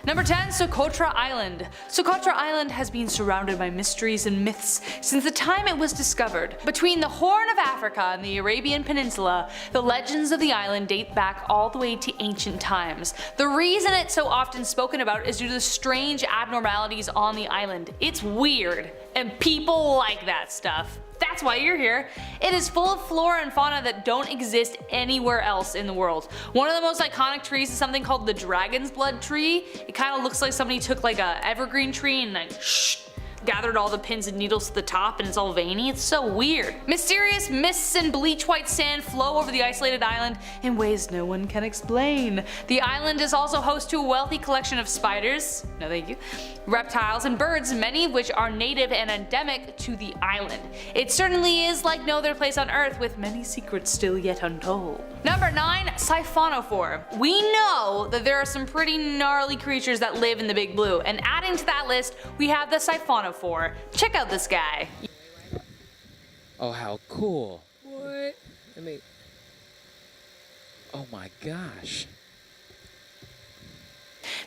Number 10. Socotra Island. Socotra Island has been surrounded by mysteries and myths since the time it was discovered. Between the Horn of Africa and the Arabian Peninsula, the legends of the island date back all the way to ancient times. The reason it's so often spoken about is due to the strange abnormalities on the island. It's weird, and people like that stuff. That's why you're here. It is full of flora and fauna that don't exist anywhere else in the world. One of the most iconic trees is something called the dragon's blood tree. It kind of looks like somebody took like a evergreen tree and like gathered all the pins and needles to the top and it's all veiny. It's so weird. Mysterious mists and bleach white sand flow over the isolated island in ways no one can explain. The island is also host to a wealthy collection of spiders, no thank you, reptiles and birds, many of which are native and endemic to the island. It certainly is like no other place on Earth, with many secrets still yet untold. Number 9. Siphonophore. We know that there are some pretty gnarly creatures that live in the Big Blue, and adding to that list we have the Siphonophore. Check out this guy. Oh, how cool. What? I mean, oh my gosh.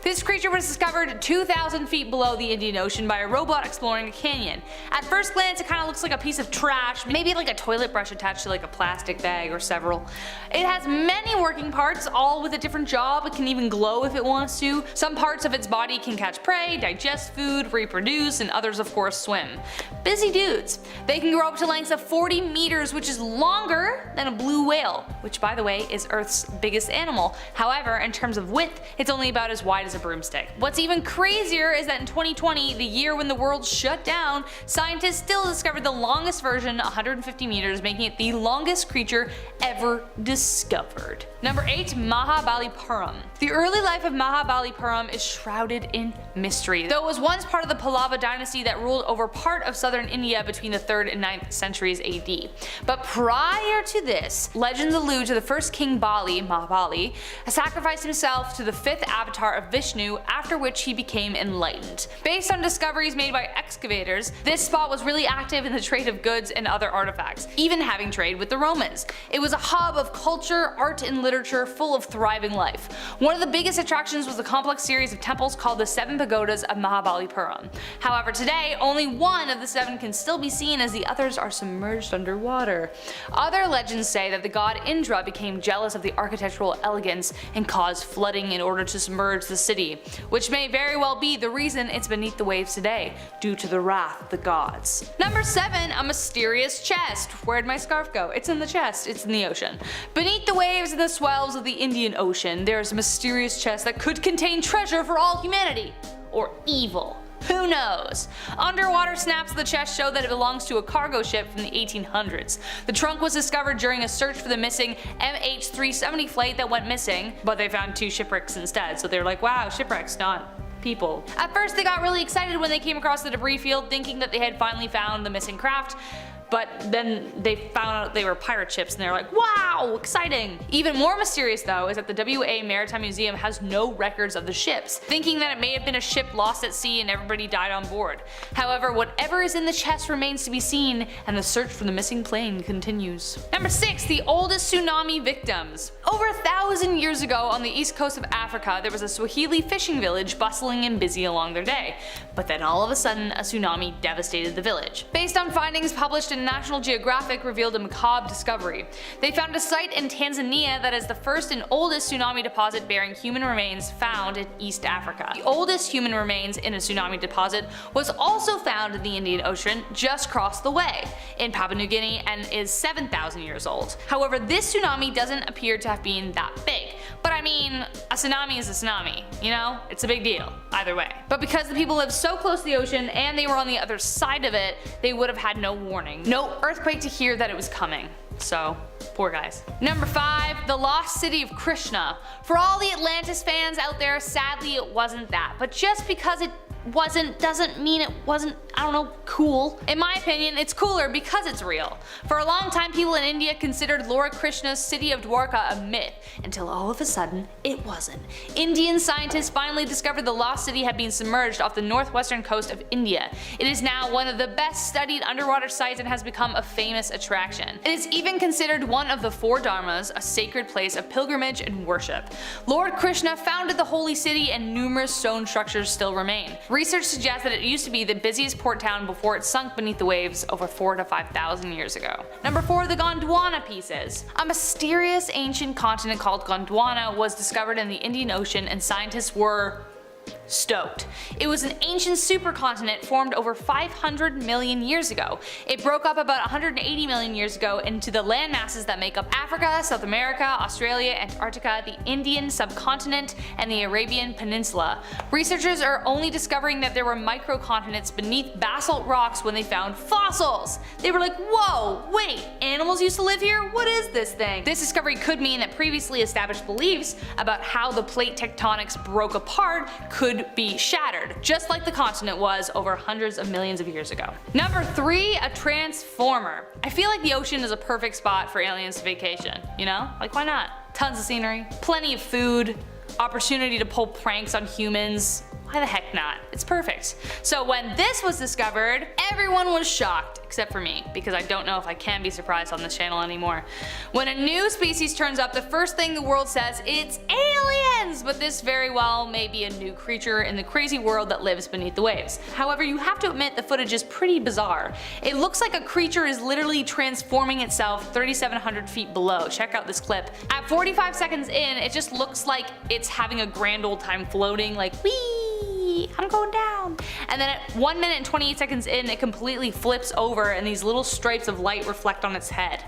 This creature was discovered 2,000 feet below the Indian Ocean by a robot exploring a canyon. At first glance it kind of looks like a piece of trash, maybe like a toilet brush attached to like a plastic bag or several. It has many working parts, all with a different job. It can even glow if it wants to. Some parts of its body can catch prey, digest food, reproduce, and others of course swim. Busy dudes. They can grow up to lengths of 40 meters, which is longer than a blue whale, which by the way is Earth's biggest animal. However, in terms of width, it's only about as wide as a broomstick. What's even crazier is that in 2020, the year when the world shut down, scientists still discovered the longest version, 150 meters, making it the longest creature ever discovered. Number 8. Mahabalipuram. The early life of Mahabalipuram is shrouded in mystery. Though it was once part of the Pallava dynasty that ruled over part of southern India between the 3rd and 9th centuries AD. But prior to this, legends allude to the first king Bali, Mahabali, sacrificed himself to the 5th avatar of Vishnu, after which he became enlightened. Based on discoveries made by excavators, this spot was really active in the trade of goods and other artifacts, even having trade with the Romans. It was a hub of culture, art, and literature full of thriving life. One of the biggest attractions was the complex series of temples called the 7 Pagodas of Mahabalipuram. However, today only one of the 7 can still be seen, as the others are submerged underwater. Other legends say that the god Indra became jealous of the architectural elegance and caused flooding in order to submerge the city, which may very well be the reason it's beneath the waves today, due to the wrath of the gods. Number 7. A mysterious chest. Where'd my scarf go? It's in the chest, it's in the ocean. Beneath the waves and the swells of the Indian Ocean, there is a mysterious chest that could contain treasure for all humanity. Or evil. Who knows? Underwater snaps of the chest show that it belongs to a cargo ship from the 1800s. The trunk was discovered during a search for the missing MH370 flight that went missing, but they found 2 shipwrecks instead, so they're like, wow, shipwrecks, not people. At first they got really excited when they came across the debris field, thinking that they had finally found the missing craft. But then they found out they were pirate ships and they're like, wow, exciting! Even more mysterious though is that the WA Maritime Museum has no records of the ships, thinking that it may have been a ship lost at sea and everybody died on board. However, whatever is in the chest remains to be seen, and the search for the missing plane continues. Number 6. The oldest tsunami victims. Over 1,000 years ago on the east coast of Africa, there was a Swahili fishing village bustling and busy along their day. But then all of a sudden, a tsunami devastated the village. Based on findings published in National Geographic, revealed a macabre discovery. They found a site in Tanzania that is the first and oldest tsunami deposit bearing human remains found in East Africa. The oldest human remains in a tsunami deposit was also found in the Indian Ocean just across the way, in Papua New Guinea, and is 7,000 years old. However, this tsunami doesn't appear to have been that big. But I mean, a tsunami is a tsunami, you know? It's a big deal, either way. But because the people lived so close to the ocean and they were on the other side of it, they would have had no warning. No earthquake to hear that it was coming. So, poor guys. Number 5. The lost city of Krishna. For all the Atlantis fans out there, sadly it wasn't that. But just because it wasn't doesn't mean it wasn't, I don't know, cool. In my opinion, it's cooler because it's real. For a long time, people in India considered Lord Krishna's city of Dwarka a myth, until all of a sudden, it wasn't. Indian scientists finally discovered the lost city had been submerged off the northwestern coast of India. It is now one of the best studied underwater sites and has become a famous attraction. It is even considered one of the 4 dharmas, a sacred place of pilgrimage and worship. Lord Krishna founded the holy city and numerous stone structures still remain. Research suggests that it used to be the busiest port town before it sunk beneath the waves over 4,000 to 5,000 years ago. Number 4, the Gondwana pieces. A mysterious ancient continent called Gondwana was discovered in the Indian Ocean, and scientists were stoked. It was an ancient supercontinent formed over 500 million years ago. It broke up about 180 million years ago into the land masses that make up Africa, South America, Australia, Antarctica, the Indian subcontinent, and the Arabian Peninsula. Researchers are only discovering that there were microcontinents beneath basalt rocks when they found fossils. They were like, whoa, wait, animals used to live here? What is this thing? This discovery could mean that previously established beliefs about how the plate tectonics broke apart could be shattered, just like the continent was over hundreds of millions of years ago. Number 3, a transformer. I feel like the ocean is a perfect spot for aliens to vacation, you know? Like, why not? Tons of scenery, plenty of food, opportunity to pull pranks on humans. Why the heck not? It's perfect. So when this was discovered, everyone was shocked, except for me, because I don't know if I can be surprised on this channel anymore. When a new species turns up, the first thing the world says, it's aliens! But this very well may be a new creature in the crazy world that lives beneath the waves. However, you have to admit the footage is pretty bizarre. It looks like a creature is literally transforming itself 3,700 feet below. Check out this clip. At 45 seconds in, it just looks like it's having a grand old time floating, like, whee! I'm going down. And then at 1 minute and 28 seconds in, it completely flips over and these little stripes of light reflect on its head.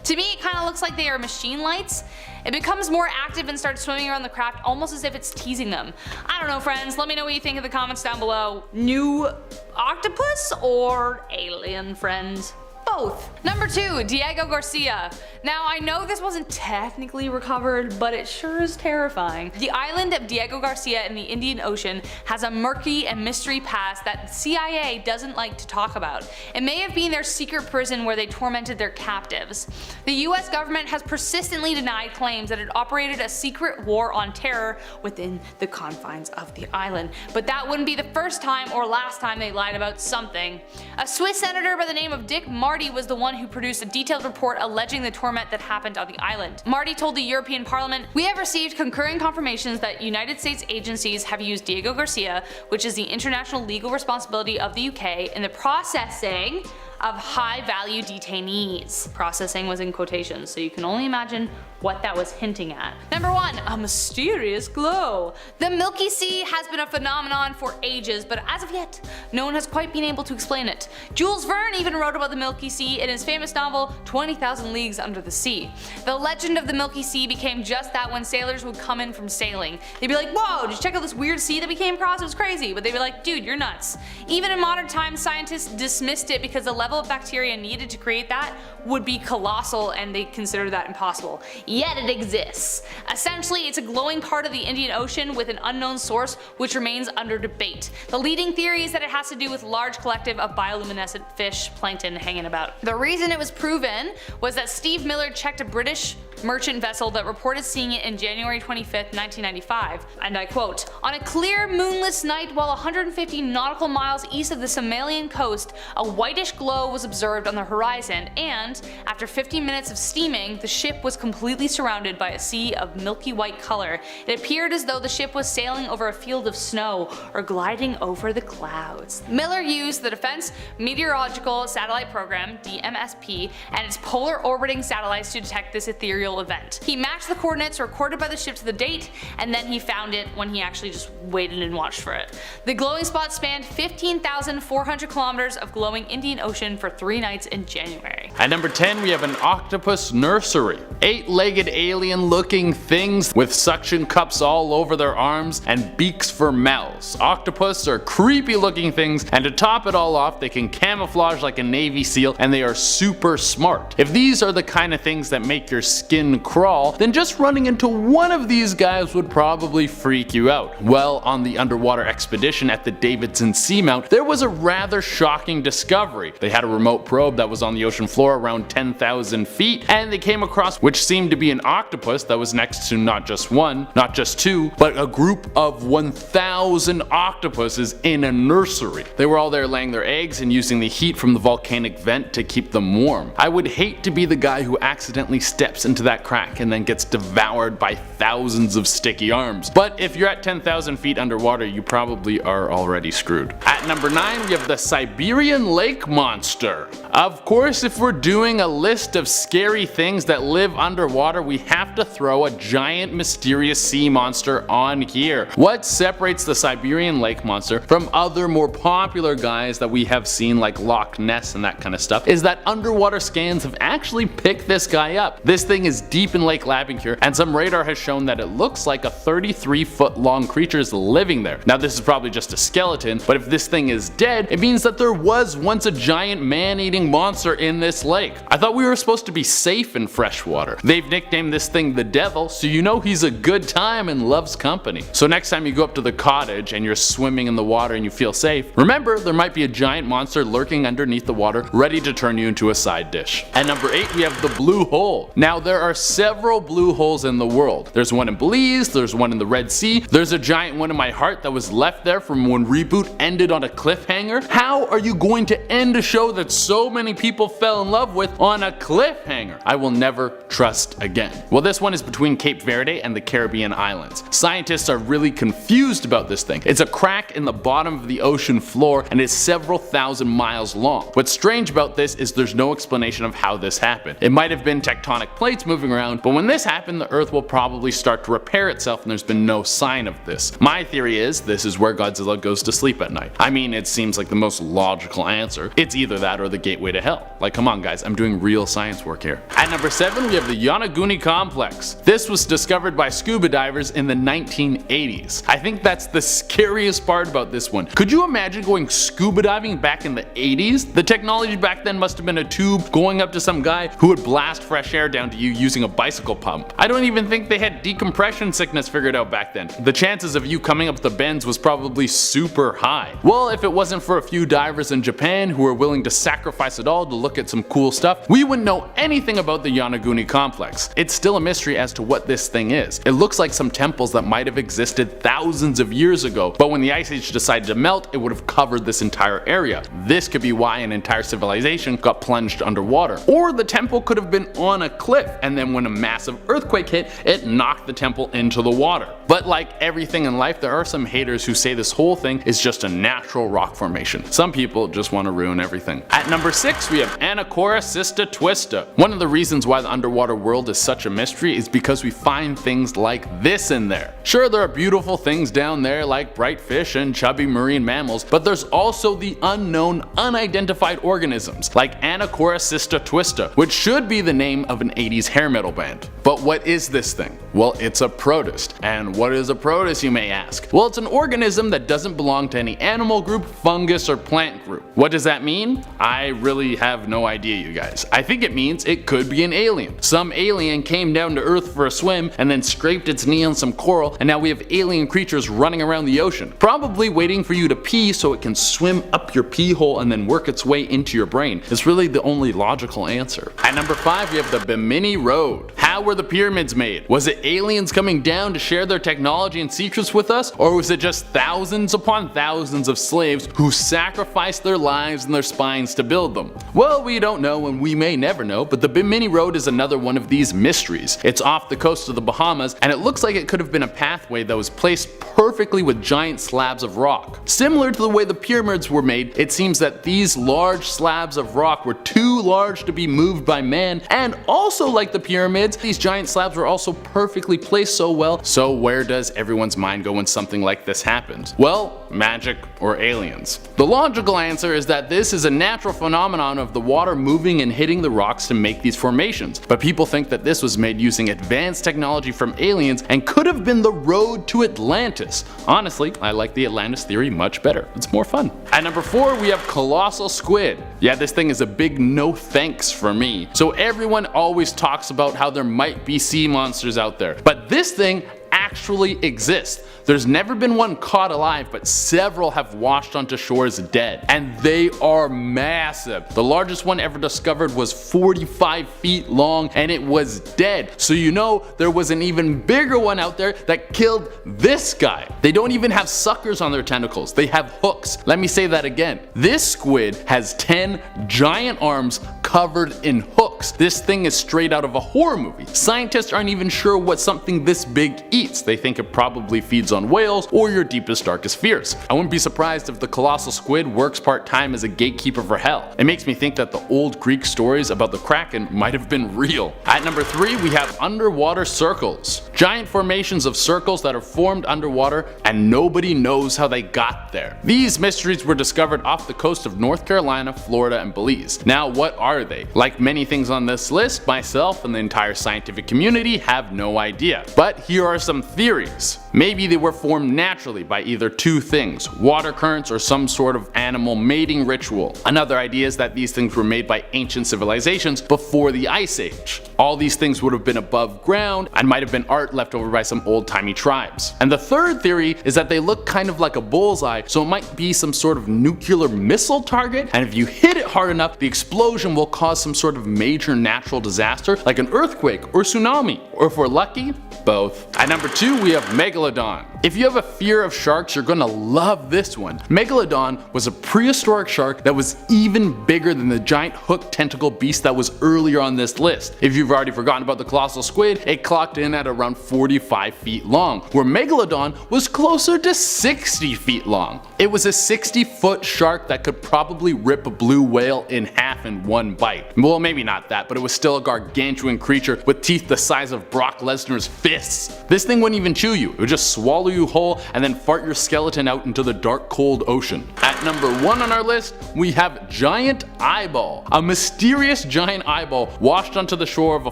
To me, it kind of looks like they are machine lights. It becomes more active and starts swimming around the craft almost as if it's teasing them. I don't know, friends, let me know what you think in the comments down below. New octopus or alien friend? Both. Number 2, Diego Garcia. Now I know this wasn't technically recovered, but it sure is terrifying. The island of Diego Garcia in the Indian Ocean has a murky and mystery past that the CIA doesn't like to talk about. It may have been their secret prison where they tormented their captives. The US government has persistently denied claims that it operated a secret war on terror within the confines of the island, but that wouldn't be the first time or last time they lied about something. A Swiss senator by the name of Dick Marty was the one who produced a detailed report alleging the torment that happened on the island. Marty told the European Parliament, "We have received concurring confirmations that United States agencies have used Diego Garcia, which is the international legal responsibility of the UK, in the processing of high-value detainees." Processing was in quotations, so you can only imagine what that was hinting at. Number 1, a mysterious glow. The Milky Sea has been a phenomenon for ages, but as of yet, no one has quite been able to explain it. Jules Verne even wrote about the Milky Sea in his famous novel 20,000 Leagues Under the Sea. The legend of the Milky Sea became just that when sailors would come in from sailing. They'd be like, whoa, did you check out this weird sea that we came across? It was crazy. But they'd be like, dude, you're nuts. Even in modern times, scientists dismissed it because the level of bacteria needed to create that would be colossal and they considered that impossible. Yet it exists. Essentially, it's a glowing part of the Indian Ocean with an unknown source which remains under debate. The leading theory is that it has to do with large collective of bioluminescent fish plankton hanging about. The reason it was proven was that Steve Miller checked a British merchant vessel that reported seeing it in January 25th, 1995, and I quote, "On a clear moonless night while 150 nautical miles east of the Somalian coast, a whitish glow was observed on the horizon and, after 15 minutes of steaming, the ship was completely surrounded by a sea of milky white color. It appeared as though the ship was sailing over a field of snow or gliding over the clouds." Miller used the Defense Meteorological Satellite Program, DMSP, and its polar orbiting satellites to detect this ethereal event. He matched the coordinates recorded by the ship to the date, and then he found it when he actually just waited and watched for it. The glowing spot spanned 15,400 kilometers of glowing Indian Ocean for 3 nights in January. At number 10 we have an octopus nursery. 8-legged alien looking things with suction cups all over their arms and beaks for mouths. Octopus are creepy looking things, and to top it all off they can camouflage like a Navy SEAL, and they are super smart. If these are the kind of things that make your skin crawl, then just running into one of these guys would probably freak you out. Well, on the underwater expedition at the Davidson Seamount, there was a rather shocking discovery. They had a remote probe that was on the ocean floor around 10,000 feet, and they came across which seemed to be an octopus that was next to not just one, not just two, but a group of 1,000 octopuses in a nursery. They were all there laying their eggs and using the heat from the volcanic vent to keep them warm. I would hate to be the guy who accidentally steps into that crack and then gets devoured by thousands of sticky arms. But if you're at 10,000 feet underwater, you probably are already screwed. At number 9 we have the Siberian lake monster. Of course, if we're doing a list of scary things that live underwater, we have to throw a giant mysterious sea monster on here. What separates the Siberian lake monster from other more popular guys that we have seen like Loch Ness and that kind of stuff is that underwater scans have actually picked this guy up. This thing is deep in Lake Labincourt, and some radar has shown that it looks like a 33-foot long creature is living there. Now this is probably just a skeleton, but if this thing is dead, it means that there was once a giant man-eating monster in this lake. I thought we were supposed to be safe in freshwater. They've nicknamed this thing the Devil, so you know he's a good time and loves company. So next time you go up to the cottage and you're swimming in the water and you feel safe, remember there might be a giant monster lurking underneath the water ready to turn you into a side dish. At number 8 we have the blue hole. Now there are several blue holes in the world. There's one in Belize, there's one in the Red Sea, there's a giant one in my heart that was left there from when Reboot ended on a cliffhanger. How are you going to end a show that so many people fell in love with on a cliffhanger? I will never trust again. Well, this one is between Cape Verde and the Caribbean islands. Scientists are really confused about this thing. It's a crack in the bottom of the ocean floor and is several thousand miles long. What's strange about this is there's no explanation of how this happened. It might have been tectonic plates moving around, but when this happened the Earth will probably start to repair itself, and there's been no sign of this. My theory is this is where Godzilla goes to sleep at night. I mean, it seems like the most logical answer. It's either that or the gateway to hell. Like, come on guys, I'm doing real science work here. At number 7 we have the Yonaguni Complex. This was discovered by scuba divers in the 1980s. I think that's the scariest part about this one. Could you imagine going scuba diving back in the 80s? The technology back then must have been a tube going up to some guy who would blast fresh air down to you using a bicycle pump. I don't even think they had decompression sickness figured out back then. The chances of you coming up the bends was probably super high. Well, if it wasn't for a few divers in Japan who were willing to sacrifice it all to look at some cool stuff, we wouldn't know anything about the Yonaguni Complex. It's still a mystery as to what this thing is. It looks like some temples that might have existed thousands of years ago, but when the ice age decided to melt, it would have covered this entire area. This could be why an entire civilization got plunged underwater. Or the temple could have been on a cliff, and then when a massive earthquake hit, it knocked the temple into the water. But like everything in life, there are some haters who say this whole thing is just a natural rock formation. Some people just want to ruin everything. At number 6 we have Anacorra Cista Twista. One of the reasons why the underwater world is such a mystery is because we find things like this in there. Sure, there are beautiful things down there like bright fish and chubby marine mammals, but there's also the unknown, unidentified organisms like Anacorra Cista Twista, which should be the name of an 80s hair metal band. But what is this thing? Well, it's a protist. And what is a protist, you may ask? Well, it's an organism that doesn't belong to any animal group, fungus, or plant group. What does that mean? I really have no idea, you guys. I think it means it could be an alien. Some alien came down to Earth for a swim and then scraped its knee on some coral, and now we have alien creatures running around the ocean, probably waiting for you to pee so it can swim up your pee hole and then work its way into your brain. It's really the only logical answer. At number 5 we have the Bimini Road. How were the pyramids made? Was it aliens coming down to share their technology and secrets with us, or was it just thousands upon thousands of slaves who sacrificed their lives and their spines to build them? Well, we don't know and we may never know, but the Bimini Road is another one of these mysteries. It's off the coast of the Bahamas, and it looks like it could have been a pathway that was placed perfectly with giant slabs of rock. Similar to the way the pyramids were made, it seems that these large slabs of rock were too large to be moved by man, and also like the pyramids, these giant slabs were also perfectly placed so well. So where does everyone's mind go when something like this happens? Well, magic or aliens. The logical answer is that this is a natural phenomenon of the water moving and hitting the rocks to make these formations, but people think that this was made using advanced technology from aliens and could have been the road to Atlantis. Honestly, I like the Atlantis theory much better. It's more fun. At number 4, we have colossal squid. Yeah, this thing is a big no thanks for me. So everyone always talks about how there might be sea monsters out there, but this thing actually exists. There's never been one caught alive, but several have washed onto shores dead, and they are massive. The largest one ever discovered was 45 feet long, and it was dead. So you know there was an even bigger one out there that killed this guy. They don't even have suckers on their tentacles, they have hooks. Let me say that again. This squid has 10 giant arms covered in hooks. This thing is straight out of a horror movie. Scientists aren't even sure what something this big eats. They think it probably feeds on whales or your deepest, darkest fears. I wouldn't be surprised if the colossal squid works part-time as a gatekeeper for hell. It makes me think that the old Greek stories about the Kraken might have been real. At number 3, we have underwater circles. Giant formations of circles that are formed underwater and nobody knows how they got there. These mysteries were discovered off the coast of North Carolina, Florida, and Belize. Now, what are they? Like many things on this list, myself and the entire scientific community have no idea. But here are some theories. Maybe they were formed naturally by either two things, water currents or some sort of animal mating ritual. Another idea is that these things were made by ancient civilizations before the Ice Age. All these things would have been above ground and might have been art left over by some old-timey tribes. And the third theory is that they look kind of like a bullseye, so it might be some sort of nuclear missile target, and if you hit it hard enough, the explosion will cause some sort of major natural disaster like an earthquake or tsunami, or if we're lucky, both. At number 2, we have Megalodon. If you have a fear of sharks, you're gonna love this one. Megalodon was a prehistoric shark that was even bigger than the giant hooked tentacle beast that was earlier on this list. If you've already forgotten about the colossal squid, it clocked in at around 45 feet long, where Megalodon was closer to 60 feet long. It was a 60-foot shark that could probably rip a blue whale in half in one bite. Well, maybe not that, but it was still a gargantuan creature with teeth the size of Brock Lesnar's fists. This thing wouldn't even chew you, it would just swallow you whole and then fart your skeleton out into the dark, cold ocean. At number 1 on our list, we have giant eyeball. A mysterious giant eyeball washed onto the shore of a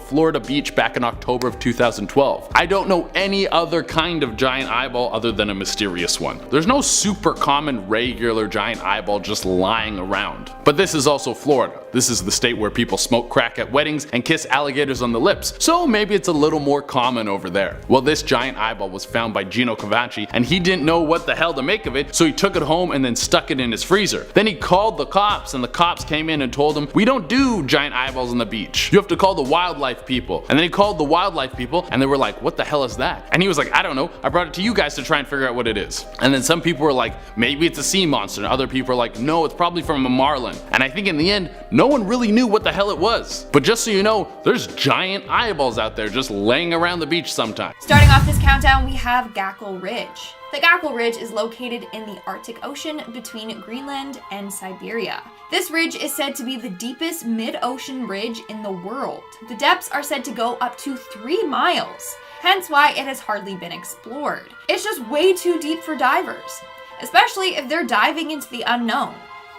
Florida beach back in October of 2012. I don't know any other kind of giant eyeball other than a mysterious one. There's no super common regular giant eyeball just lying around. But this is also Florida. This is the state where people smoke crack at weddings and kiss alligators on the lips, so maybe it's a little more common over there. Well, this giant eyeball was found by Gino Cavalli, and he didn't know what the hell to make of it, so he took it home and then stuck it in his freezer. Then he called the cops, and the cops came in and told him, "We don't do giant eyeballs on the beach. You have to call the wildlife people." And then he called the wildlife people, and they were like, "What the hell is that?" And he was like, "I don't know. I brought it to you guys to try and figure out what it is." And then some people were like, "Maybe it's a sea monster," and other people were like, "No, it's probably from a marlin." And I think in the end, no one really knew what the hell it was. But just so you know, there's giant eyeballs out there just laying around the beach sometimes. Starting off this countdown, we have Gackle Ridge. The Gackle Ridge is located in the Arctic Ocean between Greenland and Siberia. This ridge is said to be the deepest mid-ocean ridge in the world. The depths are said to go up to 3 miles, hence why it has hardly been explored. It's just way too deep for divers, especially if they're diving into the unknown.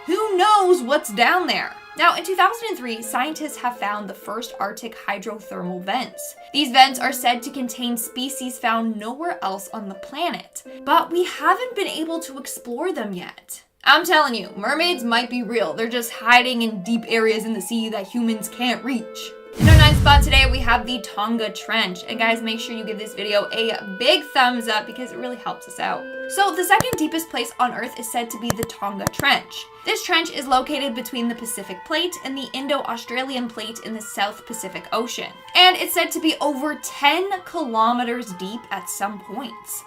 Who knows what's down there? Now, in 2003, scientists have found the first Arctic hydrothermal vents. These vents are said to contain species found nowhere else on the planet, but we haven't been able to explore them yet. I'm telling you, mermaids might be real. They're just hiding in deep areas in the sea that humans can't reach. In our 9th spot today, we have the Tonga Trench. And guys, make sure you give this video a big thumbs up because it really helps us out. So the second deepest place on Earth is said to be the Tonga Trench. This trench is located between the Pacific Plate and the Indo-Australian Plate in the South Pacific Ocean. And it's said to be over 10 kilometers deep at some points.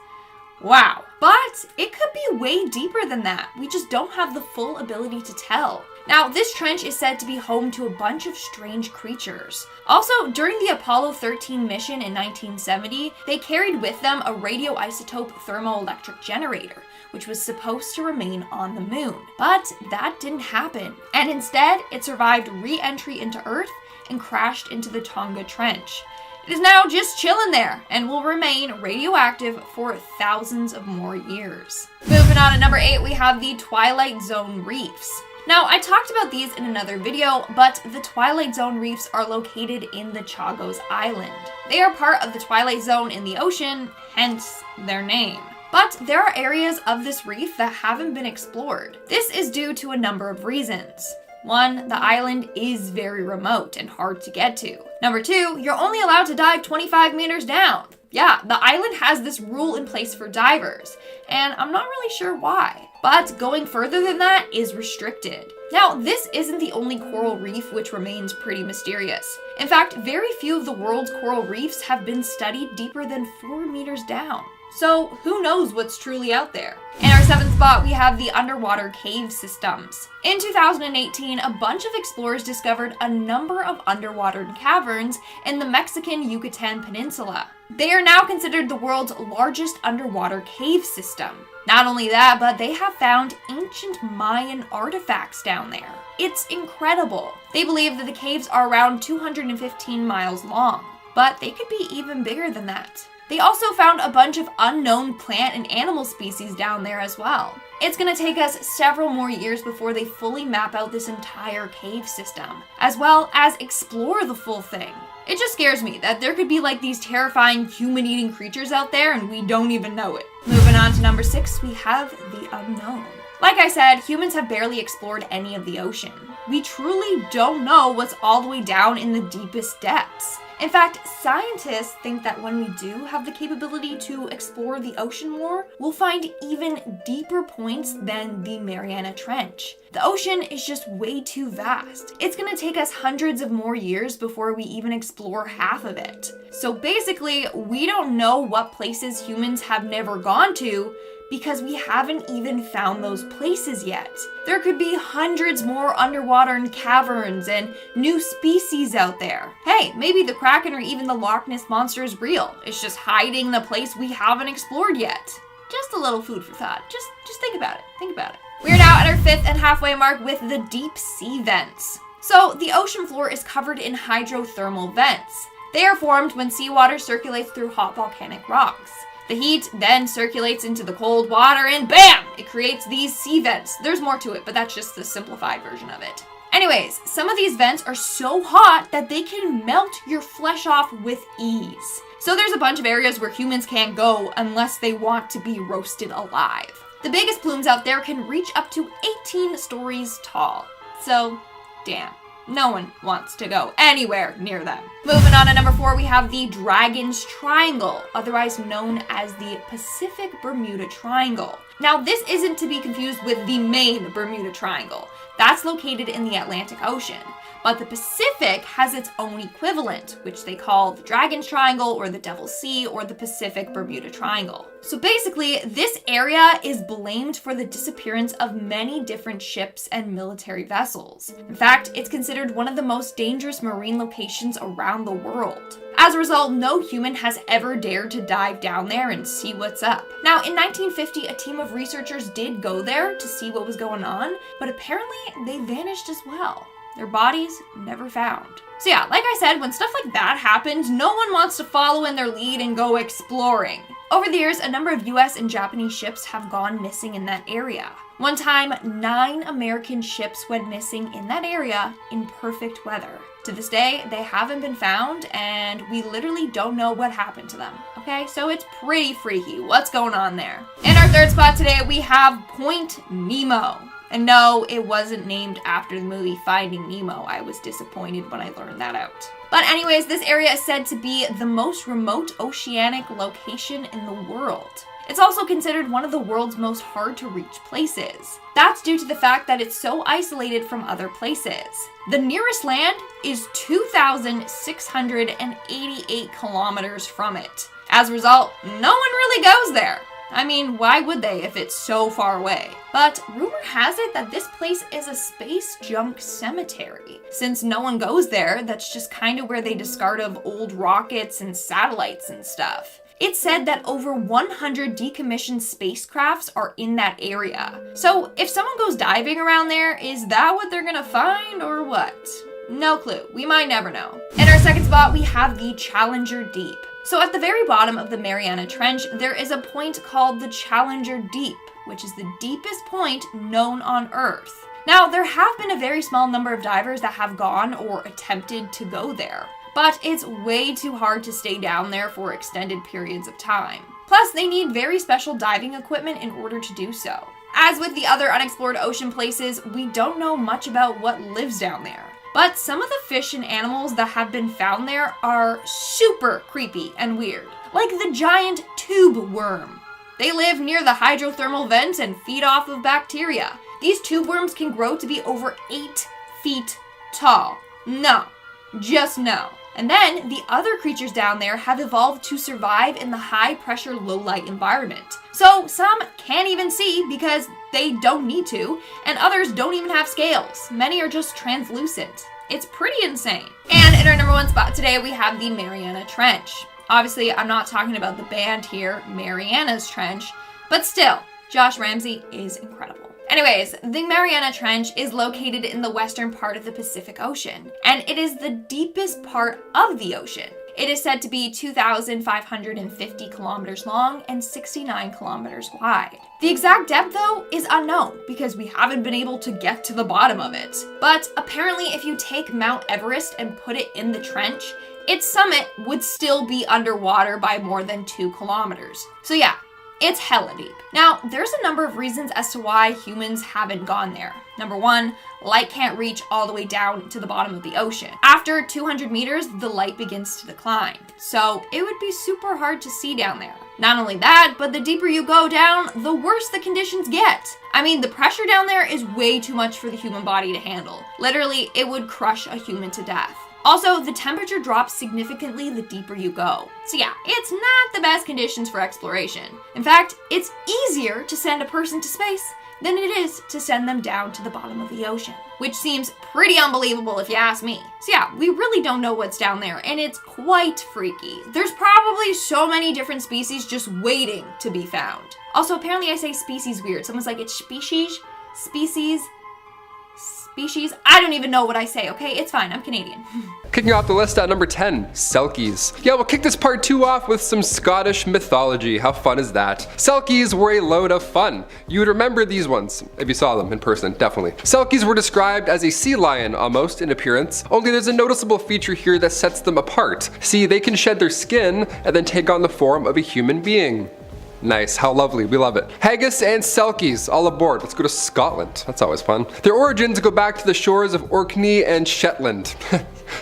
Wow. But it could be way deeper than that. We just don't have the full ability to tell. Now, this trench is said to be home to a bunch of strange creatures. Also, during the Apollo 13 mission in 1970, they carried with them a radioisotope thermoelectric generator, which was supposed to remain on the moon. But that didn't happen, and instead, it survived re-entry into Earth and crashed into the Tonga Trench. It is now just chilling there and will remain radioactive for thousands of more years. Moving on to number 8, we have the Twilight Zone reefs. Now, I talked about these in another video, but the Twilight Zone reefs are located in the Chagos Island. They are part of the Twilight Zone in the ocean, hence their name. But there are areas of this reef that haven't been explored. This is due to a number of reasons. 1, the island is very remote and hard to get to. Number 2, you're only allowed to dive 25 meters down. Yeah, the island has this rule in place for divers, and I'm not really sure why. But going further than that is restricted. Now, this isn't the only coral reef which remains pretty mysterious. In fact, very few of the world's coral reefs have been studied deeper than 4 meters down. So who knows what's truly out there? In our 7th spot, we have the underwater cave systems. In 2018, a bunch of explorers discovered a number of underwater caverns in the Mexican Yucatan Peninsula. They are now considered the world's largest underwater cave system. Not only that, but they have found ancient Mayan artifacts down there. It's incredible. They believe that the caves are around 215 miles long, but they could be even bigger than that. They also found a bunch of unknown plant and animal species down there as well. It's gonna take us several more years before they fully map out this entire cave system, as well as explore the full thing. It just scares me that there could be like these terrifying human-eating creatures out there and we don't even know it. Moving on to number 6, we have the unknown. Like I said, humans have barely explored any of the ocean. We truly don't know what's all the way down in the deepest depths. In fact, scientists think that when we do have the capability to explore the ocean more, we'll find even deeper points than the Mariana Trench. The ocean is just way too vast. It's gonna take us hundreds of more years before we even explore half of it. So basically, we don't know what places humans have never gone to because we haven't even found those places yet. There could be hundreds more underwater caverns and new species out there. Hey, maybe the Kraken or even the Loch Ness Monster is real. It's just hiding in a place we haven't explored yet. Just a little food for thought. Just think about it. Think about it. We're now at our 5th and halfway mark with the deep sea vents. So the ocean floor is covered in hydrothermal vents. They are formed when seawater circulates through hot volcanic rocks. The heat then circulates into the cold water and BAM! It creates these sea vents. There's more to it, but that's just the simplified version of it. Anyways, some of these vents are so hot that they can melt your flesh off with ease. So there's a bunch of areas where humans can't go unless they want to be roasted alive. The biggest plumes out there can reach up to 18 stories tall. So, damn. No one wants to go anywhere near them. Moving on to number 4, we have the Dragon's Triangle, otherwise known as the Pacific Bermuda Triangle. Now, this isn't to be confused with the main Bermuda Triangle. That's located in the Atlantic Ocean. But the Pacific has its own equivalent, which they call the Dragon's Triangle or the Devil's Sea or the Pacific Bermuda Triangle. So basically, this area is blamed for the disappearance of many different ships and military vessels. In fact, it's considered one of the most dangerous marine locations around the world. As a result, no human has ever dared to dive down there and see what's up. Now, in 1950, a team of researchers did go there to see what was going on, but apparently they vanished as well. Their bodies never found. So yeah, like I said, when stuff like that happens, no one wants to follow in their lead and go exploring. Over the years, a number of US and Japanese ships have gone missing in that area. One time, 9 American ships went missing in that area in perfect weather. To this day, they haven't been found, and we literally don't know what happened to them. Okay, so it's pretty freaky. What's going on there? In our 3rd spot today, we have Point Nemo. And no, it wasn't named after the movie Finding Nemo. I was disappointed when I learned that out. But anyways, this area is said to be the most remote oceanic location in the world. It's also considered one of the world's most hard to reach places. That's due to the fact that it's so isolated from other places. The nearest land is 2,688 kilometers from it. As a result, no one really goes there. I mean, why would they if it's so far away? But rumor has it that this place is a space junk cemetery. Since no one goes there, that's just kind of where they discard of old rockets and satellites and stuff. It's said that over 100 decommissioned spacecrafts are in that area. So if someone goes diving around there, is that what they're gonna find or what? No clue. We might never know. In our second spot, we have the Challenger Deep. So at the very bottom of the Mariana Trench, there is a point called the Challenger Deep, which is the deepest point known on Earth. Now, there have been a very small number of divers that have gone or attempted to go there, but it's way too hard to stay down there for extended periods of time. Plus, they need very special diving equipment in order to do so. As with the other unexplored ocean places, we don't know much about what lives down there. But some of the fish and animals that have been found there are super creepy and weird, like the giant tube worm. They live near the hydrothermal vents and feed off of bacteria. These tube worms can grow to be over 8 feet tall. No, just no. And then the other creatures down there have evolved to survive in the high pressure, low light environment. So some can't even see because they don't need to, and others don't even have scales. Many are just translucent. It's pretty insane. And in our number one spot today, we have the Mariana Trench. Obviously, I'm not talking about the band here, Mariana's Trench, but still, Josh Ramsay is incredible. Anyways, the Mariana Trench is located in the western part of the Pacific Ocean, and it is the deepest part of the ocean. It is said to be 2,550 kilometers long and 69 kilometers wide. The exact depth, though, is unknown because we haven't been able to get to the bottom of it. But apparently, if you take Mount Everest and put it in the trench, its summit would still be underwater by more than 2 kilometers. So yeah, it's hella deep. Now, there's a number of reasons as to why humans haven't gone there. Number one, light can't reach all the way down to the bottom of the ocean. After 200 meters, the light begins to decline. So it would be super hard to see down there. Not only that, but the deeper you go down, the worse the conditions get. I mean, the pressure down there is way too much for the human body to handle. Literally, it would crush a human to death. Also, the temperature drops significantly the deeper you go. So yeah, it's not the best conditions for exploration. In fact, it's easier to send a person to space than it is to send them down to the bottom of the ocean, which seems pretty unbelievable if you ask me. So yeah, we really don't know what's down there, and it's quite freaky. There's probably so many different species just waiting to be found. Also, apparently I say species weird. Someone's like, it's species? Species? I don't even know what I say, okay? It's fine, I'm Canadian. Kicking off the list at number 10, Selkies. Yeah, we'll kick this part 2 off with some Scottish mythology. How fun is that? Selkies were a load of fun. You would remember these ones if you saw them in person, definitely. Selkies were described as a sea lion almost in appearance, only there's a noticeable feature here that sets them apart. See, they can shed their skin and then take on the form of a human being. Nice, how lovely, we love it. Haggis and Selkies, all aboard. Let's go to Scotland, that's always fun. Their origins go back to the shores of Orkney and Shetland.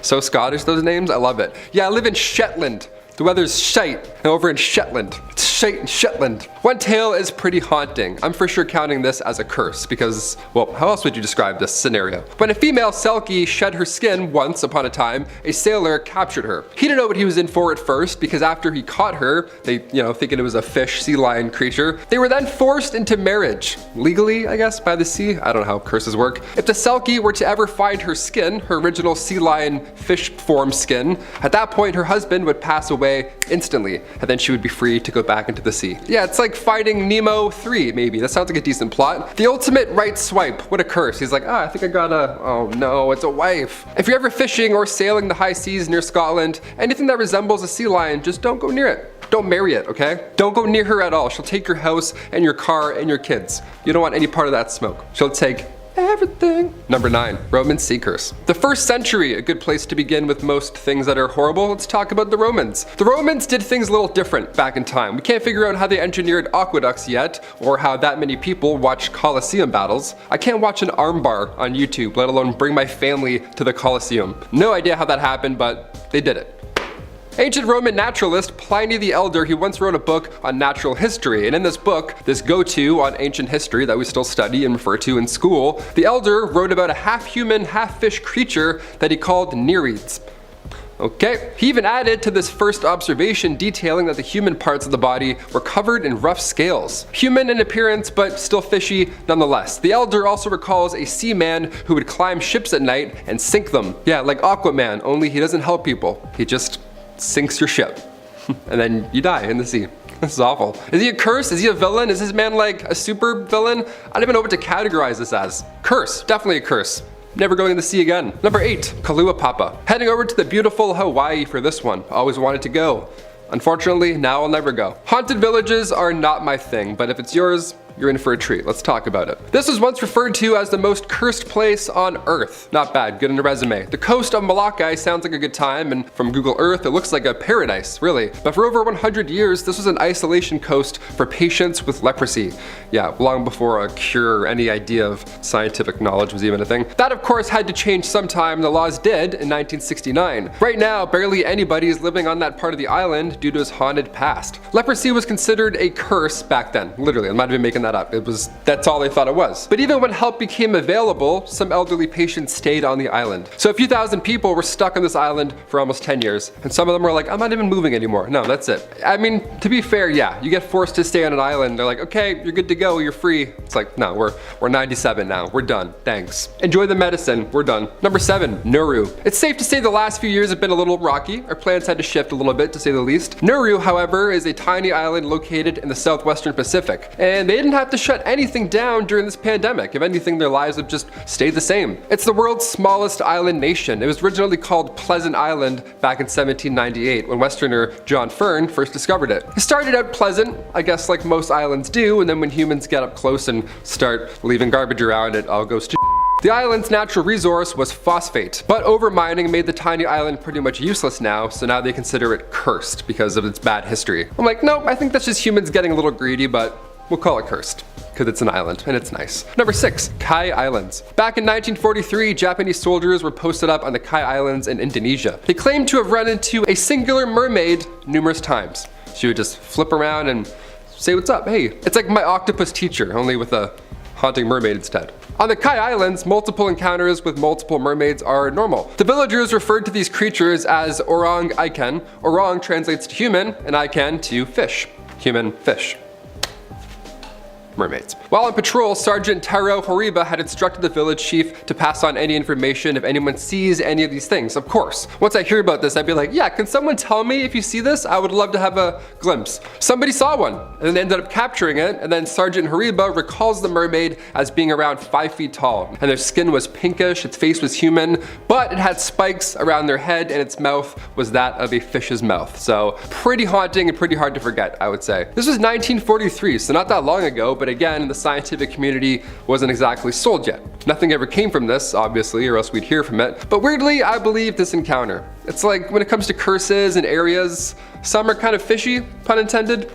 So Scottish, those names, I love it. Yeah, I live in Shetland. The weather's shite, and over in Shetland. It's shite in Shetland. One tale is pretty haunting. I'm for sure counting this as a curse because, well, how else would you describe this scenario? When a female Selkie shed her skin once upon a time, a sailor captured her. He didn't know what he was in for at first because after he caught her, they, thinking it was a fish, sea lion creature, they were then forced into marriage. Legally, I guess, by the sea? I don't know how curses work. If the Selkie were to ever find her skin, her original sea lion fish form skin, at that point her husband would pass away instantly, and then she would be free to go back into the sea. Yeah, it's like Finding Nemo 3, maybe. That sounds like a decent plot. The ultimate right swipe. What a curse. He's like, I think I got a, oh no, it's a wife. If you're ever fishing or sailing the high seas near Scotland, anything that resembles a sea lion, just don't go near it. Don't marry it, okay? Don't go near her at all. She'll take your house and your car and your kids. You don't want any part of that smoke. She'll take everything. Number 9, Roman sea curse. The 1st century, a good place to begin with most things that are horrible. Let's talk about the Romans. The Romans did things a little different back in time. We can't figure out how they engineered aqueducts yet, or how that many people watch Colosseum battles. I can't watch an armbar on YouTube, let alone bring my family to the Colosseum. No idea how that happened, but they did it. Ancient Roman naturalist Pliny the Elder, he once wrote a book on natural history, and in this book, this go-to on ancient history that we still study and refer to in school, the Elder wrote about a half-human, half-fish creature that he called Nereids. Okay. He even added to this first observation detailing that the human parts of the body were covered in rough scales. Human in appearance, but still fishy nonetheless. The elder also recalls a seaman who would climb ships at night and sink them. Yeah, like Aquaman, only he doesn't help people. He just sinks your ship. And then you die in the sea. This is awful. Is he a curse? Is he a villain? Is this man like a super villain? I don't even know what to categorize this as. Curse. Definitely a curse. Never going to the sea again. Number 8, Kalua Papa. Heading over to the beautiful Hawaii for this one. Always wanted to go. Unfortunately, now I'll never go. Haunted villages are not my thing, but if it's yours, you're in for a treat. Let's talk about it. This was once referred to as the most cursed place on Earth. Not bad, good in a resume. The coast of Molokai sounds like a good time, and from Google Earth, it looks like a paradise, really. But for over 100 years, this was an isolation coast for patients with leprosy. Yeah, long before a cure or any idea of scientific knowledge was even a thing. That, of course, had to change sometime. The laws did in 1969. Right now, barely anybody is living on that part of the island due to its haunted past. Leprosy was considered a curse back then. Literally, I'm not even making that up. That's all they thought it was. But even when help became available, some elderly patients stayed on the island. So a few thousand people were stuck on this island for almost 10 years. And some of them were like, I'm not even moving anymore. No, that's it. I mean, to be fair, yeah, you get forced to stay on an island. They're like, okay, you're good to go, you're free. It's like, no, we're 97 now. We're done. Thanks. Enjoy the medicine. We're done. Number 7, Nauru. It's safe to say the last few years have been a little rocky. Our plans had to shift a little bit, to say the least. Nauru, however, is a tiny island located in the southwestern Pacific. And they didn't have to shut anything down during this pandemic. If anything, their lives have just stayed the same. It's the world's smallest island nation. It was originally called Pleasant Island back in 1798 when Westerner John Fern first discovered it. It started out pleasant, I guess like most islands do, and then when humans get up close and start leaving garbage around, it all goes to The island's natural resource was phosphate, but overmining made the tiny island pretty much useless now, so now they consider it cursed because of its bad history. I'm like, no, I think that's just humans getting a little greedy, but we'll call it cursed, because it's an island, and it's nice. Number 6, Kai Islands. Back in 1943, Japanese soldiers were posted up on the Kai Islands in Indonesia. They claimed to have run into a singular mermaid numerous times. She would just flip around and say what's up, hey. It's like my octopus teacher, only with a haunting mermaid instead. On the Kai Islands, multiple encounters with multiple mermaids are normal. The villagers referred to these creatures as orang iken. Orang translates to human, and iken to fish. Human fish. Mermaids. While on patrol, Sergeant Taro Horiba had instructed the village chief to pass on any information if anyone sees any of these things. Of course, once I hear about this, I'd be like, yeah, can someone tell me if you see this? I would love to have a glimpse. Somebody saw one, and then they ended up capturing it, and then Sergeant Horiba recalls the mermaid as being around 5 feet tall, and their skin was pinkish, its face was human, but it had spikes around their head, and its mouth was that of a fish's mouth. So pretty haunting and pretty hard to forget, I would say. This was 1943, so not that long ago, but again, the scientific community wasn't exactly sold yet. Nothing ever came from this, obviously, or else we'd hear from it. But weirdly, I believe this encounter. It's like when it comes to curses and areas, some are kind of fishy, pun intended.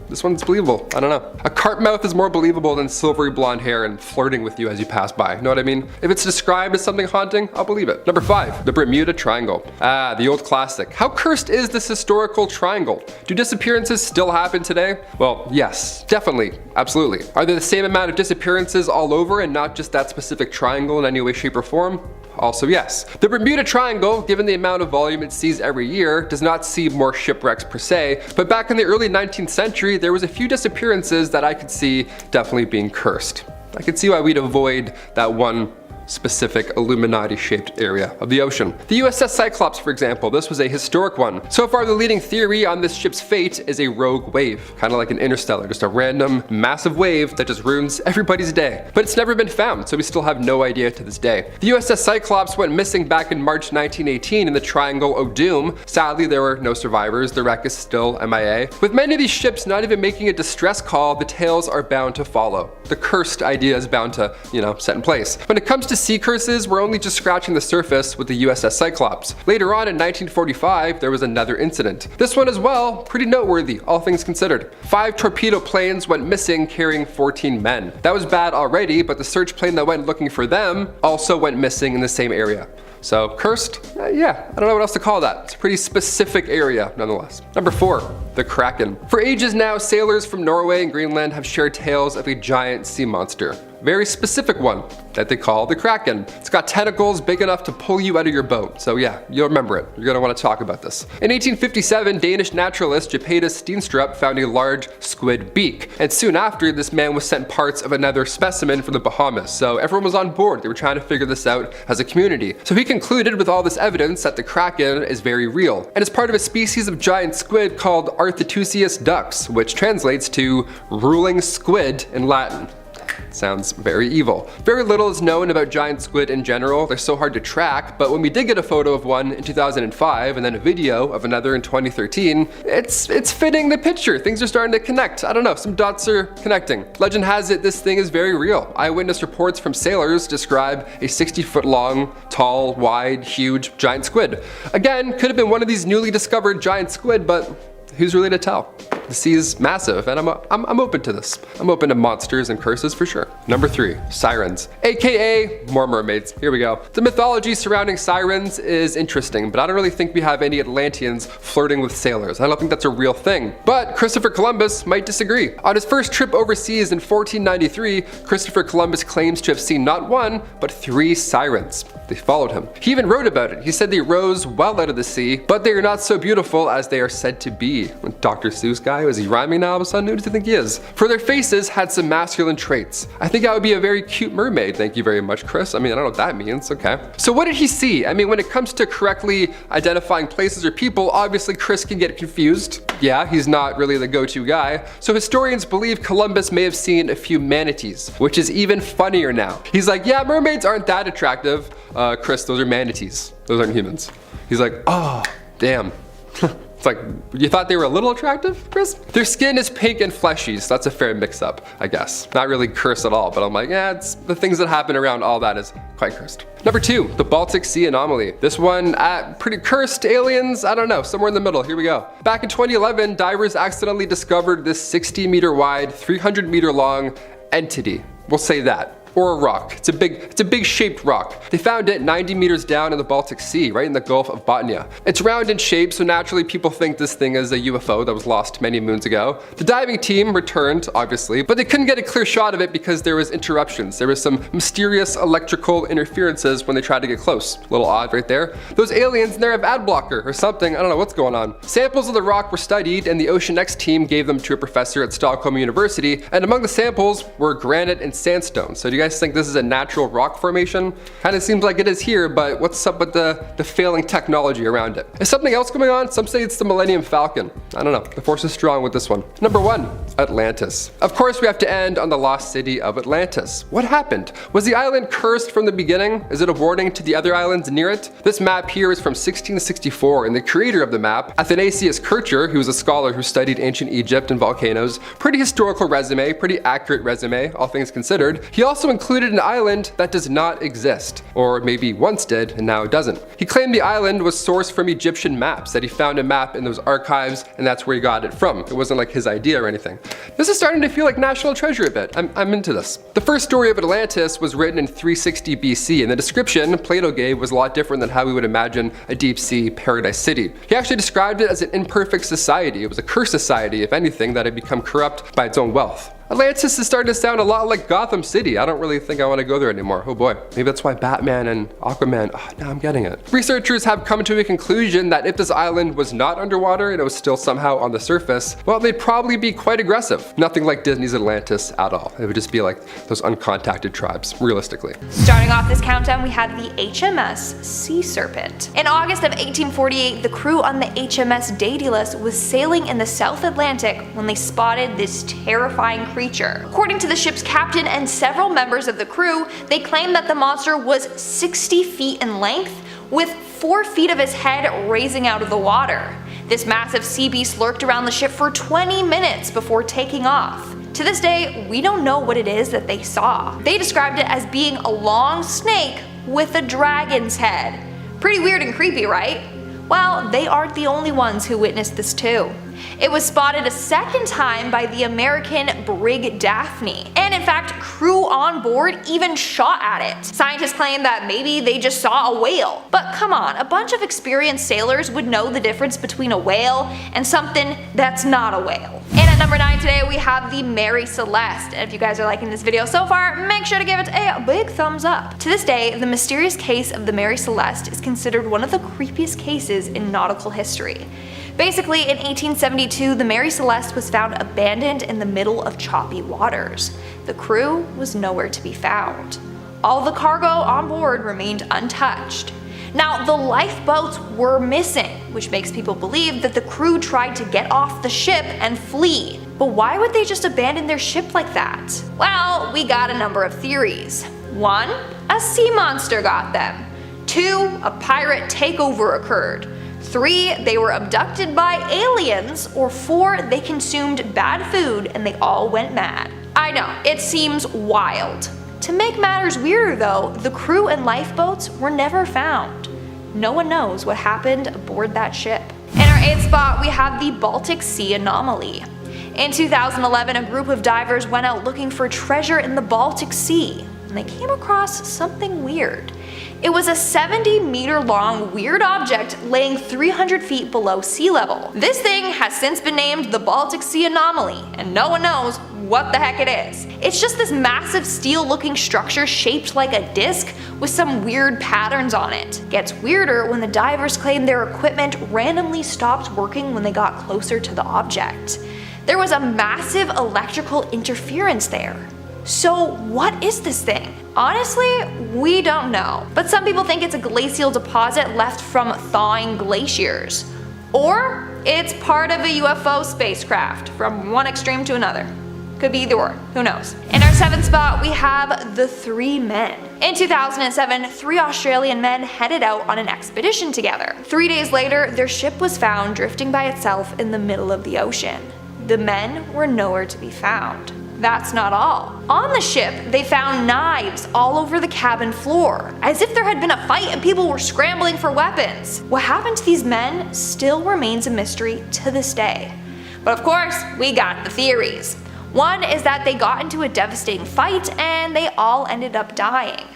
This one's believable. I don't know. A carp mouth is more believable than silvery blonde hair and flirting with you as you pass by. Know what I mean? If it's described as something haunting, I'll believe it. Number 5, the Bermuda Triangle. Ah, the old classic. How cursed is this historical triangle? Do disappearances still happen today? Well, yes, definitely, absolutely. Are there the same amount of disappearances all over and not just that specific triangle in any way, shape, or form? Also yes. The Bermuda Triangle, given the amount of volume it sees every year, does not see more shipwrecks per se, but back in the early 19th century, there was a few disappearances that I could see definitely being cursed. I could see why we'd avoid that one specific Illuminati-shaped area of the ocean. The USS Cyclops, for example, this was a historic one. So far, the leading theory on this ship's fate is a rogue wave, kind of like an interstellar, just a random, massive wave that just ruins everybody's day. But it's never been found, so we still have no idea to this day. The USS Cyclops went missing back in March 1918 in the Triangle of Doom. Sadly, there were no survivors. The wreck is still MIA. With many of these ships not even making a distress call, the tales are bound to follow. The cursed idea is bound to, set in place. When it comes to sea curses, we're only just scratching the surface with the USS Cyclops. Later on in 1945, there was another incident. This one as well, pretty noteworthy, all things considered. 5 torpedo planes went missing carrying 14 men. That was bad already, but the search plane that went looking for them also went missing in the same area. So cursed? Yeah, I don't know what else to call that. It's a pretty specific area nonetheless. Number 4, the Kraken. For ages now, sailors from Norway and Greenland have shared tales of a giant sea monster. very specific one that they call the Kraken. It's got tentacles big enough to pull you out of your boat. So yeah, you'll remember it. You're gonna want to talk about this. In 1857, Danish naturalist Japetus Steenstrup found a large squid beak. And soon after, this man was sent parts of another specimen from the Bahamas. So everyone was on board. They were trying to figure this out as a community. So he concluded with all this evidence that the Kraken is very real and is part of a species of giant squid called Arthitusius dux, which translates to ruling squid in Latin. Sounds very evil. Very little is known about giant squid in general. They're so hard to track, but when we did get a photo of one in 2005 and then a video of another in 2013, it's fitting the picture. Things are starting to connect. I don't know, some dots are connecting. Legend has it this thing is very real. Eyewitness reports from sailors describe a 60-foot long, tall, wide, huge giant squid. Again, could have been one of these newly discovered giant squid, but who's really to tell? The sea is massive, and I'm open to this. I'm open to monsters and curses for sure. Number 3, sirens, aka more mermaids. Here we go. The mythology surrounding sirens is interesting, but I don't really think we have any Atlanteans flirting with sailors. I don't think that's a real thing. But Christopher Columbus might disagree. On his first trip overseas in 1493, Christopher Columbus claims to have seen not 1, but 3 sirens. They followed him. He even wrote about it. He said they rose well out of the sea, but they are not so beautiful as they are said to be. Dr. Seuss guy, is he rhyming now all of a sudden? Who does he think he is? For their faces had some masculine traits. I think I would be a very cute mermaid. Thank you very much, Chris. I mean, I don't know what that means. Okay. So what did he see? I mean, when it comes to correctly identifying places or people, obviously Chris can get confused. Yeah, he's not really the go-to guy. So historians believe Columbus may have seen a few manatees, which is even funnier now. He's like, yeah, mermaids aren't that attractive. Chris, those are manatees. Those aren't humans. He's like, oh, damn. It's like, you thought they were a little attractive, Chris? Their skin is pink and fleshy, so that's a fair mix-up, I guess. Not really cursed at all, but I'm like, yeah, it's the things that happen around all that is quite cursed. Number 2, the Baltic Sea anomaly. This one, pretty cursed aliens, I don't know, somewhere in the middle, here we go. Back in 2011, divers accidentally discovered this 60-meter wide, 300-meter long entity. We'll say that. Or a rock. It's a big shaped rock. They found it 90 meters down in the Baltic Sea, right in the Gulf of Botnia. It's round in shape, so naturally people think this thing is a UFO that was lost many moons ago. The diving team returned, obviously, but they couldn't get a clear shot of it because there was interruptions. There was some mysterious electrical interferences when they tried to get close. A little odd right there. Those aliens in there have ad blocker or something. I don't know what's going on. Samples of the rock were studied and the Ocean X team gave them to a professor at Stockholm University, and among the samples were granite and sandstone. So do you guys think this is a natural rock formation? Kind of seems like it is here, but what's up with the failing technology around it? Is something else going on? Some say it's the Millennium Falcon. I don't know. The force is strong with this one. Number 1, Atlantis. Of course, we have to end on the lost city of Atlantis. What happened? Was the island cursed from the beginning? Is it a warning to the other islands near it? This map here is from 1664, and the creator of the map, Athanasius Kircher, who was a scholar who studied ancient Egypt and volcanoes, pretty historical resume, pretty accurate resume, all things considered. He also included an island that does not exist, or maybe once did and now doesn't. He claimed the island was sourced from Egyptian maps, that he found a map in those archives and that's where he got it from. It wasn't like his idea or anything. This is starting to feel like national treasure a bit. I'm into this. The first story of Atlantis was written in 360 BC, and the description Plato gave was a lot different than how we would imagine a deep sea paradise city. He actually described it as an imperfect society. It was a cursed society, if anything, that had become corrupt by its own wealth. Atlantis is starting to sound a lot like Gotham City. I don't really think I want to go there anymore. Oh boy. Maybe that's why Batman and Aquaman, now I'm getting it. Researchers have come to a conclusion that if this island was not underwater and it was still somehow on the surface, well, they'd probably be quite aggressive. Nothing like Disney's Atlantis at all. It would just be like those uncontacted tribes, realistically. Starting off this countdown, we had the HMS Sea Serpent. In August of 1848, the crew on the HMS Daedalus was sailing in the South Atlantic when they spotted this terrifying creature. According to the ship's captain and several members of the crew, they claimed that the monster was 60 feet in length, with 4 feet of its head raising out of the water. This massive sea beast lurked around the ship for 20 minutes before taking off. To this day, we don't know what it is that they saw. They described it as being a long snake with a dragon's head. Pretty weird and creepy, right? Well, they aren't the only ones who witnessed this too. It was spotted a second time by the American brig Daphne, and in fact, crew on board even shot at it. Scientists claim that maybe they just saw a whale. But come on, a bunch of experienced sailors would know the difference between a whale and something that's not a whale. And at number 9 today we have the Mary Celeste. And if you guys are liking this video so far, make sure to give it a big thumbs up. To this day, the mysterious case of the Mary Celeste is considered one of the creepiest cases in nautical history. Basically, in 1872, the Mary Celeste was found abandoned in the middle of choppy waters. The crew was nowhere to be found. All the cargo on board remained untouched. Now, the lifeboats were missing, which makes people believe that the crew tried to get off the ship and flee. But why would they just abandon their ship like that? Well, we got a number of theories. 1, a sea monster got them. 2, a pirate takeover occurred. 3, they were abducted by aliens. Or 4, they consumed bad food and they all went mad. I know, it seems wild. To make matters weirder though, the crew and lifeboats were never found. No one knows what happened aboard that ship. In our 8th spot, we have the Baltic Sea anomaly. In 2011, a group of divers went out looking for treasure in the Baltic Sea, and they came across something weird. It was a 70-meter long weird object laying 300 feet below sea level. This thing has since been named the Baltic Sea anomaly, and no one knows what the heck it is. It's just this massive steel-looking structure shaped like a disc with some weird patterns on it. Gets weirder when the divers claim their equipment randomly stopped working when they got closer to the object. There was a massive electrical interference there. So what is this thing? Honestly, we don't know, but some people think it's a glacial deposit left from thawing glaciers. Or it's part of a UFO spacecraft from one extreme to another. Could be either or, who knows. In our 7th spot, we have the 3 men. In 2007, 3 Australian men headed out on an expedition together. 3 days later, their ship was found drifting by itself in the middle of the ocean. The men were nowhere to be found. That's not all. On the ship, they found knives all over the cabin floor, as if there had been a fight and people were scrambling for weapons. What happened to these men still remains a mystery to this day. But of course, we got the theories. 1 is that they got into a devastating fight and they all ended up dying.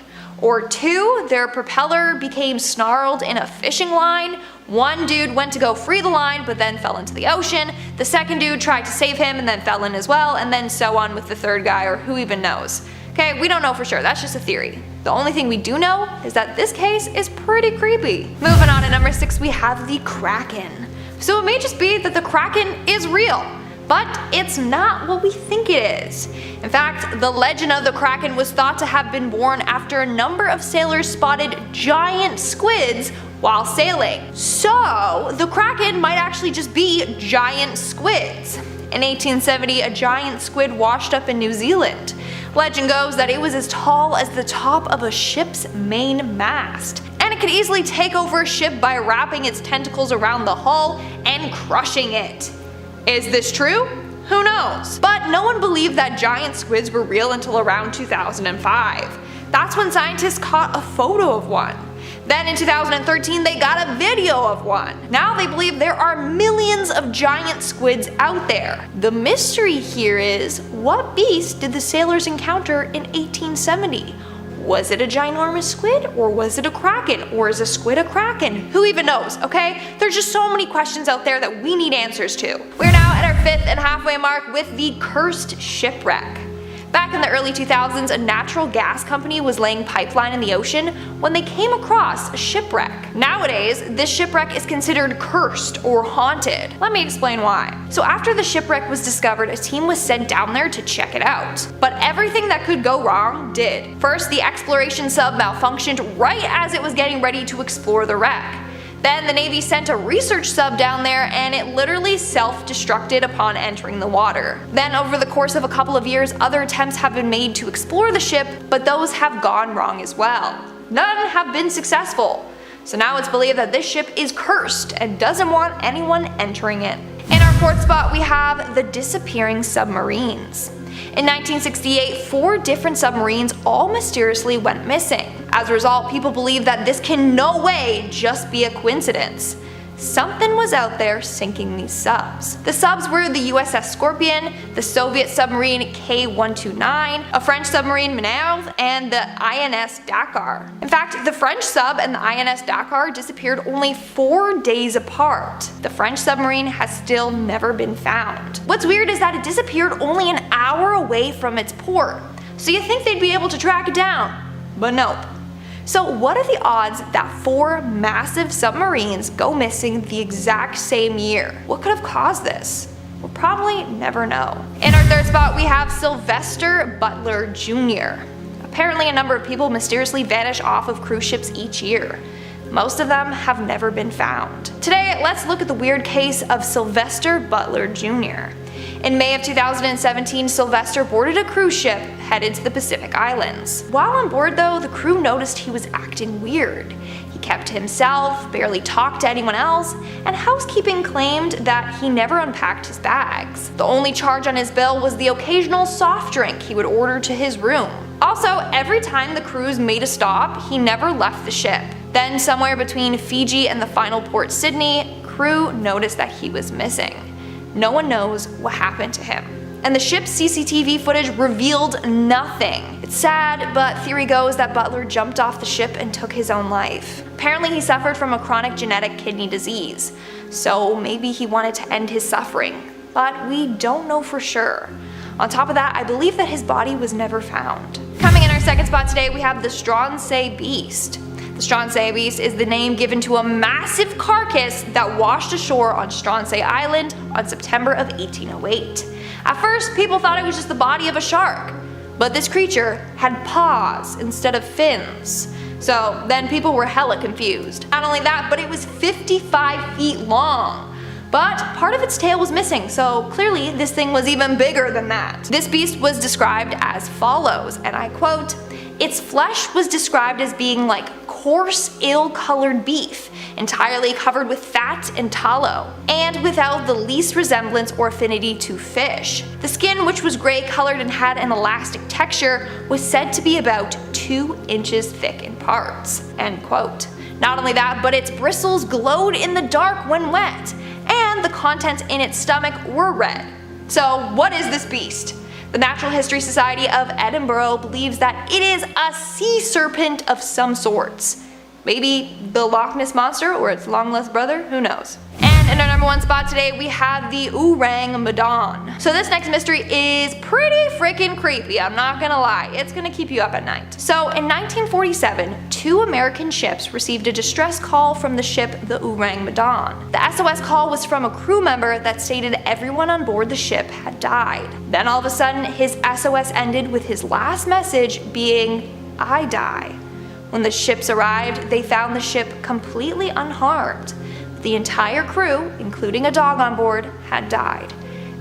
Or 2, their propeller became snarled in a fishing line. 1 dude went to go free the line but then fell into the ocean. The 2nd dude tried to save him and then fell in as well, and then so on with the 3rd guy, or who even knows. Okay, we don't know for sure, that's just a theory. The only thing we do know is that this case is pretty creepy. Moving on to number 6, we have the Kraken. So it may just be that the Kraken is real, but it's not what we think it is. In fact, the legend of the Kraken was thought to have been born after a number of sailors spotted giant squids while sailing. So the Kraken might actually just be giant squids. In 1870, a giant squid washed up in New Zealand. Legend goes that it was as tall as the top of a ship's main mast, and it could easily take over a ship by wrapping its tentacles around the hull and crushing it. Is this true? Who knows? But no one believed that giant squids were real until around 2005. That's when scientists caught a photo of one. Then in 2013 they got a video of one. Now they believe there are millions of giant squids out there. The mystery here is, what beast did the sailors encounter in 1870? Was it a ginormous squid, or was it a kraken, or is a squid a kraken? Who even knows, okay? There's just so many questions out there that we need answers to. We're now at our 5th and halfway mark with the cursed shipwreck. Back in the early 2000s, a natural gas company was laying pipeline in the ocean when they came across a shipwreck. Nowadays, this shipwreck is considered cursed or haunted. Let me explain why. So after the shipwreck was discovered, a team was sent down there to check it out. But everything that could go wrong did. First, the exploration sub malfunctioned right as it was getting ready to explore the wreck. Then the Navy sent a research sub down there and it literally self-destructed upon entering the water. Then over the course of a couple of years, other attempts have been made to explore the ship, but those have gone wrong as well. None have been successful. So now it's believed that this ship is cursed and doesn't want anyone entering it. In our 4th spot, we have the disappearing submarines. In 1968, 4 different submarines all mysteriously went missing. As a result, people believe that this can no way just be a coincidence. something was out there sinking these subs. The subs were the USS Scorpion, the Soviet submarine K-129, a French submarine Minerve, and the INS Dakar. In fact, the French sub and the INS Dakar disappeared only 4 days apart. The French submarine has still never been found. What's weird is that it disappeared only an hour away from its port, so you think they'd be able to track it down, but nope. So what are the odds that 4 massive submarines go missing the exact same year? What could have caused this? We'll probably never know. In our third spot, we have Sylvester Butler Jr. Apparently a number of people mysteriously vanish off of cruise ships each year. Most of them have never been found. Today, let's look at the weird case of Sylvester Butler Jr. In May of 2017, Sylvester boarded a cruise ship headed to the Pacific Islands. While on board though, the crew noticed he was acting weird. He kept to himself, barely talked to anyone else, and housekeeping claimed that he never unpacked his bags. The only charge on his bill was the occasional soft drink he would order to his room. Also, every time the cruise made a stop, he never left the ship. Then somewhere between Fiji and the final port Sydney, crew noticed that he was missing. No one knows what happened to him. And the ship's CCTV footage revealed nothing. It's sad, but theory goes that Butler jumped off the ship and took his own life. Apparently he suffered from a chronic genetic kidney disease, so maybe he wanted to end his suffering, but we don't know for sure. On top of that, I believe that his body was never found. Coming in our second spot today, we have the Stronsay Beast. The Stronsay Beast is the name given to a massive carcass that washed ashore on Stronsay Island on September of 1808. At first, people thought it was just the body of a shark, but this creature had paws instead of fins. So then people were hella confused. Not only that, but it was 55 feet long. But part of its tail was missing, so clearly this thing was even bigger than that. This beast was described as follows, and I quote, "Its flesh was described as being like coarse, ill-colored beef, entirely covered with fat and tallow, and without the least resemblance or affinity to fish. The skin, which was gray-colored and had an elastic texture, was said to be about 2 inches thick in parts." End quote. Not only that, but its bristles glowed in the dark when wet, and the contents in its stomach were red. So what is this beast? The Natural History Society of Edinburgh believes that it is a sea serpent of some sorts. Maybe the Loch Ness Monster or its long-lost brother, who knows. And in our number 1 spot today, we have the Orang Medan. So this next mystery is pretty freaking creepy, I'm not gonna lie. It's gonna keep you up at night. So in 1947, 2 American ships received a distress call from the ship the Orang Medan. The SOS call was from a crew member that stated everyone on board the ship had died. Then all of a sudden, his SOS ended with his last message being, "I die." When the ships arrived, they found the ship completely unharmed. The entire crew, including a dog on board, had died.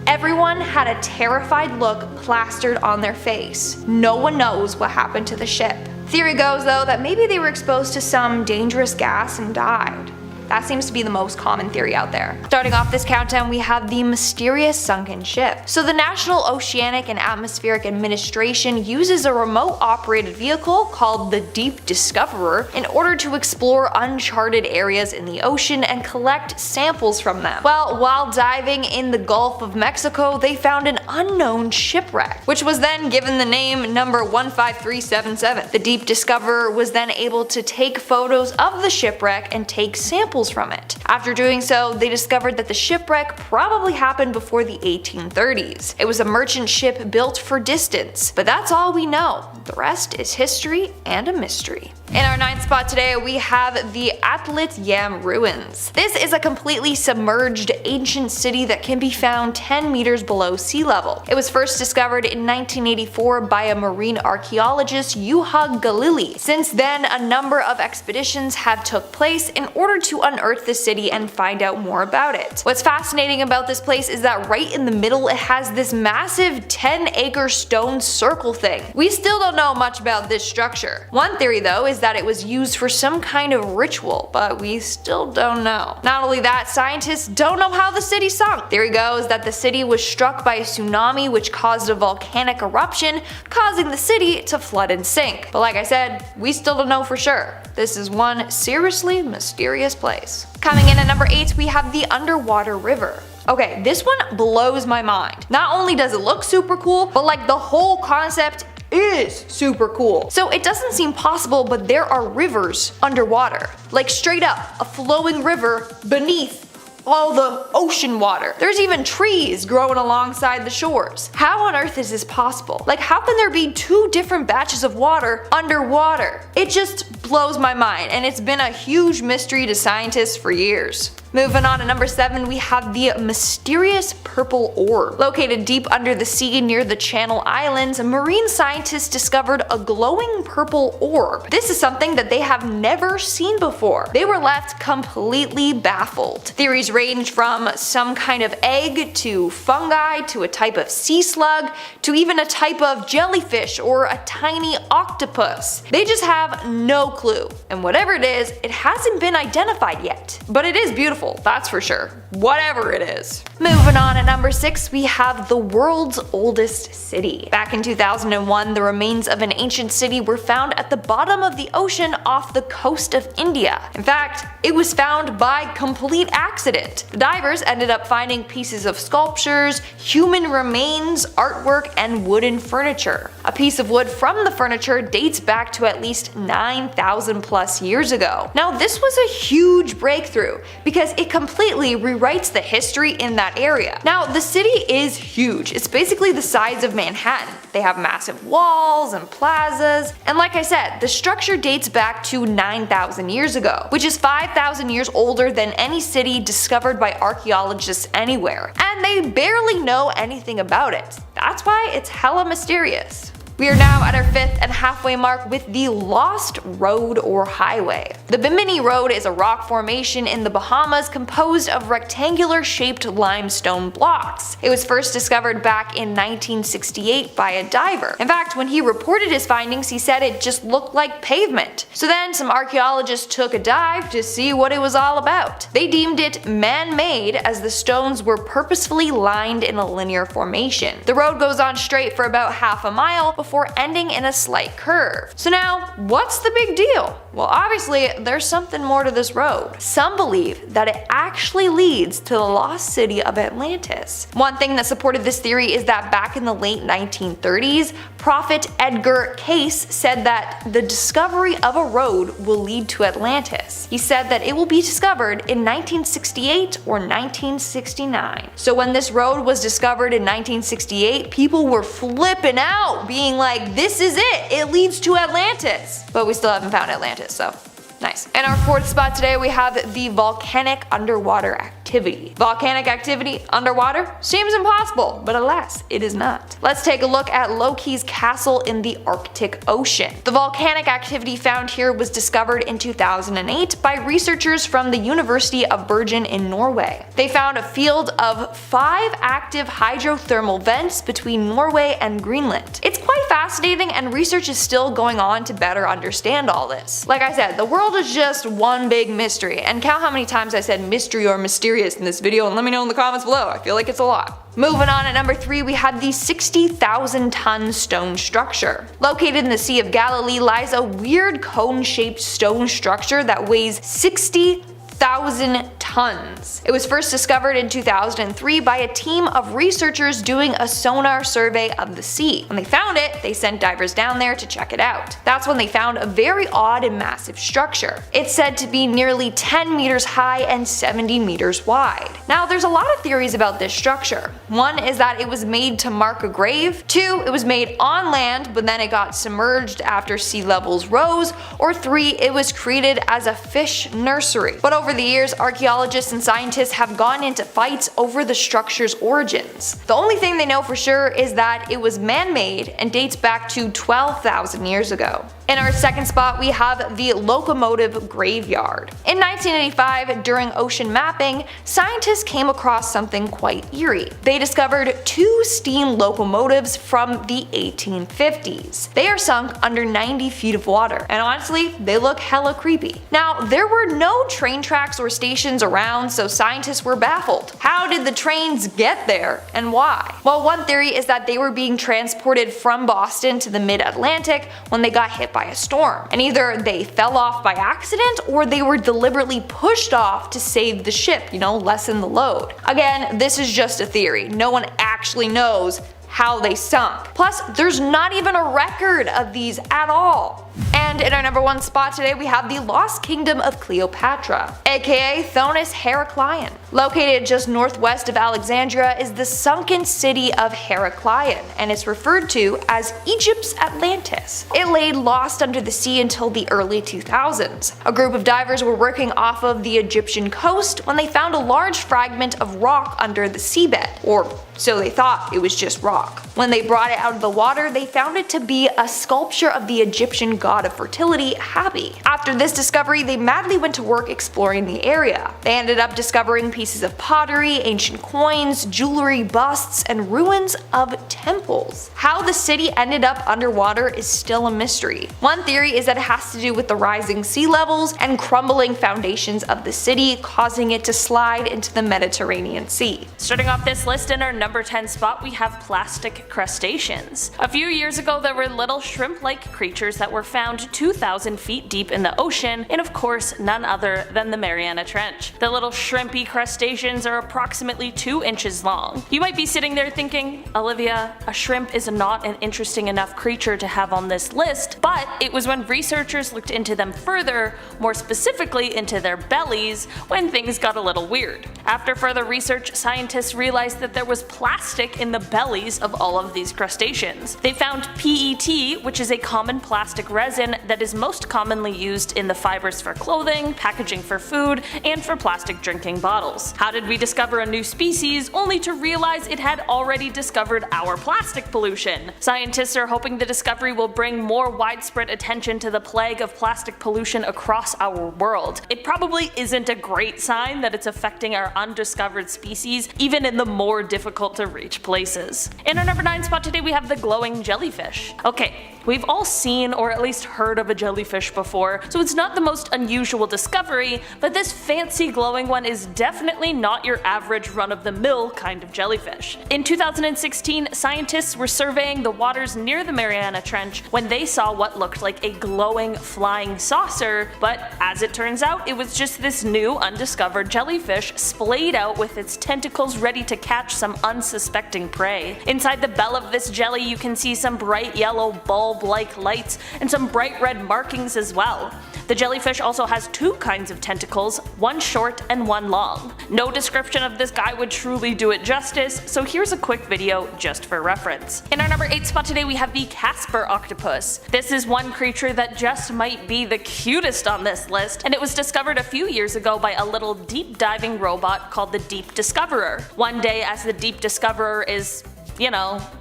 Everyone had a terrified look plastered on their face. No one knows what happened to the ship. Theory goes though that maybe they were exposed to some dangerous gas and died. That seems to be the most common theory out there. Starting off this countdown, we have the mysterious sunken ship. So the National Oceanic and Atmospheric Administration uses a remote operated vehicle called the Deep Discoverer in order to explore uncharted areas in the ocean and collect samples from them. Well, while diving in the Gulf of Mexico, they found an unknown shipwreck, which was then given the name number 15377. The Deep Discoverer was then able to take photos of the shipwreck and take samples from it. After doing so, they discovered that the shipwreck probably happened before the 1830s. It was a merchant ship built for distance, but that's all we know. The rest is history and a mystery. In our 9th spot today, we have the Atlit Yam ruins. This is a completely submerged ancient city that can be found 10 meters below sea level. It was first discovered in 1984 by a marine archaeologist, Juha Galili. Since then, a number of expeditions have took place in order to unearth the city and find out more about it. What's fascinating about this place is that right in the middle it has this massive 10-acre stone circle thing. We still don't know much about this structure. One theory though is that it was used for some kind of ritual, but we still don't know. Not only that, scientists don't know how the city sunk. Theory goes that the city was struck by a tsunami which caused a volcanic eruption, causing the city to flood and sink. But like I said, we still don't know for sure. This is one seriously mysterious place. Coming in at number 8, we have the underwater river. Okay, this one blows my mind. Not only does it look super cool, but like the whole concept is super cool. So it doesn't seem possible, but there are rivers underwater. Like straight up, a flowing river beneath all the ocean water. There's even trees growing alongside the shores. How on earth is this possible? Like, how can there be two different batches of water underwater? It just blows my mind, and it's been a huge mystery to scientists for years. Moving on to number 7, we have the mysterious purple orb. Located deep under the sea near the Channel Islands, marine scientists discovered a glowing purple orb. This is something that they have never seen before. They were left completely baffled. Theories range from some kind of egg to fungi to a type of sea slug to even a type of jellyfish or a tiny octopus. They just have no clue. And whatever it is, it hasn't been identified yet. But it is beautiful. That's for sure. Whatever it is. Moving on at number 6, we have the world's oldest city. Back in 2001, the remains of an ancient city were found at the bottom of the ocean off the coast of India. In fact, it was found by complete accident. The divers ended up finding pieces of sculptures, human remains, artwork, and wooden furniture. A piece of wood from the furniture dates back to at least 9,000 plus years ago. Now, this was a huge breakthrough because it completely rewrites the history in that area. Now, the city is huge. It's basically the size of Manhattan. They have massive walls and plazas, and like I said, the structure dates back to 9,000 years ago, which is 5,000 years older than any city discovered by archaeologists anywhere, and they barely know anything about it. That's why it's hella mysterious. We are now at our 5th and halfway mark with the Lost Road or Highway. The Bimini Road is a rock formation in the Bahamas composed of rectangular shaped limestone blocks. It was first discovered back in 1968 by a diver. In fact, when he reported his findings, he said it just looked like pavement. So then some archaeologists took a dive to see what it was all about. They deemed it man-made as the stones were purposefully lined in a linear formation. The road goes on straight for about half a mile before ending in a slight curve. So now, what's the big deal? Well, obviously, there's something more to this road. Some believe that it actually leads to the lost city of Atlantis. One thing that supported this theory is that back in the late 1930s, prophet Edgar Cayce said that the discovery of a road will lead to Atlantis. He said that it will be discovered in 1968 or 1969. So when this road was discovered in 1968, people were flipping out, being like, this is it, it leads to Atlantis. But we still haven't found Atlantis, so nice. In our 4th spot today, we have the volcanic underwater activity. Volcanic activity underwater seems impossible, but alas, it is not. Let's take a look at Loki's castle in the Arctic Ocean. The volcanic activity found here was discovered in 2008 by researchers from the University of Bergen in Norway. They found a field of 5 active hydrothermal vents between Norway and Greenland. It's quite fascinating, and research is still going on to better understand all this. Like I said, the world is just one big mystery, and count how many times I said mystery or mysterious in this video and let me know in the comments below. I feel like it's a lot. Moving on at number 3, we have the 60,000 ton stone structure. Located in the Sea of Galilee lies a weird cone-shaped stone structure that weighs 60,000 tons. It was first discovered in 2003 by a team of researchers doing a sonar survey of the sea. When they found it, they sent divers down there to check it out. That's when they found a very odd and massive structure. It's said to be nearly 10 meters high and 70 meters wide. Now, there's a lot of theories about this structure. One is that it was made to mark a grave. 2, it was made on land, but then it got submerged after sea levels rose. Or 3, it was created as a fish nursery. But over the years, archaeologists and scientists have gone into fights over the structure's origins. The only thing they know for sure is that it was man-made and dates back to 12,000 years ago. In our 2nd spot, we have the locomotive graveyard. In 1985, during ocean mapping, scientists came across something quite eerie. They discovered 2 steam locomotives from the 1850s. They are sunk under 90 feet of water, and honestly, they look hella creepy. Now, there were no train tracks or stations around around, so scientists were baffled. How did the trains get there, and why? Well, one theory is that they were being transported from Boston to the mid-Atlantic when they got hit by a storm, and either they fell off by accident or they were deliberately pushed off to save the ship, lessen the load. Again, this is just a theory. No one actually knows how they sunk. Plus, there's not even a record of these at all. And in our number 1 spot today, we have the Lost Kingdom of Cleopatra, aka Thonis Heracleion. Located just northwest of Alexandria is the sunken city of Heracleion, and it's referred to as Egypt's Atlantis. It laid lost under the sea until the early 2000s. A group of divers were working off of the Egyptian coast when they found a large fragment of rock under the seabed, or so they thought. It was just rock. When they brought it out of the water, they found it to be a sculpture of the Egyptian god of fertility, Hapi. After this discovery, they madly went to work exploring the area. They ended up discovering pieces of pottery, ancient coins, jewelry, busts, and ruins of temples. How the city ended up underwater is still a mystery. One theory is that it has to do with the rising sea levels and crumbling foundations of the city, causing it to slide into the Mediterranean Sea. Starting off this list in our number 10 spot, we have plastic crustaceans. A few years ago, there were little shrimp-like creatures that were found 2,000 feet deep in the ocean, and of course none other than the Mariana Trench. The little shrimpy crustaceans are approximately 2 inches long. You might be sitting there thinking, Olivia, a shrimp is not an interesting enough creature to have on this list, but it was when researchers looked into them further, more specifically into their bellies, when things got a little weird. After further research, scientists realized that there was plastic in the bellies of all of these crustaceans. They found PET, which is a common plastic resin that is most commonly used in the fibers for clothing, packaging for food, and for plastic drinking bottles. How did we discover a new species only to realize it had already discovered our plastic pollution? Scientists are hoping the discovery will bring more widespread attention to the plague of plastic pollution across our world. It probably isn't a great sign that it's affecting our undiscovered species, even in the more difficult to reach places. In our number 9 spot today, we have the glowing jellyfish. Okay, we've all seen or at least heard of a jellyfish before, so it's not the most unusual discovery, but this fancy glowing one is definitely not your average run-of-the-mill kind of jellyfish. In 2016, scientists were surveying the waters near the Mariana Trench when they saw what looked like a glowing flying saucer, but as it turns out, it was just this new undiscovered jellyfish splayed out with its tentacles ready to catch some unsuspecting prey. Inside the bell of this jelly, you can see some bright yellow bulb-like lights and some bright red markings as well. The jellyfish also has 2 kinds of tentacles, one short and one long. No description of this guy would truly do it justice, so here's a quick video just for reference. In our number 8 spot today, we have the Casper octopus. This is one creature that just might be the cutest on this list, and it was discovered a few years ago by a little deep diving robot called the Deep Discoverer. One day, as the Deep Discoverer is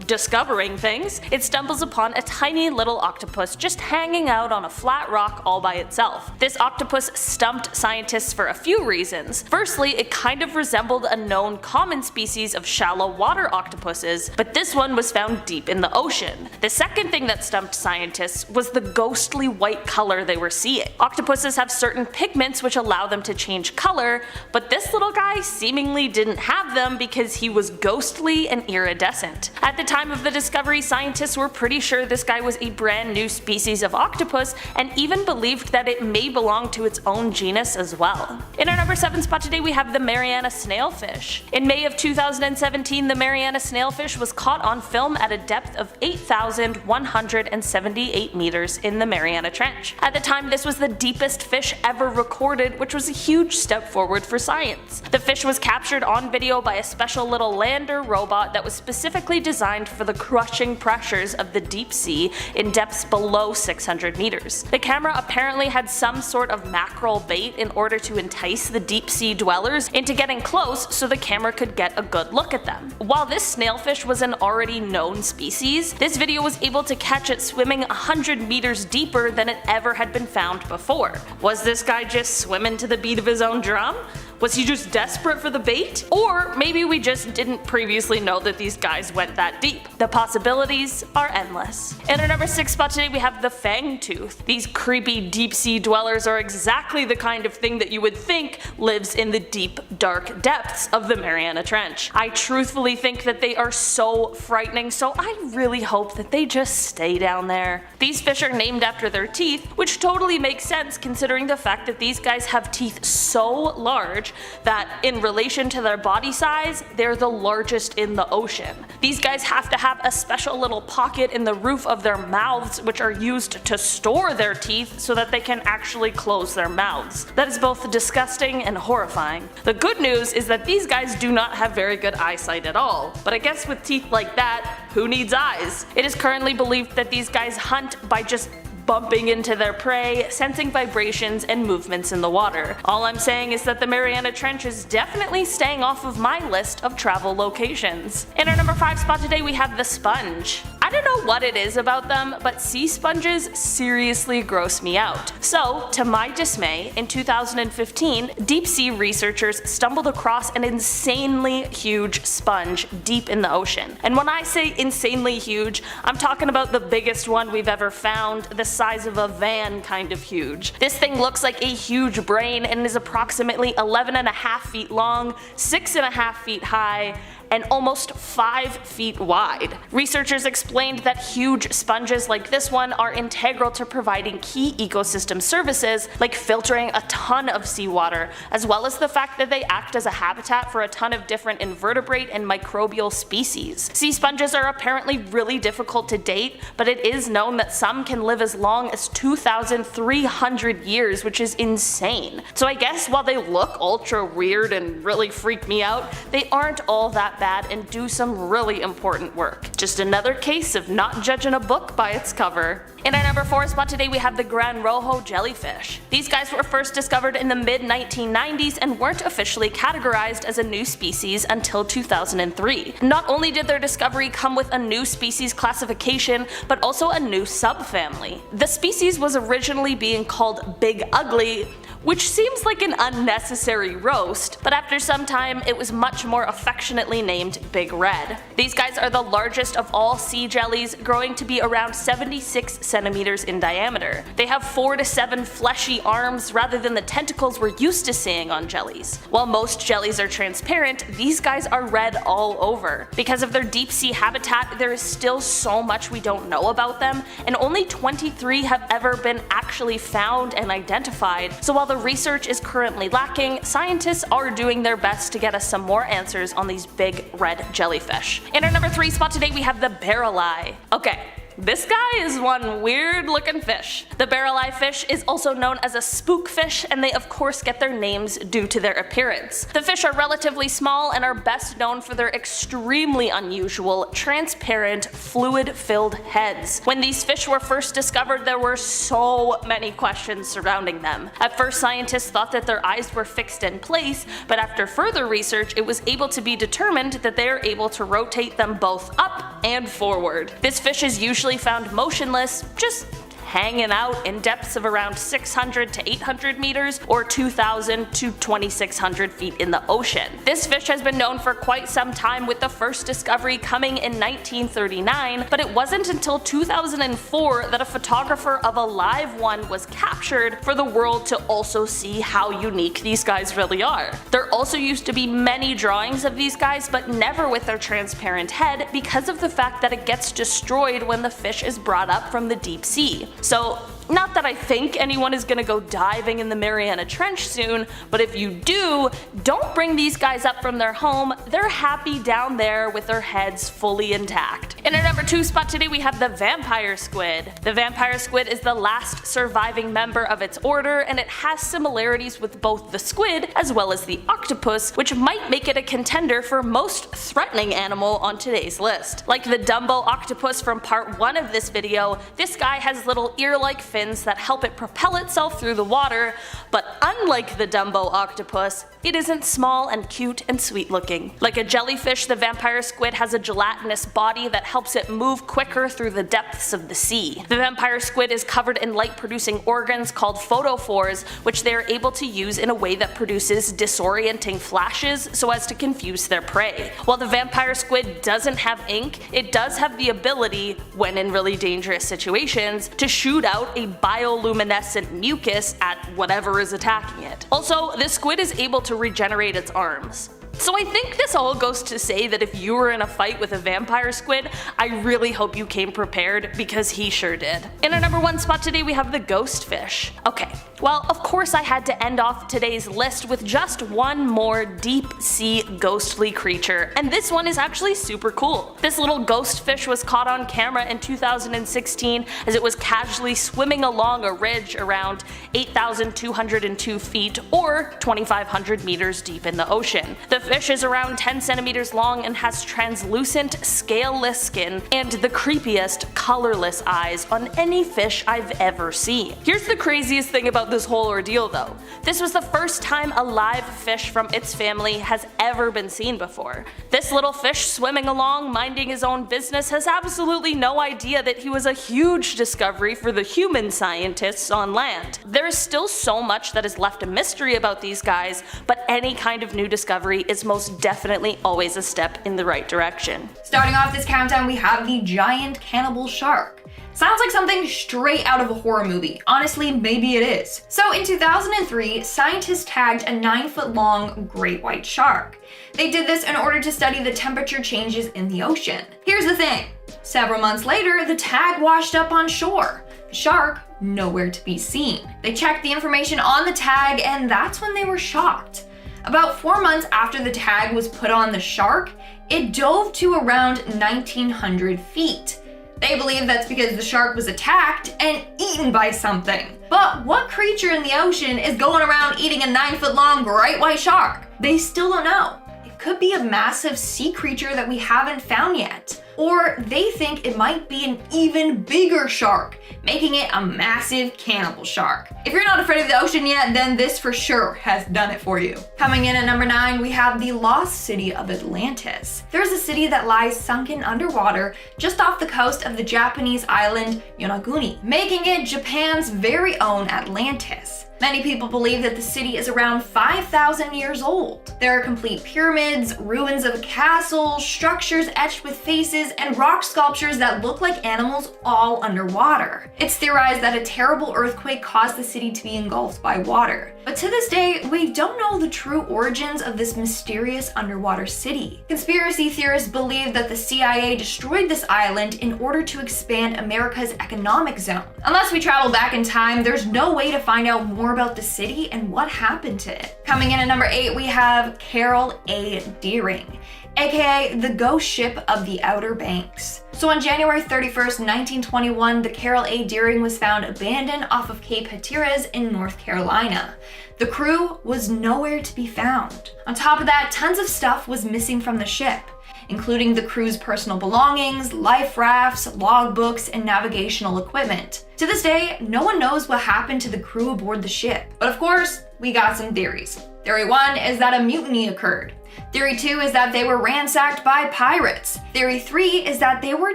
discovering things, it stumbles upon a tiny little octopus just hanging out on a flat rock all by itself. This octopus stumped scientists for a few reasons. Firstly, it kind of resembled a known common species of shallow water octopuses, but this one was found deep in the ocean. The second thing that stumped scientists was the ghostly white color they were seeing. Octopuses have certain pigments which allow them to change color, but this little guy seemingly didn't have them because he was ghostly and iridescent. At the time of the discovery, scientists were pretty sure this guy was a brand new species of octopus and even believed that it may belong to its own genus as well. In our number 7 spot today, we have the Mariana snailfish. In May of 2017, the Mariana snailfish was caught on film at a depth of 8,178 meters in the Mariana Trench. At the time, this was the deepest fish ever recorded, which was a huge step forward for science. The fish was captured on video by a special little lander robot that was specifically designed for the crushing pressures of the deep sea in depths below 600 meters. The camera apparently had some sort of mackerel bait in order to entice the deep sea dwellers into getting close so the camera could get a good look at them. While this snailfish was an already known species, this video was able to catch it swimming 100 meters deeper than it ever had been found before. Was this guy just swimming to the beat of his own drum? Was he just desperate for the bait? Or maybe we just didn't previously know that these guys went that deep. The possibilities are endless. In our number 6 spot today we have the fangtooth. These creepy deep sea dwellers are exactly the kind of thing that you would think lives in the deep, dark depths of the Mariana Trench. I truthfully think that they are so frightening, so I really hope that they just stay down there. These fish are named after their teeth, which totally makes sense considering the fact that these guys have teeth so large that in relation to their body size, they're the largest in the ocean. These guys have to have a special little pocket in the roof of their mouths which are used to store their teeth so that they can actually close their mouths. That is both disgusting and horrifying. The good news is that these guys do not have very good eyesight at all, but I guess with teeth like that, who needs eyes? It is currently believed that these guys hunt by just bumping into their prey, sensing vibrations and movements in the water. All I'm saying is that the Mariana Trench is definitely staying off of my list of travel locations. In our number 5 spot today we have the sponge. I don't know what it is about them, but sea sponges seriously gross me out. So, to my dismay, in 2015, deep sea researchers stumbled across an insanely huge sponge deep in the ocean. And when I say insanely huge, I'm talking about the biggest one we've ever found, the size of a van kind of huge. This thing looks like a huge brain and is approximately 11.5 feet long, 6.5 feet high, and almost 5 feet wide. Researchers explained that huge sponges like this one are integral to providing key ecosystem services like filtering a ton of seawater, as well as the fact that they act as a habitat for a ton of different invertebrate and microbial species. Sea sponges are apparently really difficult to date, but it is known that some can live as long as 2,300 years, which is insane. So I guess while they look ultra weird and really freak me out, they aren't all that bad and do some really important work. Just another case of not judging a book by its cover. In our number 4 spot today we have the Gran Rojo jellyfish. These guys were first discovered in the mid-1990s and weren't officially categorized as a new species until 2003. Not only did their discovery come with a new species classification, but also a new subfamily. The species was originally being called Big Ugly, which seems like an unnecessary roast, but after some time it was much more affectionately named Big Red. These guys are the largest of all sea jellies, growing to be around 76 centimeters in diameter. They have 4 to 7 fleshy arms rather than the tentacles we're used to seeing on jellies. While most jellies are transparent, these guys are red all over. Because of their deep sea habitat, there is still so much we don't know about them, and only 23 have ever been actually found and identified, so while the research is currently lacking, scientists are doing their best to get us some more answers on these big red jellyfish. In our number 3 spot today we have the barrel eye. Okay, this guy is one weird looking fish. The barrel eye fish is also known as a spookfish, and they of course get their names due to their appearance. The fish are relatively small and are best known for their extremely unusual, transparent, fluid-filled heads. When these fish were first discovered, there were so many questions surrounding them. At first, scientists thought that their eyes were fixed in place, but after further research, it was able to be determined that they are able to rotate them both up and forward. This fish is usually found motionless, just hanging out in depths of around 600 to 800 meters or 2,000 to 2,600 feet in the ocean. This fish has been known for quite some time, with the first discovery coming in 1939, but it wasn't until 2004 that a photographer of a live one was captured for the world to also see how unique these guys really are. There also used to be many drawings of these guys, but never with their transparent head because of the fact that it gets destroyed when the fish is brought up from the deep sea. So, not that I think anyone is gonna go diving in the Mariana Trench soon, but if you do, don't bring these guys up from their home. They're happy down there with their heads fully intact. In our number 2 spot today we have the vampire squid. The vampire squid is the last surviving member of its order, and it has similarities with both the squid as well as the octopus, which might make it a contender for most threatening animal on today's list. Like the Dumbo octopus from part 1 of this video, this guy has little ear-like fins fins that help it propel itself through the water, but unlike the Dumbo octopus, it isn't small and cute and sweet looking. Like a jellyfish, the vampire squid has a gelatinous body that helps it move quicker through the depths of the sea. The vampire squid is covered in light-producing organs called photophores, which they are able to use in a way that produces disorienting flashes so as to confuse their prey. While the vampire squid doesn't have ink, it does have the ability, when in really dangerous situations, to shoot out a bioluminescent mucus at whatever is attacking it. Also, the squid is able to regenerate its arms. So I think this all goes to say that if you were in a fight with a vampire squid, I really hope you came prepared, because he sure did. In our number 1 spot today we have the ghost fish. Okay, well of course I had to end off today's list with just one more deep sea ghostly creature, and this one is actually super cool. This little ghost fish was caught on camera in 2016 as it was casually swimming along a ridge around 8,202 feet or 2,500 meters deep in the ocean. The fish is around 10 centimeters long and has translucent, scaleless skin and the creepiest, colorless eyes on any fish I've ever seen. Here's the craziest thing about this whole ordeal though. This was the first time a live fish from its family has ever been seen before. This little fish swimming along, minding his own business, has absolutely no idea that he was a huge discovery for the human scientists on land. There is still so much that is left a mystery about these guys, but any kind of new discovery is most definitely always a step in the right direction. Starting off this countdown, we have the giant cannibal shark. Sounds like something straight out of a horror movie. Honestly, maybe it is. So in 2003, scientists tagged a 9-foot-long great white shark. They did this in order to study the temperature changes in the ocean. Here's the thing. Several months later, the tag washed up on shore. The shark, nowhere to be seen. They checked the information on the tag, and that's when they were shocked. About 4 months after the tag was put on the shark, it dove to around 1,900 feet. They believe that's because the shark was attacked and eaten by something. But what creature in the ocean is going around eating a 9-foot-long great white shark? They still don't know. It could be a massive sea creature that we haven't found yet. Or they think it might be an even bigger shark, making it a massive cannibal shark. If you're not afraid of the ocean yet, then this for sure has done it for you. Coming in at number 9, we have the lost city of Atlantis. There's a city that lies sunken underwater just off the coast of the Japanese island Yonaguni, making it Japan's very own Atlantis. Many people believe that the city is around 5,000 years old. There are complete pyramids, ruins of a castle, structures etched with faces, and rock sculptures that look like animals all underwater. It's theorized that a terrible earthquake caused the city to be engulfed by water. But to this day, we don't know the true origins of this mysterious underwater city. Conspiracy theorists believe that the CIA destroyed this island in order to expand America's economic zone. Unless we travel back in time, there's no way to find out more about the city and what happened to it. Coming in at number 8, we have Carol A. Deering, aka the ghost ship of the Outer Banks. So on January 31st, 1921, the Carol A. Deering was found abandoned off of Cape Hatteras in North Carolina. The crew was nowhere to be found. On top of that, tons of stuff was missing from the ship, including the crew's personal belongings, life rafts, logbooks, and navigational equipment. To this day, no one knows what happened to the crew aboard the ship. But of course, we got some theories. Theory 1 is that a mutiny occurred. Theory 2 is that they were ransacked by pirates. Theory 3 is that they were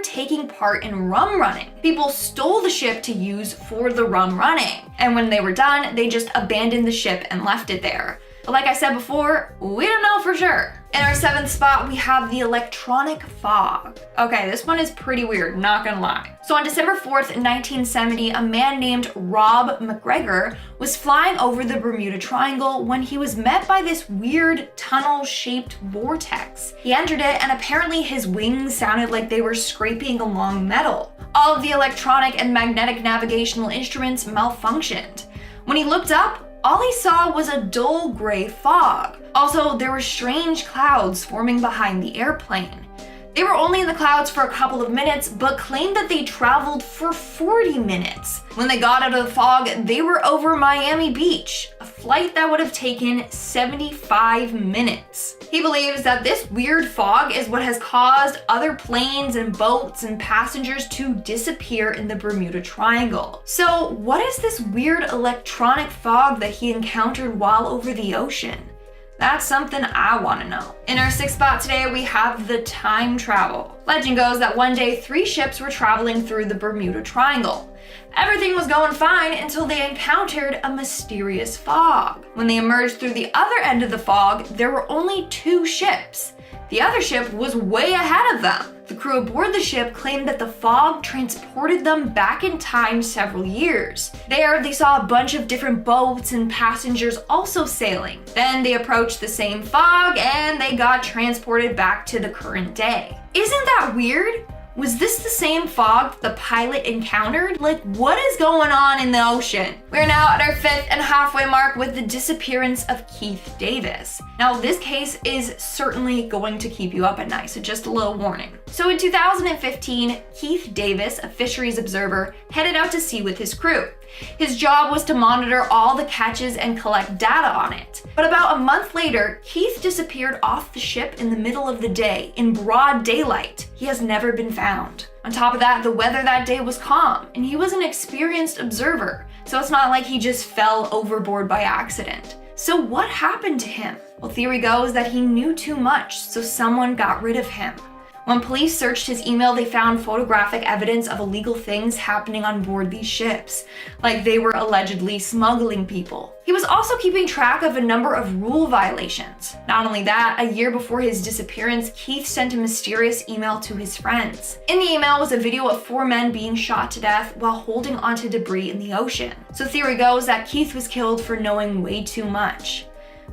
taking part in rum running. People stole the ship to use for the rum running. And when they were done, they just abandoned the ship and left it there. But like I said before, we don't know for sure. In our 7th spot, we have the electronic fog. Okay, this one is pretty weird, not gonna lie. So on December 4th, 1970, a man named Rob McGregor was flying over the Bermuda Triangle when he was met by this weird tunnel-shaped vortex. He entered it, and apparently his wings sounded like they were scraping along metal. All of the electronic and magnetic navigational instruments malfunctioned. When he looked up, all he saw was a dull gray fog. Also, there were strange clouds forming behind the airplane. They were only in the clouds for a couple of minutes, but claimed that they traveled for 40 minutes. When they got out of the fog, they were over Miami Beach, a flight that would have taken 75 minutes. He believes that this weird fog is what has caused other planes and boats and passengers to disappear in the Bermuda Triangle. So what is this weird electronic fog that he encountered while over the ocean? That's something I want to know. In our sixth spot today, we have the time travel. Legend goes that one day 3 ships were traveling through the Bermuda Triangle. Everything was going fine until they encountered a mysterious fog. When they emerged through the other end of the fog, there were only 2 ships. The other ship was way ahead of them. The crew aboard the ship claimed that the fog transported them back in time several years. There, they saw a bunch of different boats and passengers also sailing. Then they approached the same fog and they got transported back to the current day. Isn't that weird? Was this the same fog the pilot encountered? Like, what is going on in the ocean? We're now at our 5th and halfway mark with the disappearance of Keith Davis. Now, this case is certainly going to keep you up at night, so just a little warning. So in 2015, Keith Davis, a fisheries observer, headed out to sea with his crew. His job was to monitor all the catches and collect data on it. But about a month later, Keith disappeared off the ship in the middle of the day, in broad daylight. He has never been found. On top of that, the weather that day was calm, and he was an experienced observer, so it's not like he just fell overboard by accident. So what happened to him? Well, theory goes that he knew too much, so someone got rid of him. When police searched his email, they found photographic evidence of illegal things happening on board these ships, like they were allegedly smuggling people. He was also keeping track of a number of rule violations. Not only that, a year before his disappearance, Keith sent a mysterious email to his friends. In the email was a video of 4 men being shot to death while holding onto debris in the ocean. So theory goes that Keith was killed for knowing way too much.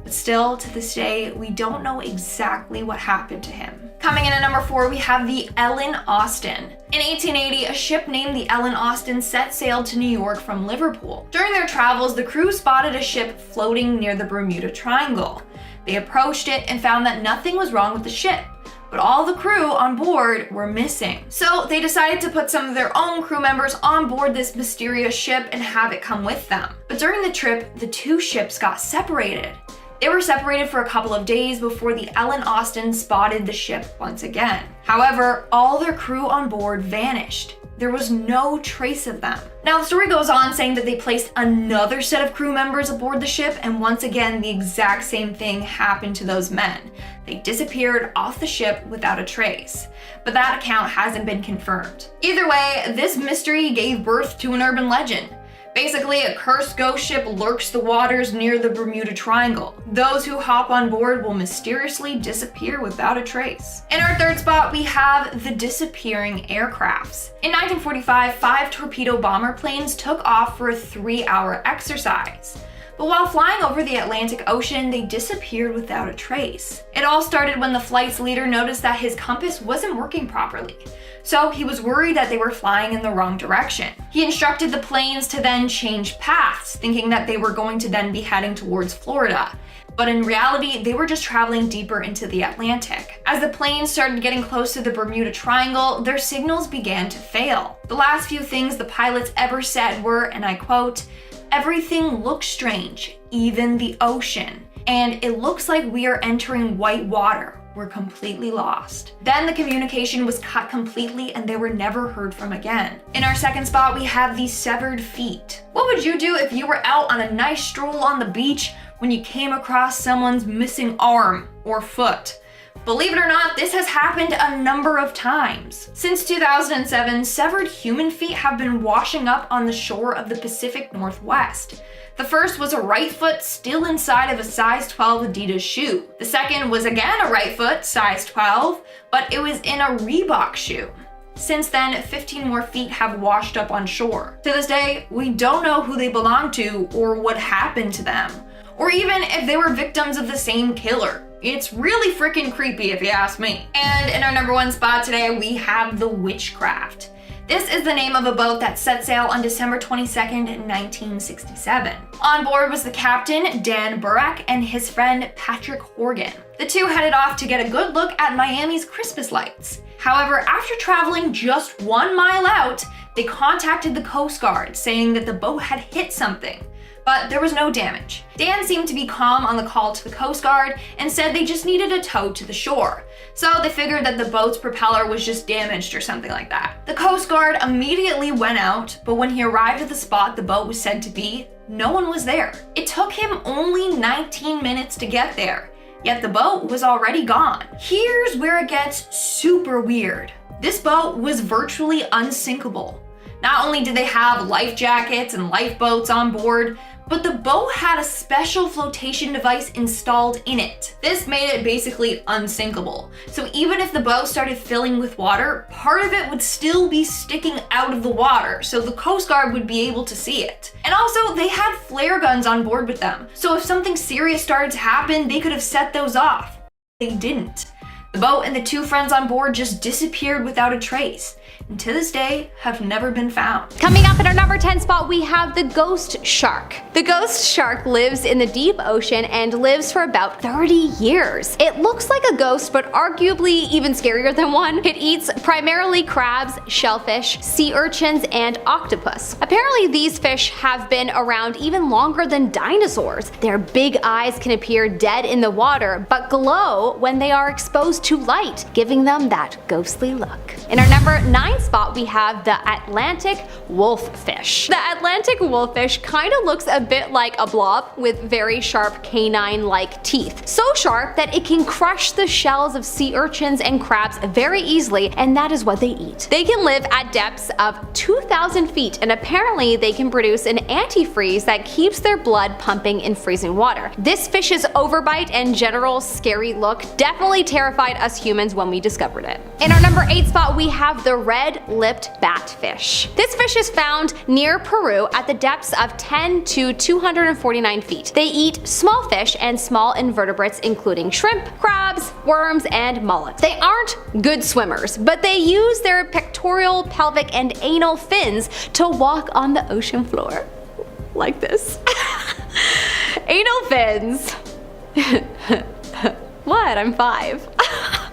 But still, to this day, we don't know exactly what happened to him. Coming in at number 4, we have the Ellen Austin. In 1880, a ship named the Ellen Austin set sail to New York from Liverpool. During their travels, the crew spotted a ship floating near the Bermuda Triangle. They approached it and found that nothing was wrong with the ship, but all the crew on board were missing. So they decided to put some of their own crew members on board this mysterious ship and have it come with them. But during the trip, the 2 ships got separated. They were separated for a couple of days before the Ellen Austin spotted the ship once again. However, all their crew on board vanished. There was no trace of them. Now, the story goes on saying that they placed another set of crew members aboard the ship, and once again, the exact same thing happened to those men. They disappeared off the ship without a trace. But that account hasn't been confirmed. Either way, this mystery gave birth to an urban legend. Basically, a cursed ghost ship lurks the waters near the Bermuda Triangle. Those who hop on board will mysteriously disappear without a trace. In our 3rd spot, we have the disappearing aircrafts. In 1945, 5 torpedo bomber planes took off for a 3-hour exercise. But while flying over the Atlantic Ocean, they disappeared without a trace. It all started when the flight's leader noticed that his compass wasn't working properly. So he was worried that they were flying in the wrong direction. He instructed the planes to then change paths, thinking that they were going to then be heading towards Florida. But in reality, they were just traveling deeper into the Atlantic. As the planes started getting close to the Bermuda Triangle, their signals began to fail. The last few things the pilots ever said were, and I quote, "Everything looks strange, even the ocean. And it looks like we are entering white water. We're completely lost." Then the communication was cut completely and they were never heard from again. In our 2nd spot, we have the severed feet. What would you do if you were out on a nice stroll on the beach when you came across someone's missing arm or foot? Believe it or not, this has happened a number of times. Since 2007, severed human feet have been washing up on the shore of the Pacific Northwest. The first was a right foot still inside of a size 12 Adidas shoe. The second was again a right foot, size 12, but it was in a Reebok shoe. Since then, 15 more feet have washed up on shore. To this day, we don't know who they belong to or what happened to them, or even if they were victims of the same killer. It's really freaking creepy if you ask me. And in our number 1 spot today, we have the Witchcraft. This is the name of a boat that set sail on December 22nd, 1967. On board was the captain, Dan Burek, and his friend, Patrick Horgan. The 2 headed off to get a good look at Miami's Christmas lights. However, after traveling just 1 mile out, they contacted the Coast Guard, saying that the boat had hit something. but there was no damage. Dan seemed to be calm on the call to the Coast Guard and said they just needed a tow to the shore. So they figured that the boat's propeller was just damaged or something like that. The Coast Guard immediately went out, but when he arrived at the spot the boat was said to be, no one was there. It took him only 19 minutes to get there, yet the boat was already gone. Here's where it gets super weird. This boat was virtually unsinkable. Not only did they have life jackets and lifeboats on board, but the boat had a special flotation device installed in it. This made it basically unsinkable. So even if the boat started filling with water, part of it would still be sticking out of the water, so the Coast Guard would be able to see it. And also, they had flare guns on board with them, so if something serious started to happen, they could have set those off. They didn't. The boat and the two friends on board just disappeared without a trace, and to this day have never been found. Coming up at our number 10 spot, we have the ghost shark. The ghost shark lives in the deep ocean and lives for about 30 years. It looks like a ghost, but arguably even scarier than one. It eats primarily crabs, shellfish, sea urchins, and octopus. Apparently these fish have been around even longer than dinosaurs. Their big eyes can appear dead in the water, but glow when they are exposed to light, giving them that ghostly look. In our number 9 spot, we have the Atlantic wolffish. The Atlantic wolffish kind of looks a bit like a blob with very sharp canine-like teeth. So sharp that it can crush the shells of sea urchins and crabs very easily, and that is what they eat. They can live at depths of 2,000 feet, and apparently they can produce an antifreeze that keeps their blood pumping in freezing water. This fish's overbite and general scary look definitely terrified us humans when we discovered it. In our number 8 spot, we have the red-lipped batfish. This fish is found near Peru at the depths of 10 to 249 feet. They eat small fish and small invertebrates including shrimp, crabs, worms, and mullets. They aren't good swimmers, but they use their pectoral, pelvic, and anal fins to walk on the ocean floor. Like this. Anal fins. What? I'm 5.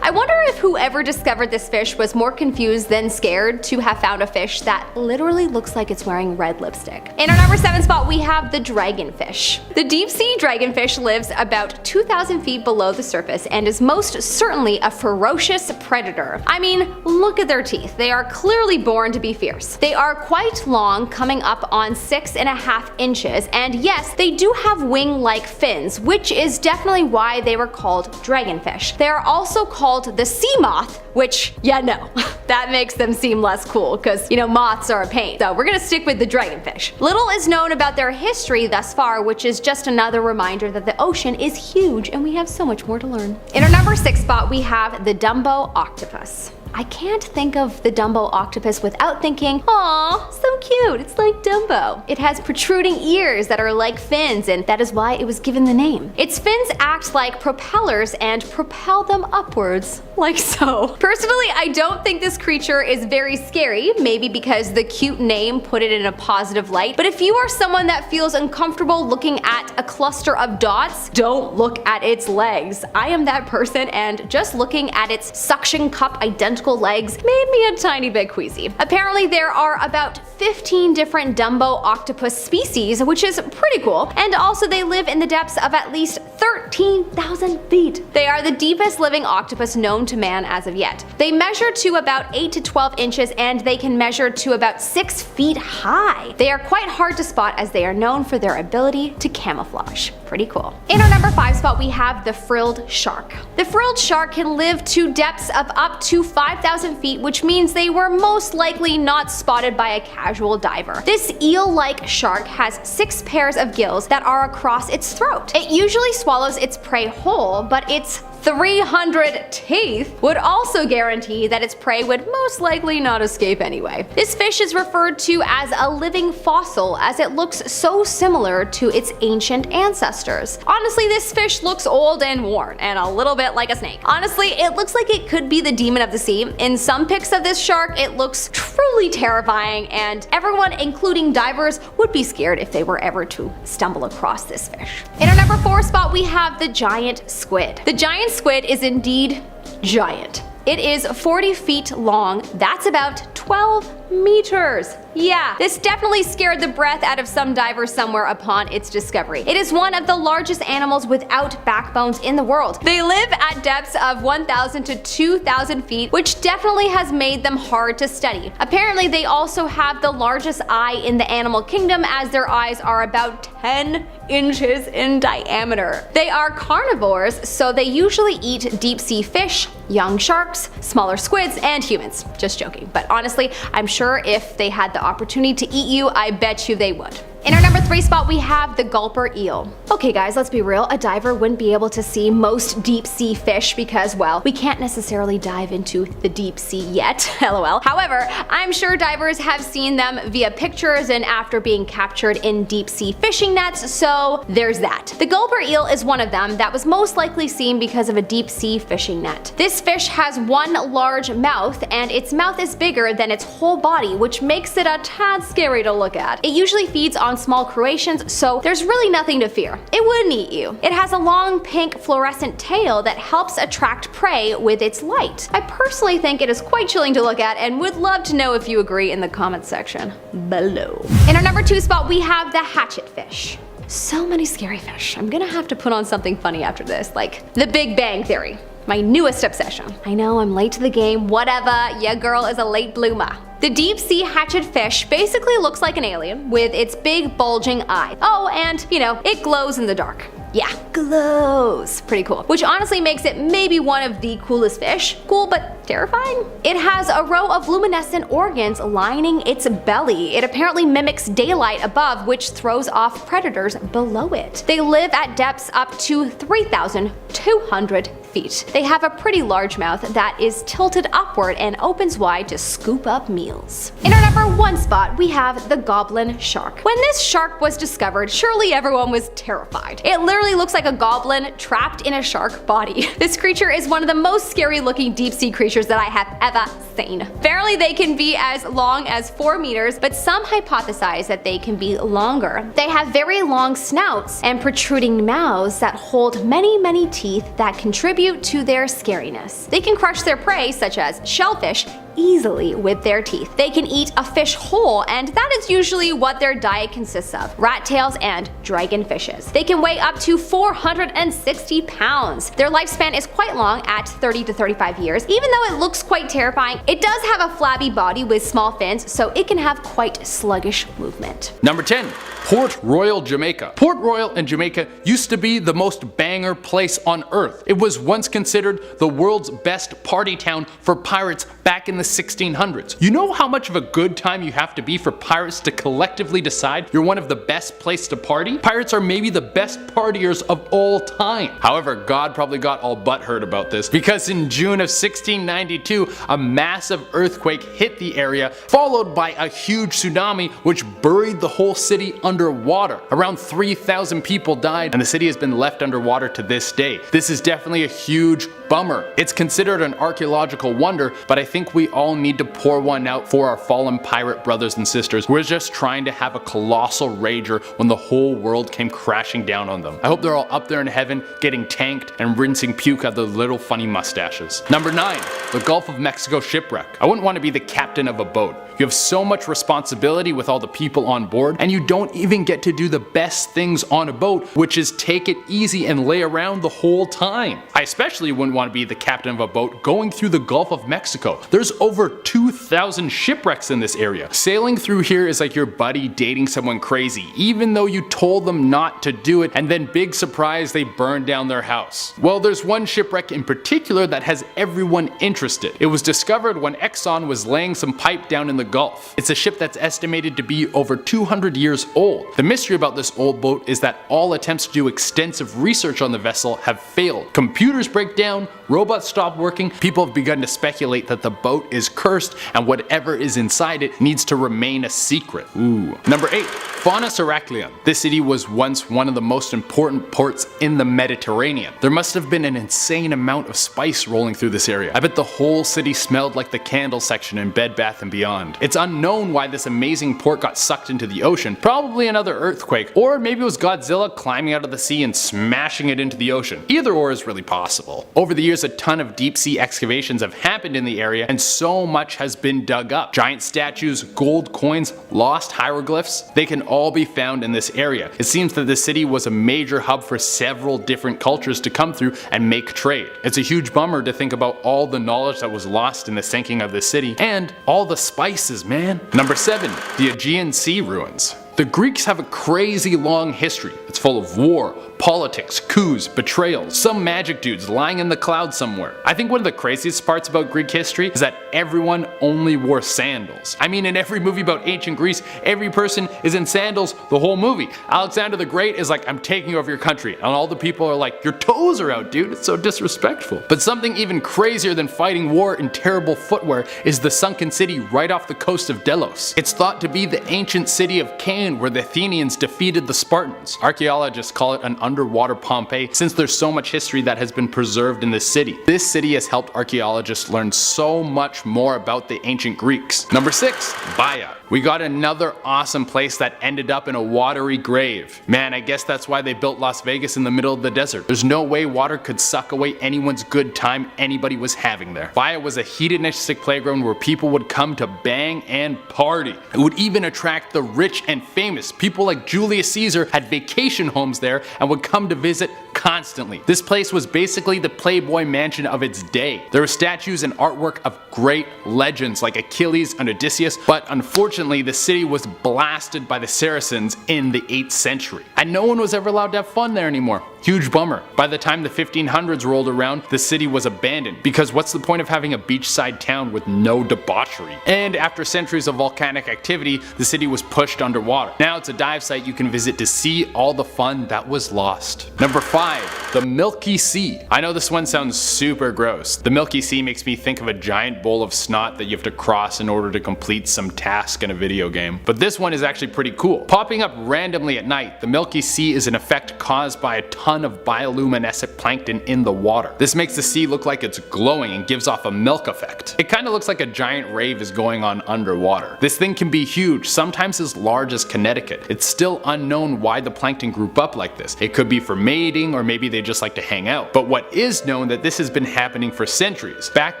I wonder if whoever discovered this fish was more confused than scared to have found a fish that literally looks like it's wearing red lipstick. In our number 7 spot, we have the dragonfish. The deep sea dragonfish lives about 2,000 feet below the surface and is most certainly a ferocious predator. I mean, look at their teeth. They are clearly born to be fierce. They are quite long, coming up on 6.5 inches, and yes, they do have wing-like fins, which is definitely why they were called dragonfish. They are also called the sea moth, which, yeah, no, that makes them seem less cool because, you know, moths are a pain. So we're gonna stick with the dragonfish. Little is known about their history thus far, which is just another reminder that the ocean is huge and we have so much more to learn. In our number 6 spot, we have the Dumbo octopus. I can't think of the Dumbo octopus without thinking, aw, so cute, it's like Dumbo. It has protruding ears that are like fins, and that is why it was given the name. Its fins act like propellers and propel them upwards, like so. Personally, I don't think this creature is very scary, maybe because the cute name put it in a positive light, but if you are someone that feels uncomfortable looking at a cluster of dots, don't look at its legs. I am that person, and just looking at its suction cup identical legs made me a tiny bit queasy. Apparently there are about 15 different Dumbo octopus species, which is pretty cool, and also they live in the depths of at least 13,000 feet. They are the deepest living octopus known to man as of yet. They measure to about 8 to 12 inches and they can measure to about 6 feet high. They are quite hard to spot as they are known for their ability to camouflage. Pretty cool. In our number 5 spot, we have the frilled shark. The frilled shark can live to depths of up to 5,000 feet, which means they were most likely not spotted by a casual diver. This eel-like shark has 6 pairs of gills that are across its throat. It usually swallows its prey whole, but its 300 teeth would also guarantee that its prey would most likely not escape anyway. This fish is referred to as a living fossil as it looks so similar to its ancient ancestors. Honestly, this fish looks old and worn, and a little bit like a snake. Honestly, it looks like it could be the demon of the sea. In some pics of this shark, it looks truly terrifying, and everyone, including divers, would be scared if they were ever to stumble across this fish. In our number 4 spot, we have the giant squid. The giant squid is indeed giant. It is 40 feet long, that's about 12 meters. Yeah, this definitely scared the breath out of some divers somewhere upon its discovery. It is one of the largest animals without backbones in the world. They live at depths of 1,000 to 2,000 feet, which definitely has made them hard to study. Apparently, they also have the largest eye in the animal kingdom, as their eyes are about 10 inches in diameter. They are carnivores, so they usually eat deep sea fish, young sharks, smaller squids, and humans. Just joking, but honestly, I'm sure if they had the opportunity to eat you, I bet you they would. In our number 3 spot, we have the gulper eel. Okay guys, let's be real, a diver wouldn't be able to see most deep sea fish because, well, we can't necessarily dive into the deep sea yet, lol. However, I'm sure divers have seen them via pictures and after being captured in deep sea fishing nets, so there's that. The gulper eel is one of them that was most likely seen because of a deep sea fishing net. This fish has one large mouth, and its mouth is bigger than its whole body, which makes it a tad scary to look at. It usually feeds on small crustaceans, so there's really nothing to fear. It wouldn't eat you. It has a long pink fluorescent tail that helps attract prey with its light. I personally think it is quite chilling to look at and would love to know if you agree in the comment section below. In our number 2 spot, we have the hatchet fish. So many scary fish. I'm gonna have to put on something funny after this, like The Big Bang Theory. My newest obsession. I know I'm late to the game, whatever, your girl is a late bloomer. The deep sea hatchet fish basically looks like an alien with its big bulging eye. Oh, and you know, it glows in the dark. Yeah, glows. Pretty cool. Which honestly makes it maybe one of the coolest fish. Cool, but terrifying. It has a row of luminescent organs lining its belly. It apparently mimics daylight above, which throws off predators below it. They live at depths up to 3,200 feet. They have a pretty large mouth that is tilted upward and opens wide to scoop up meals. In our number 1 spot, we have the goblin shark. When this shark was discovered, surely everyone was terrified. It literally looks like a goblin trapped in a shark body. This creature is one of the most scary looking deep sea creatures that I have ever seen. Apparently they can be as long as 4 meters, but some hypothesize that they can be longer. They have very long snouts and protruding mouths that hold many teeth that contribute to their scariness. They can crush their prey, such as shellfish, easily with their teeth. They can eat a fish whole, and that is usually what their diet consists of: rat tails and dragon fishes. They can weigh up to 460 pounds. Their lifespan is quite long at 30 to 35 years. Even though it looks quite terrifying, it does have a flabby body with small fins, so it can have quite sluggish movement. Number 10. Port Royal, Jamaica. Port Royal in Jamaica used to be the most banger place on earth. It was once considered the world's best party town for pirates back in the 1600s. You know how much of a good time you have to be for pirates to collectively decide you're one of the best places to party? Pirates are maybe the best partiers of all time. However, God probably got all butthurt about this, because in June of 1692, a massive earthquake hit the area, followed by a huge tsunami which buried the whole city underwater. Around 3,000 people died, and the city has been left underwater to this day. This is definitely a huge bummer. It's considered an archaeological wonder, but I think we all need to pour one out for our fallen pirate brothers and sisters. We're just trying to have a colossal rager when the whole world came crashing down on them. I hope they're all up there in heaven getting tanked and rinsing puke out of their little funny mustaches. Number 9. The Gulf of Mexico shipwreck. I wouldn't want to be the captain of a boat. You have so much responsibility with all the people on board, and you don't even get to do the best things on a boat, which is take it easy and lay around the whole time. I especially wouldn't want to be the captain of a boat going through the Gulf of Mexico. There's over 2,000 shipwrecks in this area. Sailing through here is like your buddy dating someone crazy, even though you told them not to do it, and then big surprise, they burn down their house. Well, there's one shipwreck in particular that has everyone interested. It was discovered when Exxon was laying some pipe down in the Gulf. It's a ship that's estimated to be over 200 years old. The mystery about this old boat is that all attempts to do extensive research on the vessel have failed. Computers break down, robots stop working, people have begun to speculate that the boat is cursed and whatever is inside it needs to remain a secret. Ooh. Number 8. Fauna Seraglion. This city was once one of the most important ports in the Mediterranean. There must have been an insane amount of spice rolling through this area. I bet the whole city smelled like the candle section in Bed Bath & Beyond. It's unknown why this amazing port got sucked into the ocean, probably possibly another earthquake, or maybe it was Godzilla climbing out of the sea and smashing it into the ocean. Either or is really possible. Over the years, a ton of deep sea excavations have happened in the area, and so much has been dug up. Giant statues, gold coins, lost hieroglyphs, they can all be found in this area. It seems that the city was a major hub for several different cultures to come through and make trade. It's a huge bummer to think about all the knowledge that was lost in the sinking of the city, and all the spices, man. Number 7, the Aegean Sea ruins. The Greeks have a crazy long history. It's full of war, politics, coups, betrayals, some magic dudes lying in the clouds somewhere. I think one of the craziest parts about Greek history is that everyone only wore sandals. I mean, in every movie about ancient Greece, every person is in sandals the whole movie. Alexander the Great is like, I'm taking over your country, and all the people are like, your toes are out, dude. It's so disrespectful. But something even crazier than fighting war in terrible footwear is the sunken city right off the coast of Delos. It's thought to be the ancient city of Canaan, where the Athenians defeated the Spartans. Archaeologists call it an underwater Pompeii since there's so much history that has been preserved in this city. This city has helped archaeologists learn so much more about the ancient Greeks. Number 6, Baia. We got another awesome place that ended up in a watery grave. Man, I guess that's why they built Las Vegas in the middle of the desert. There's no way water could suck away anyone's good time anybody was having there. Baia was a hedonistic playground where people would come to bang and party. It would even attract the rich and famous. People like Julius Caesar had vacation homes there and would come to visit constantly. This place was basically the Playboy mansion of its day. There were statues and artwork of great legends like Achilles and Odysseus, but unfortunately the city was blasted by the Saracens in the 8th century. And no one was ever allowed to have fun there anymore. Huge bummer. By the time the 1500s rolled around, the city was abandoned, because what's the point of having a beachside town with no debauchery? And after centuries of volcanic activity, the city was pushed underwater. Now it's a dive site you can visit to see all the fun that was lost. Number 5, the Milky Sea. I know this one sounds super gross. The Milky Sea makes me think of a giant bowl of snot that you have to cross in order to complete some task in a video game. But this one is actually pretty cool. Popping up randomly at night, the Milky Sea is an effect caused by a ton of bioluminescent plankton in the water. This makes the sea look like it's glowing and gives off a milk effect. It kind of looks like a giant rave is going on underwater. This thing can be huge, sometimes as large as Connecticut. It's still unknown why the plankton group up like this. It could be for mating, or maybe they just like to hang out. But what is known that this has been happening for centuries, back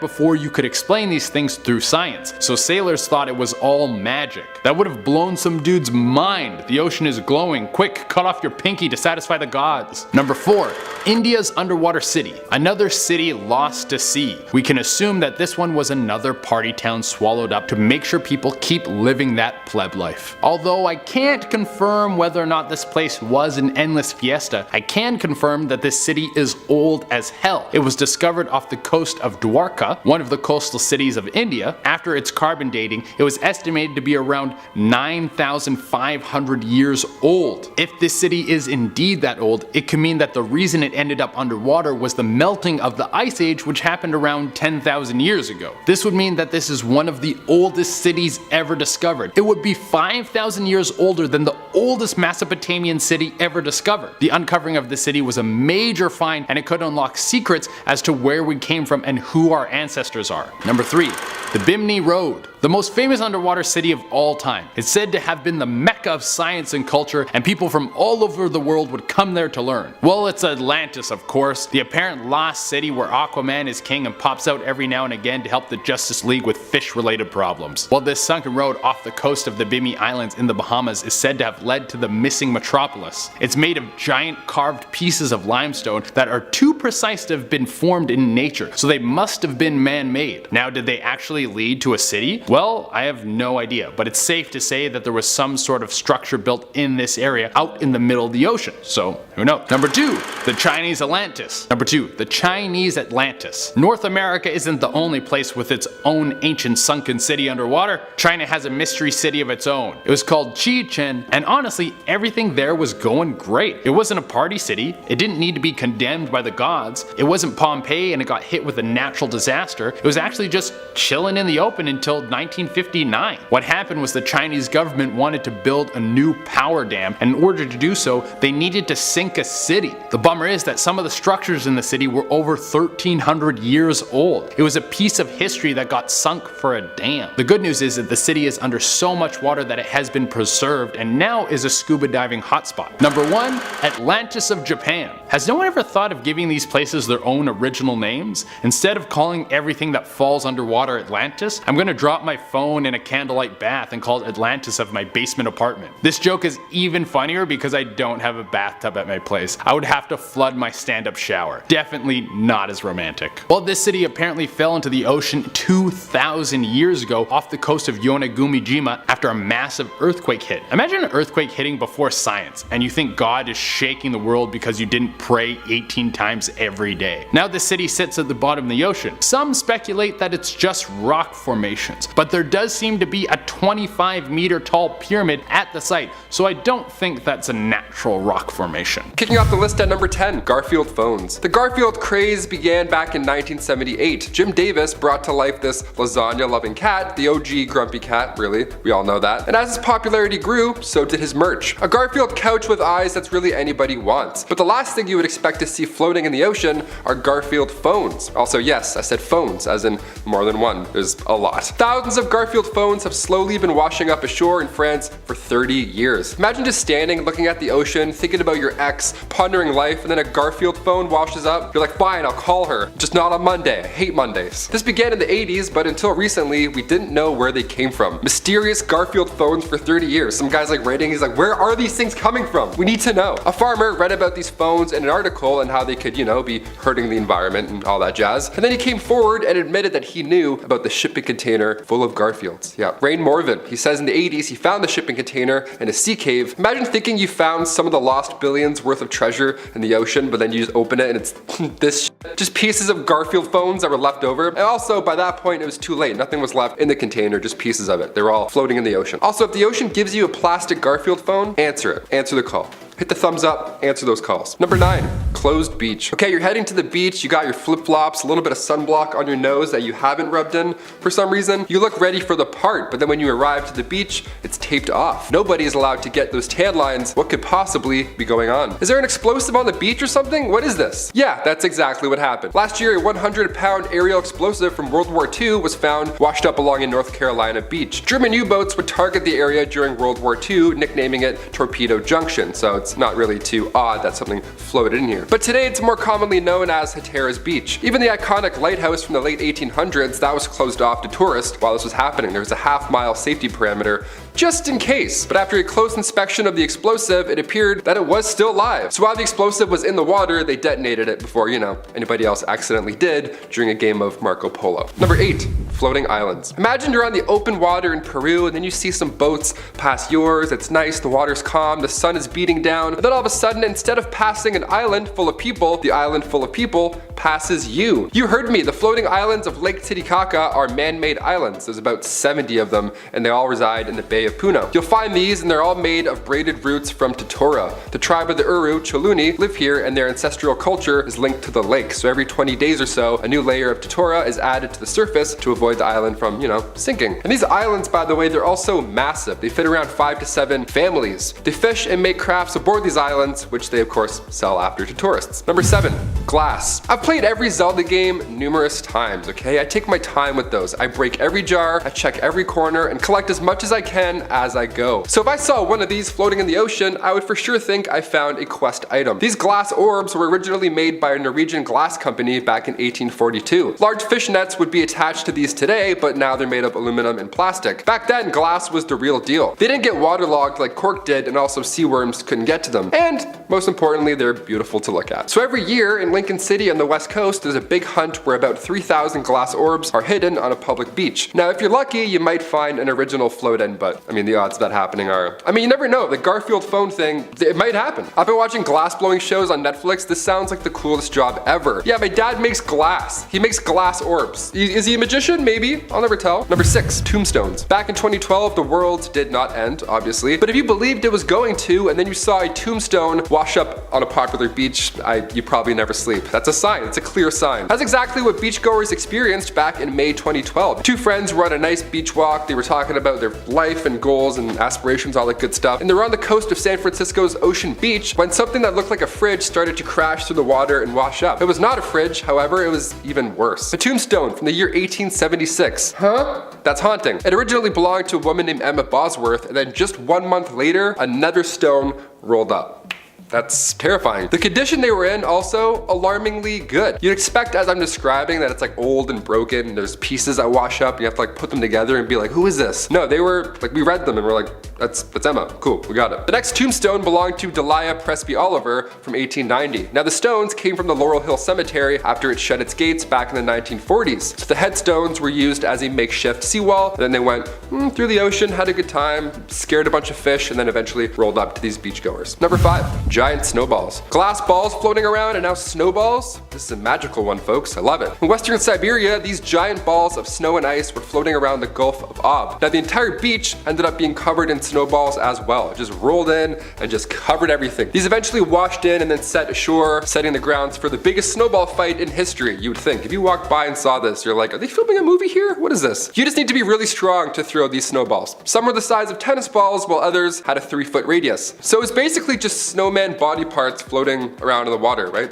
before you could explain these things through science. So sailors thought it was all magic. That would have blown some dude's mind. The ocean is glowing. Quick, cut off your pinky to satisfy the gods. Number 4, India's underwater city. Another city lost to sea. We can assume that this one was another party town swallowed up to make sure people keep living that pleb life. Although I can't confirm whether or not this place was an endless fiesta, I can confirm that this city is old as hell. It was discovered off the coast of Dwarka, one of the coastal cities of India. After its carbon dating, it was estimated to be around 9,500 years old. If this city is indeed that old, it could mean that the reason it ended up underwater was the melting of the Ice Age, which happened around 10,000 years ago. This would mean that this is one of the oldest cities ever discovered. It would be 5,000 years older than the oldest Mesopotamian city ever discovered. The uncovering of the city was a major find, and it could unlock secrets as to where we came from and who our ancestors are. Number 3, the Bimini Road. The most famous underwater city of all time. It's said to have been the mecca of science and culture, and people from all over the world would come there to learn. Well, it's Atlantis, of course, the apparent lost city where Aquaman is king and pops out every now and again to help the Justice League with fish-related problems. Well, this sunken road off the coast of the Bimini Islands in the Bahamas is said to have led to the missing metropolis. It's made of giant carved pieces of limestone that are too precise to have been formed in nature, so they must have been man-made. Now, did they actually lead to a city? Well, I have no idea, but it's safe to say that there was some sort of structure built in this area out in the middle of the ocean, so who knows. Number 2, the Chinese Atlantis. Number 2, the Chinese Atlantis. North America isn't the only place with its own ancient sunken city underwater. China has a mystery city of its own. It was called Chichen, and honestly, everything there was going great. It wasn't a party city, it didn't need to be condemned by the gods, it wasn't Pompeii and it got hit with a natural disaster, it was actually just chilling chilling in the open until 1959. What happened was the Chinese government wanted to build a new power dam, and in order to do so, they needed to sink a city. The bummer is that some of the structures in the city were over 1,300 years old. It was a piece of history that got sunk for a dam. The good news is that the city is under so much water that it has been preserved and now is a scuba diving hotspot. Number 1, Atlantis of Japan. Has no one ever thought of giving these places their own original names? Instead of calling everything that falls underwater Atlantis, I'm gonna drop my phone in a candlelight bath and call it Atlantis of my basement apartment. This joke is even funnier because I don't have a bathtub at my place. I would have to flood my stand-up shower. Definitely not as romantic. Well, this city apparently fell into the ocean 2,000 years ago off the coast of Yonaguni-jima after a massive earthquake hit. Imagine an earthquake hitting before science, and you think God is shaking the world because you didn't pray 18 times every day. Now the city sits at the bottom of the ocean. Some speculate that it's just rock formations, but there does seem to be a 25-meter tall pyramid at the site, so I don't think that's a natural rock formation. Kicking off the list at number 10, Garfield phones. The Garfield craze began back in 1978. Jim Davis brought to life this lasagna-loving cat, the OG grumpy cat, really, we all know that. And as his popularity grew, so did his merch. A Garfield couch with eyes that's really anybody wants. But the last thing you would expect to see floating in the ocean are Garfield phones. Also, yes, I said phones, as in more than one. There's a lot. Thousands of Garfield phones have slowly been washing up ashore in France for 30 years. Imagine just standing, looking at the ocean, thinking about your ex, pondering life, and then a Garfield phone washes up. You're like, fine, I'll call her. Just not on Monday. I hate Mondays. This began in the 80s, but until recently, we didn't know where they came from. Mysterious Garfield phones for 30 years. Some guy's like writing, he's like, where are these things coming from? We need to know. A farmer read about these phones in an article and how they could, be hurting the environment and all that jazz. And then he came forward and admitted that he knew about the shipping container full of Garfields. Yeah, Rain Morvan. He says in the 80s he found the shipping container in a sea cave. Imagine thinking you found some of the lost billions worth of treasure in the ocean, but then you just open it and it's this shit. Just pieces of Garfield phones that were left over. And also by that point it was too late. Nothing was left in the container, just pieces of it. They were all floating in the ocean. Also, if the ocean gives you a plastic Garfield phone, answer it. Answer the call. Hit the thumbs up, answer those calls. Number 9, closed beach. Okay, you're heading to the beach, you got your flip-flops, a little bit of sunblock on your nose that you haven't rubbed in for some reason. You look ready for the part, but then when you arrive to the beach, it's taped off. Nobody is allowed to get those tan lines. What could possibly be going on? Is there an explosive on the beach or something? What is this? Yeah, that's exactly what happened. Last year, a 100-pound aerial explosive from World War II was found washed up along a North Carolina beach. German U-boats would target the area during World War II, nicknaming it Torpedo Junction, so it's not really too odd that something floated in here. But today it's more commonly known as Hatteras Beach. Even the iconic lighthouse from the late 1800s, that was closed off to tourists while this was happening. There was a half-mile safety parameter just in case. But after a close inspection of the explosive, it appeared that it was still live. So while the explosive was in the water, they detonated it before, anybody else accidentally did during a game of Marco Polo. Number 8, floating islands. Imagine you're on the open water in Peru and then you see some boats pass yours. It's nice, the water's calm, the sun is beating down. And then all of a sudden, instead of passing an island full of people, the island full of people passes you. You heard me, the floating islands of Lake Titicaca are man-made islands. There's about 70 of them and they all reside in the Bay of Puno. You'll find these and they're all made of braided roots from Totora. The tribe of the Uru, Choluni, live here and their ancestral culture is linked to the lake. So every 20 days or so, a new layer of Totora is added to the surface to avoid the island from, sinking. And these islands, by the way, they're also massive. They fit around 5 to 7 families. They fish and make crafts aboard these islands, which they of course sell after to tourists. Number 7, glass. I've played every Zelda game numerous times, okay? I take my time with those. I break every jar, I check every corner, and collect as much as I can as I go. So if I saw one of these floating in the ocean, I would for sure think I found a quest item. These glass orbs were originally made by a Norwegian glass company back in 1842. Large fish nets would be attached to these today, but now they're made of aluminum and plastic. Back then, glass was the real deal. They didn't get waterlogged like cork did, and also sea worms couldn't get to them. And most importantly, they're beautiful to look at. So every year in Lincoln City on the west coast, there's a big hunt where about 3,000 glass orbs are hidden on a public beach. Now, if you're lucky, you might find an original float-in, but the odds of that happening are, you never know. The Garfield phone thing, it might happen. I've been watching glass blowing shows on Netflix. This sounds like the coolest job ever. Yeah, my dad makes glass. He makes glass orbs. Is he a magician? Maybe. I'll never tell. Number 6, tombstones. Back in 2012, the world did not end, obviously, but if you believed it was going to, and then you saw a tombstone wash up on a popular beach, you probably never asleep. That's a sign, it's a clear sign. That's exactly what beachgoers experienced back in May 2012. Two friends were on a nice beach walk, they were talking about their life and goals and aspirations, all that good stuff, and they were on the coast of San Francisco's Ocean Beach when something that looked like a fridge started to crash through the water and wash up. It was not a fridge, however, it was even worse. A tombstone from the year 1876. Huh? That's haunting. It originally belonged to a woman named Emma Bosworth, and then just 1 month later, another stone rolled up. That's terrifying. The condition they were in also alarmingly good. You'd expect as I'm describing that it's like old and broken, and there's pieces that wash up, you have to like put them together and be like, who is this? No, they were like, we read them and we're like, that's Emma, cool, we got it. The next tombstone belonged to Delia Presby Oliver from 1890. Now the stones came from the Laurel Hill Cemetery after it shut its gates back in the 1940s. So the headstones were used as a makeshift seawall, and then they went through the ocean, had a good time, scared a bunch of fish, and then eventually rolled up to these beachgoers. Number 5, giant snowballs. Glass balls floating around and now snowballs? This is a magical one, folks. I love it. In Western Siberia, these giant balls of snow and ice were floating around the Gulf of Ob. Now the entire beach ended up being covered in snowballs as well. It just rolled in and just covered everything. These eventually washed in and then set ashore, setting the grounds for the biggest snowball fight in history, you would think. If you walked by and saw this, you're like, are they filming a movie here? What is this? You just need to be really strong to throw these snowballs. Some were the size of tennis balls, while others had a 3-foot radius. So it's basically just snowman body parts floating around in the water, right?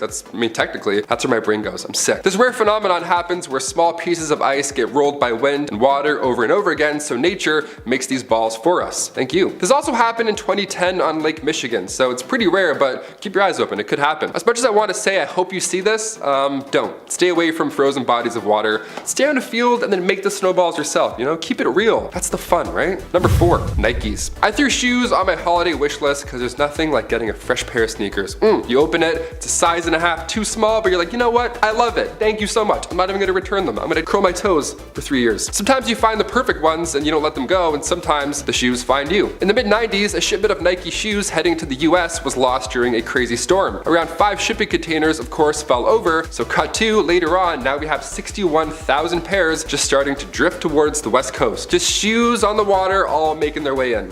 Technically, that's where my brain goes. I'm sick. This rare phenomenon happens where small pieces of ice get rolled by wind and water over and over again, so nature makes these balls for us. Thank you. This also happened in 2010 on Lake Michigan, so it's pretty rare, but keep your eyes open. It could happen. As much as I want to say I hope you see this, don't. Stay away from frozen bodies of water. Stay on a field and then make the snowballs yourself, you know? Keep it real. That's the fun, right? Number 4, Nikes. I threw shoes on my holiday wish list because there's nothing like getting a fresh pair of sneakers. You open it, it's a size and a half too small, but you're like, you know what? I love it. Thank you so much. I'm not even gonna return them. I'm gonna curl my toes for 3 years. Sometimes you find the perfect ones and you don't let them go, and sometimes the shoes find you. In the mid-90s, a shipment of Nike shoes heading to the US was lost during a crazy storm. Around 5 shipping containers, of course, fell over, so cut to later on, now we have 61,000 pairs just starting to drift towards the West Coast. Just shoes on the water, all making their way in.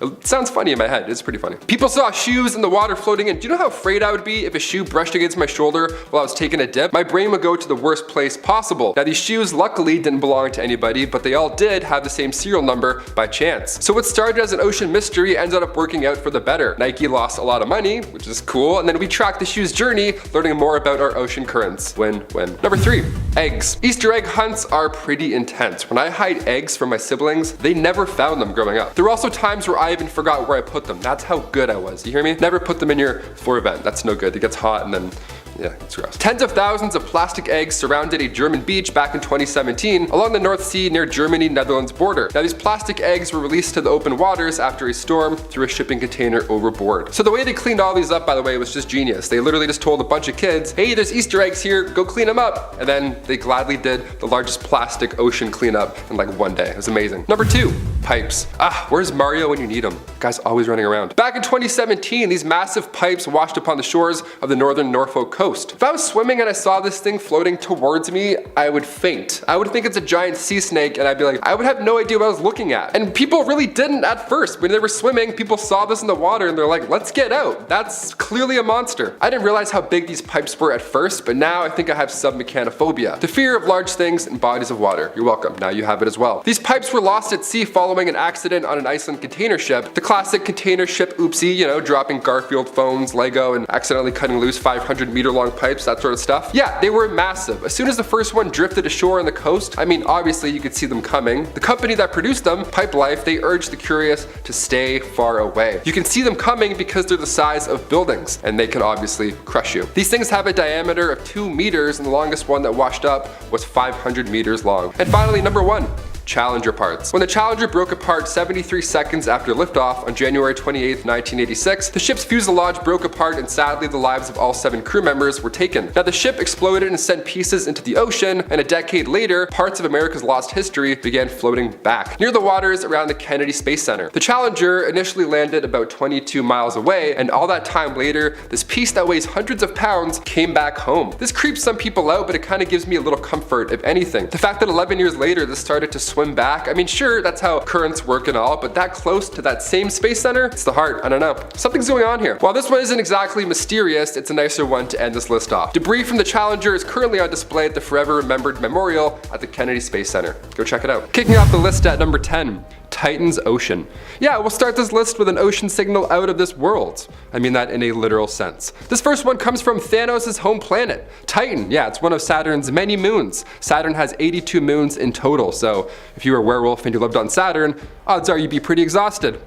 It sounds funny in my head, it's pretty funny. People saw shoes in the water floating in. Do you know how afraid I would be if a shoe brushed against my shoulder while I was taking a dip? My brain would go to the worst place possible. Now these shoes luckily didn't belong to anybody, but they all did have the same serial number by chance. So what started as an ocean mystery ended up working out for the better. Nike lost a lot of money, which is cool, and then we tracked the shoe's journey, learning more about our ocean currents. Win-win. Number 3, eggs. Easter egg hunts are pretty intense. When I hide eggs from my siblings, they never found them growing up. There were also times where I even forgot where I put them. That's how good I was. You hear me? Never put them in your floor vent. That's no good. It gets hot and then yeah, it's gross. Tens of thousands of plastic eggs surrounded a German beach back in 2017 along the North Sea near Germany-Netherlands border. Now these plastic eggs were released to the open waters after a storm threw a shipping container overboard. So the way they cleaned all these up, by the way, was just genius. They literally just told a bunch of kids, hey, there's Easter eggs here, go clean them up. And then they gladly did the largest plastic ocean cleanup in like 1 day. It was amazing. Number 2, pipes. Where's Mario when you need him? Guy's always running around. Back in 2017, these massive pipes washed upon the shores of the northern Norfolk coast. If I was swimming and I saw this thing floating towards me, I would faint. I would think it's a giant sea snake and I'd be like, I would have no idea what I was looking at. And people really didn't at first. When they were swimming, people saw this in the water and they're like, let's get out. That's clearly a monster. I didn't realize how big these pipes were at first, but now I think I have submechanophobia, the fear of large things in bodies of water. You're welcome. Now you have it as well. These pipes were lost at sea following an accident on an Iceland container ship. The classic container ship oopsie, you know, dropping Garfield phones, Lego, and accidentally cutting loose 500-meter-long pipes, that sort of stuff. Yeah, they were massive. As soon as the first one drifted ashore on the coast, I mean, obviously you could see them coming. The company that produced them, Pipe Life, they urged the curious to stay far away. You can see them coming because they're the size of buildings, and they can obviously crush you. These things have a diameter of 2 meters, and the longest one that washed up was 500 meters long. And finally, number 1. Challenger parts. When the Challenger broke apart 73 seconds after liftoff on January 28, 1986, the ship's fuselage broke apart and sadly the lives of all 7 crew members were taken. Now the ship exploded and sent pieces into the ocean, and a decade later, parts of America's lost history began floating back near the waters around the Kennedy Space Center. The Challenger initially landed about 22 miles away, and all that time later, this piece that weighs hundreds of pounds came back home. This creeps some people out, but it kind of gives me a little comfort, if anything. The fact that 11 years later, this started to swim back. I mean, sure, that's how currents work and all, but that close to that same space center, it's the heart. I don't know. Something's going on here. While this one isn't exactly mysterious, it's a nicer one to end this list off. Debris from the Challenger is currently on display at the Forever Remembered Memorial at the Kennedy Space Center. Go check it out. Kicking off the list at number 10. Titan's ocean. Yeah, we'll start this list with an ocean signal out of this world. I mean that in a literal sense. This first one comes from Thanos' home planet, Titan. Yeah, it's one of Saturn's many moons. Saturn has 82 moons in total, so if you were a werewolf and you lived on Saturn, odds are you'd be pretty exhausted.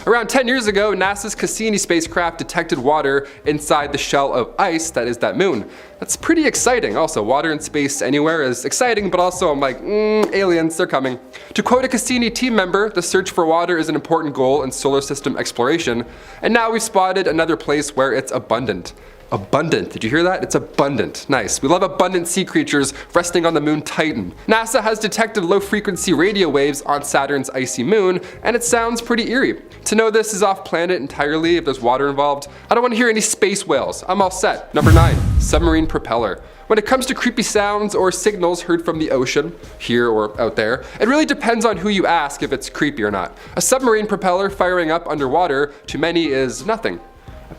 Around 10 years ago, NASA's Cassini spacecraft detected water inside the shell of ice that is that moon. That's pretty exciting. Also, water in space anywhere is exciting, but also I'm like, aliens, they're coming. To quote a Cassini team member, the search for water is an important goal in solar system exploration, and now we've spotted another place where it's abundant. Abundant, did you hear that? It's abundant. Nice. We love abundant sea creatures resting on the moon Titan. NASA has detected low frequency radio waves on Saturn's icy moon, and it sounds pretty eerie. To know this is off planet entirely, if there's water involved, I don't want to hear any space whales. I'm all set. Number 9, submarine propeller. When it comes to creepy sounds or signals heard from the ocean, here or out there, it really depends on who you ask if it's creepy or not. A submarine propeller firing up underwater, to many, is nothing.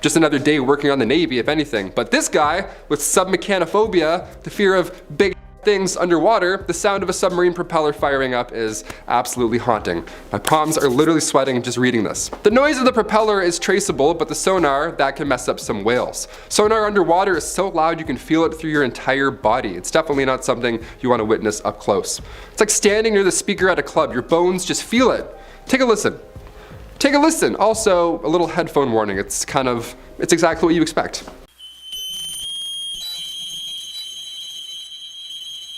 Just another day working on the Navy, if anything. But this guy, with submechanophobia, the fear of big things underwater, the sound of a submarine propeller firing up is absolutely haunting. My palms are literally sweating just reading this. The noise of the propeller is traceable, but the sonar, that can mess up some whales. Sonar underwater is so loud you can feel it through your entire body. It's definitely not something you want to witness up close. It's like standing near the speaker at a club. Your bones just feel it. Take a listen. Take a listen. Also, a little headphone warning. It's exactly what you expect.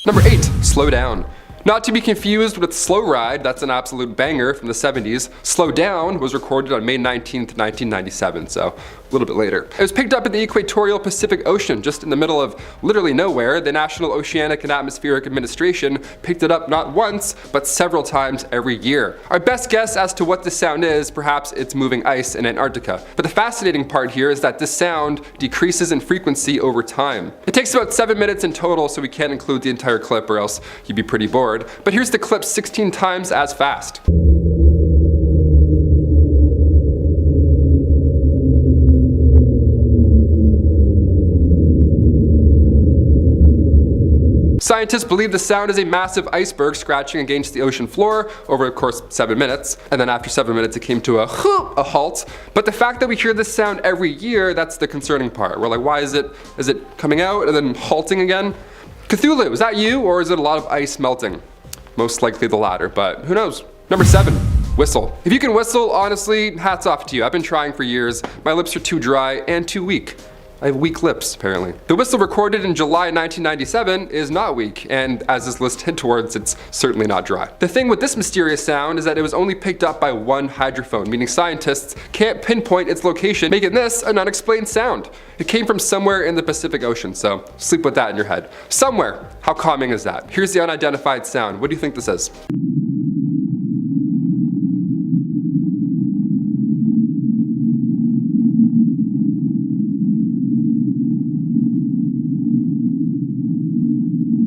Number 8, slow down. Not to be confused with Slow Ride, that's an absolute banger from the 70s. Slow Down was recorded on May 19th, 1997, so a little bit later. It was picked up in the equatorial Pacific Ocean, just in the middle of literally nowhere. The National Oceanic and Atmospheric Administration picked it up not once, but several times every year. Our best guess as to what this sound is, perhaps it's moving ice in Antarctica. But the fascinating part here is that this sound decreases in frequency over time. It takes about 7 minutes in total, so we can't include the entire clip or else you'd be pretty bored. But here's the clip 16 times as fast. Scientists believe the sound is a massive iceberg scratching against the ocean floor over, of course, 7 minutes. And then after 7 minutes, it came to a halt. But the fact that we hear this sound every year, that's the concerning part. We're like, why is it coming out and then halting again? Cthulhu, is that you, or is it a lot of ice melting? Most likely the latter, but who knows? Number 7, whistle. If you can whistle, honestly, hats off to you. I've been trying for years. My lips are too dry and too weak. I have weak lips, apparently. The whistle recorded in July 1997 is not weak, and as this list hints towards, it's certainly not dry. The thing with this mysterious sound is that it was only picked up by one hydrophone, meaning scientists can't pinpoint its location, making this an unexplained sound. It came from somewhere in the Pacific Ocean, so sleep with that in your head. Somewhere. How calming is that? Here's the unidentified sound. What do you think this is?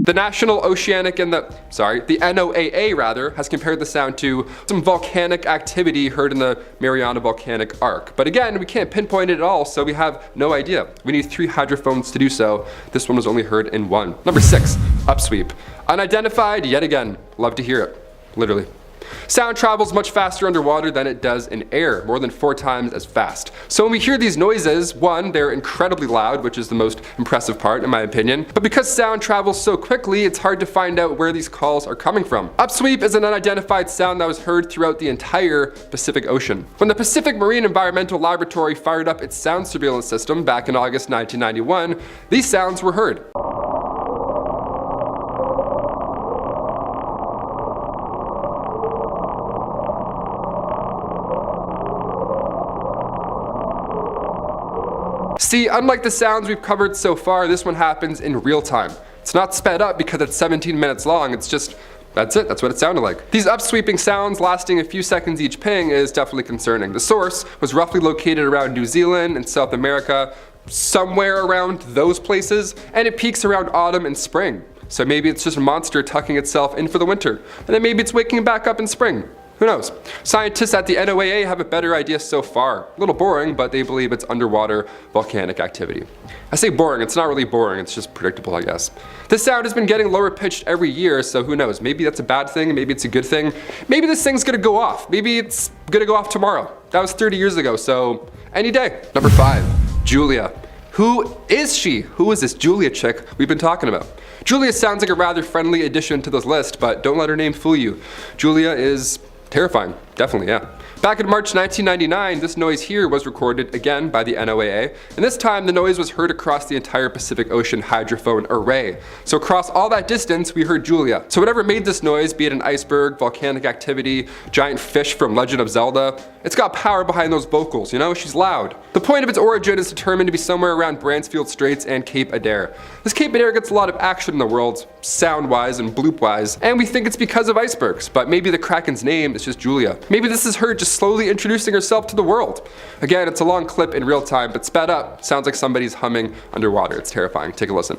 The National Oceanic and the NOAA rather, has compared the sound to some volcanic activity heard in the Mariana volcanic arc. But again, we can't pinpoint it at all, so we have no idea. We need 3 hydrophones to do so. This one was only heard in 1. Number 6, upsweep. Unidentified yet again. Love to hear it. Literally. Sound travels much faster underwater than it does in air, more than 4 times as fast. So when we hear these noises, 1, they're incredibly loud, which is the most impressive part in my opinion, but because sound travels so quickly, it's hard to find out where these calls are coming from. Upsweep is an unidentified sound that was heard throughout the entire Pacific Ocean. When the Pacific Marine Environmental Laboratory fired up its sound surveillance system back in August 1991, these sounds were heard. See, unlike the sounds we've covered so far, this one happens in real time. It's not sped up because it's 17 minutes long, it's just, that's it, that's what it sounded like. These upsweeping sounds lasting a few seconds each ping is definitely concerning. The source was roughly located around New Zealand and South America, somewhere around those places, and it peaks around autumn and spring. So maybe it's just a monster tucking itself in for the winter, and then maybe it's waking back up in spring. Who knows? Scientists at the NOAA have a better idea so far. A little boring, but they believe it's underwater volcanic activity. I say boring, it's not really boring, it's just predictable, I guess. This sound has been getting lower pitched every year, so who knows? Maybe that's a bad thing, maybe it's a good thing. Maybe this thing's gonna go off. Maybe it's gonna go off tomorrow. That was 30 years ago, so any day. Number 5, Julia. Who is she? Who is this Julia chick we've been talking about? Julia sounds like a rather friendly addition to this list, but don't let her name fool you. Julia is terrifying, definitely, yeah. Back in March 1999, this noise here was recorded again by the NOAA, and this time the noise was heard across the entire Pacific Ocean hydrophone array. So across all that distance, we heard Julia. So whatever made this noise, be it an iceberg, volcanic activity, giant fish from Legend of Zelda, it's got power behind those vocals, you know? She's loud. The point of its origin is determined to be somewhere around Bransfield Straits and Cape Adair. This Cape Adair gets a lot of action in the world, sound-wise and bloop-wise, and we think it's because of icebergs, but maybe the Kraken's name is just Julia. Maybe this is her just slowly introducing herself to the world. Again, it's a long clip in real time, but sped up. Sounds like somebody's humming underwater. It's terrifying. Take a listen.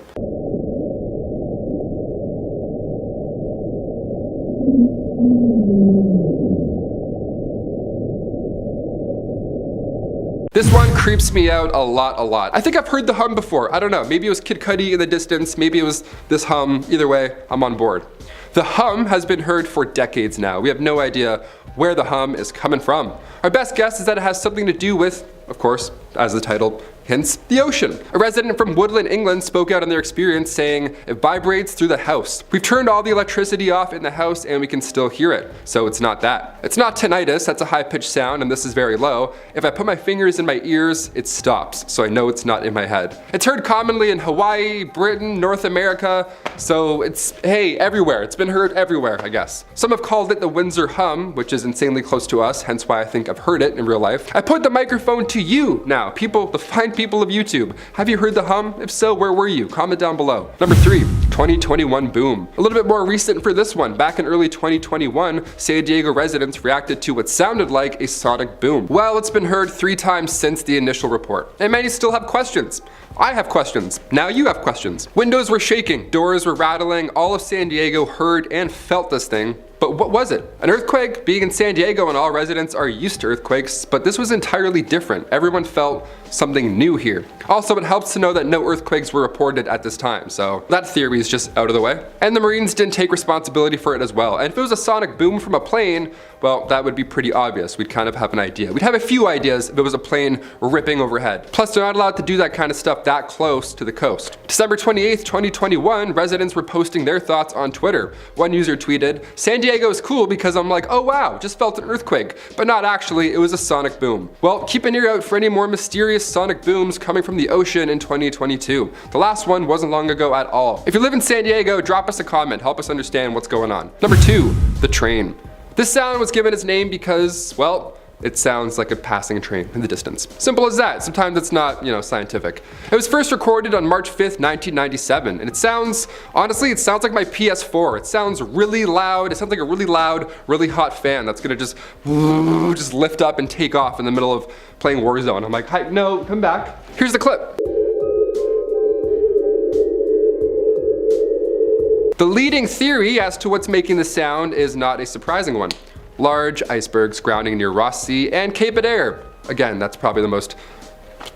This one creeps me out a lot. I think I've heard the hum before. I don't know. Maybe it was Kid Cudi in the distance. Maybe it was this hum. Either way, I'm on board. The hum has been heard for decades now. We have no idea where the hum is coming from. Our best guess is that it has something to do with, of course, as the title hints, the ocean. A resident from Woodland, England spoke out on their experience saying, it vibrates through the house. We've turned all the electricity off in the house and we can still hear it. So it's not that. It's not tinnitus, that's a high-pitched sound and this is very low. If I put my fingers in my ears, it stops, so I know it's not in my head. It's heard commonly in Hawaii, Britain, North America, so it's, hey, everywhere. It's been heard everywhere, I guess. Some have called it the Windsor hum, which is insanely close to us, hence why I think I've heard it in real life. I put the microphone to you now, people, the fine people of YouTube. Have you heard the hum? If so, where were you? Comment down below. Number 3, 2021 boom. A little bit more recent for this one. Back in early 2021, San Diego residents reacted to what sounded like a sonic boom. Well, it's been heard 3 times since the initial report, and many still have questions. I have questions. Now you have questions. Windows were shaking, doors were rattling, all of San Diego heard and felt this thing. But what was it? An earthquake? Being in San Diego and all residents are used to earthquakes, but this was entirely different. Everyone felt something new here. Also, it helps to know that no earthquakes were reported at this time, so that theory is just out of the way. And the Marines didn't take responsibility for it as well. And if it was a sonic boom from a plane, well, that would be pretty obvious. We'd kind of have an idea. We'd have a few ideas if it was a plane ripping overhead. Plus, they're not allowed to do that kind of stuff that close to the coast. December 28th, 2021, residents were posting their thoughts on Twitter. One user tweeted, San Diego is cool because I'm like, oh wow, just felt an earthquake, but not actually, it was a sonic boom. Well, keep an ear out for any more mysterious sonic booms coming from the ocean in 2022. The last one wasn't long ago at all. If you live in San Diego, drop us a comment, help us understand what's going on. Number 2, the train. This sound was given its name because, well, it sounds like a passing train in the distance. Simple as that. Sometimes it's not, scientific. It was first recorded on March 5th, 1997, and it sounds, honestly, it sounds like my PS4. It sounds really loud. It sounds like a really loud, really hot fan that's gonna just lift up and take off in the middle of playing Warzone. I'm like, hi, no, come back. Here's the clip. The leading theory as to what's making the sound is not a surprising one. Large icebergs grounding near Ross Sea and Cape Adair. Again, that's probably the most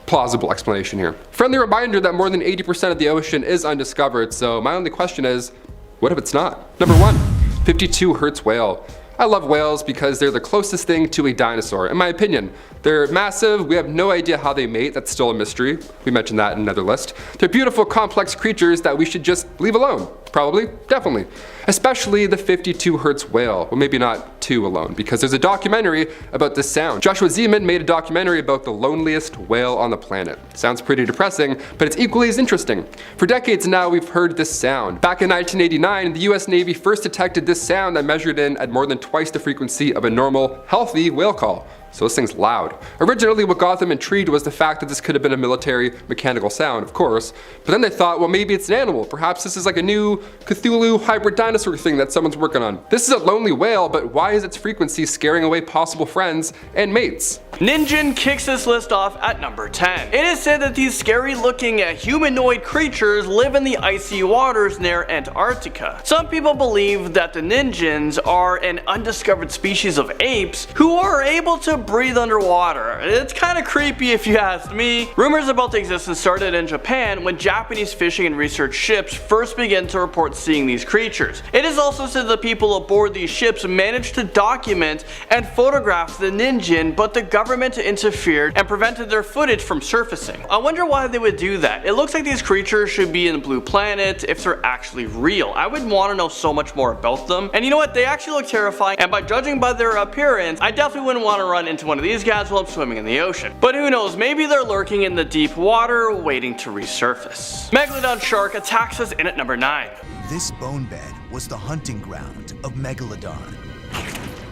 plausible explanation here. Friendly reminder that more than 80% of the ocean is undiscovered, so my only question is, what if it's not? Number 1, 52 Hertz whale. I love whales because they're the closest thing to a dinosaur, in my opinion. They're massive, we have no idea how they mate, that's still a mystery. We mentioned that in another list. They're beautiful, complex creatures that we should just leave alone. Probably, definitely. Especially the 52 Hertz whale. Well, maybe not 2 alone, because there's a documentary about this sound. Joshua Zeman made a documentary about the loneliest whale on the planet. Sounds pretty depressing, but it's equally as interesting. For decades now, we've heard this sound. Back in 1989, the US Navy first detected this sound that measured in at more than twice the frequency of a normal, healthy whale call. so this thing's loud. Originally, what got them intrigued was the fact that this could have been a military mechanical sound, of course, but then they thought, well, maybe it's an animal. Perhaps this is like a new Cthulhu hybrid dinosaur thing that someone's working on. This is a lonely whale, but why is its frequency scaring away possible friends and mates? Ninjin kicks this list off at number 10. It is said that these scary looking humanoid creatures live in the icy waters near Antarctica. Some people believe that the Ninjins are an undiscovered species of apes who are able to breathe underwater. It's kind of creepy if you ask me. Rumors about the existence started in Japan when Japanese fishing and research ships first began to report seeing these creatures. It is also said that people aboard these ships managed to document and photograph the Ninjin, but the government interfered and prevented their footage from surfacing. I wonder why they would do that. It looks like these creatures should be in Blue Planet if they're actually real. I would want to know so much more about them. And you know what? They actually look terrifying, and by judging by their appearance, I definitely wouldn't want to run into one of these guys while I'm swimming in the ocean. But who knows, maybe they're lurking in the deep water waiting to resurface. Megalodon shark attacks us in at number 9. This bone bed was the hunting ground of Megalodon,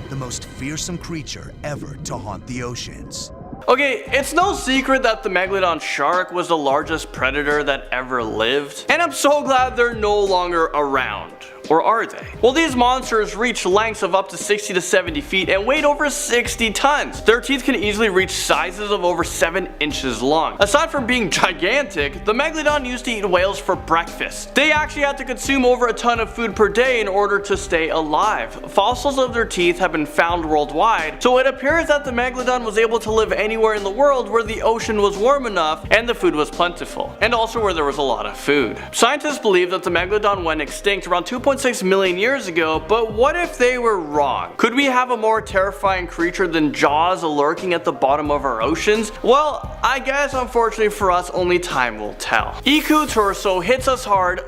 the most fearsome creature ever to haunt the oceans. Okay, it's no secret that the Megalodon shark was the largest predator that ever lived, and I'm so glad they're no longer around. Or are they? Well, these monsters reach lengths of up to 60 to 70 feet and weighed over 60 tons. Their teeth can easily reach sizes of over 7 inches long. Aside from being gigantic, the Megalodon used to eat whales for breakfast. They actually had to consume over a ton of food per day in order to stay alive. Fossils of their teeth have been found worldwide, so it appears that the Megalodon was able to live anywhere in the world where the ocean was warm enough and the food was plentiful, and also where there was a lot of food. Scientists believe that the Megalodon went extinct around 2.6 million years ago, but what if they were wrong? Could we have a more terrifying creature than Jaws lurking at the bottom of our oceans? Well, I guess unfortunately for us, only time will tell. Iku Torso hits us hard,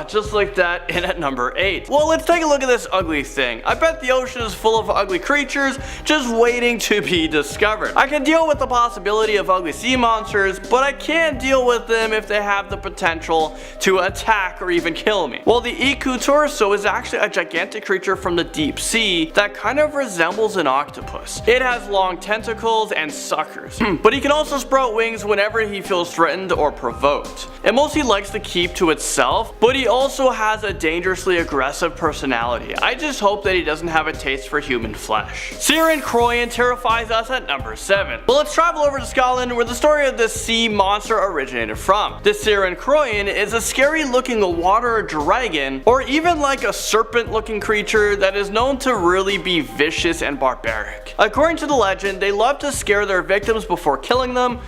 just like that, in at number 8. Well, let's take a look at this ugly thing. I bet the ocean is full of ugly creatures just waiting to be discovered. I can deal with the possibility of ugly sea monsters, but I can't deal with them if they have the potential to attack or even kill me. Well, the Iku Torso is actually a gigantic creature from the deep sea that kind of resembles an octopus. It has long tentacles and suckers, but he can also sprout wings whenever he feels threatened or provoked. And mostly likes to keep to itself, but he also has a dangerously aggressive personality. I just hope that he doesn't have a taste for human flesh. Siren Croyan terrifies us at number 7. Well, let's travel over to Scotland where the story of this sea monster originated from. The Siren Croyan is a scary looking water dragon, or even like a serpent looking creature that is known to really be vicious and barbaric. According to the legend, they love to scare their victims before killing them.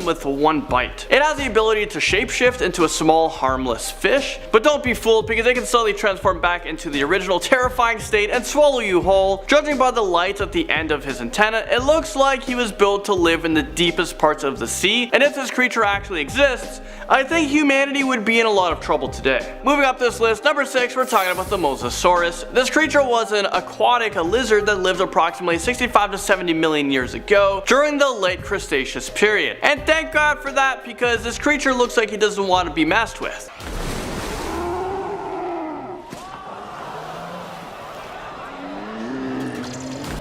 With one bite. It has the ability to shapeshift into a small harmless fish, but don't be fooled because it can slowly transform back into the original terrifying state and swallow you whole. Judging by the lights at the end of his antenna, it looks like he was built to live in the deepest parts of the sea, and if this creature actually exists, I think humanity would be in a lot of trouble today. Moving up this list, number 6, we're talking about the Mosasaurus. This creature was an aquatic lizard that lived approximately 65 to 70 million years ago during the late Cretaceous period. And thank God for that, because this creature looks like he doesn't want to be messed with.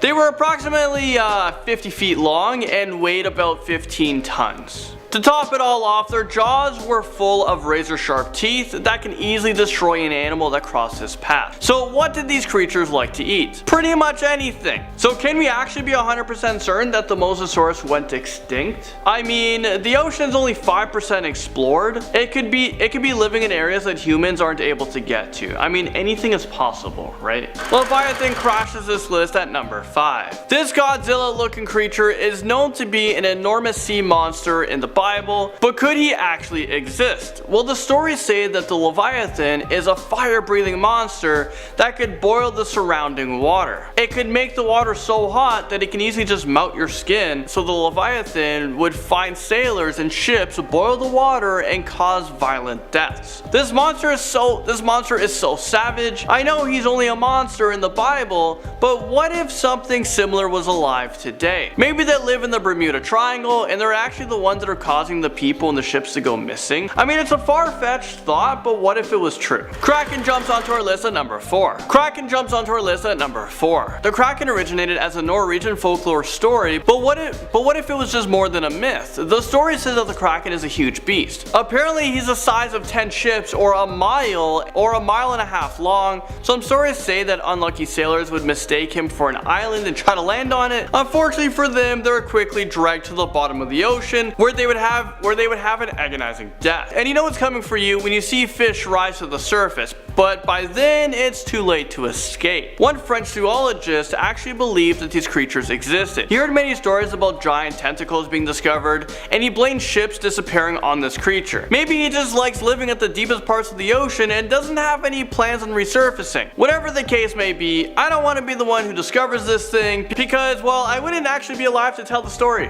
They were approximately 50 feet long and weighed about 15 tons. To top it all off, their jaws were full of razor sharp teeth that can easily destroy an animal that crossed his path. So what did these creatures like to eat? Pretty much anything. So can we actually be 100% certain that the Mosasaurus went extinct? I mean, the ocean's only 5% explored. It could be living in areas that humans aren't able to get to. I mean, anything is possible, right? Leviathan crashes this list at number 5. This Godzilla looking creature is known to be an enormous sea monster in the Bible, but could he actually exist? Well, the stories say that the Leviathan is a fire-breathing monster that could boil the surrounding water. It could make the water so hot that it can easily just melt your skin, so the Leviathan would find sailors and ships, boil the water, and cause violent deaths. This monster is so savage. I know he's only a monster in the Bible, but what if something similar was alive today? Maybe they live in the Bermuda Triangle and they're actually the ones that are causing the people and the ships to go missing? I mean, it's a far-fetched thought, but what if it was true? Kraken jumps onto our list at number 4. Kraken jumps onto our list at number 4. The Kraken originated as a Norwegian folklore story, but what if it was just more than a myth? The story says that the Kraken is a huge beast. Apparently he's the size of 10 ships or a mile and a half long. Some stories say that unlucky sailors would mistake him for an island and try to land on it. Unfortunately for them, they were quickly dragged to the bottom of the ocean where they would have an agonizing death. And you know what's coming for you when you see fish rise to the surface, but by then it's too late to escape. One French zoologist actually believed that these creatures existed. He heard many stories about giant tentacles being discovered, and he blamed ships disappearing on this creature. Maybe he just likes living at the deepest parts of the ocean and doesn't have any plans on resurfacing. Whatever the case may be, I don't want to be the one who discovers this thing because, well, I wouldn't actually be alive to tell the story.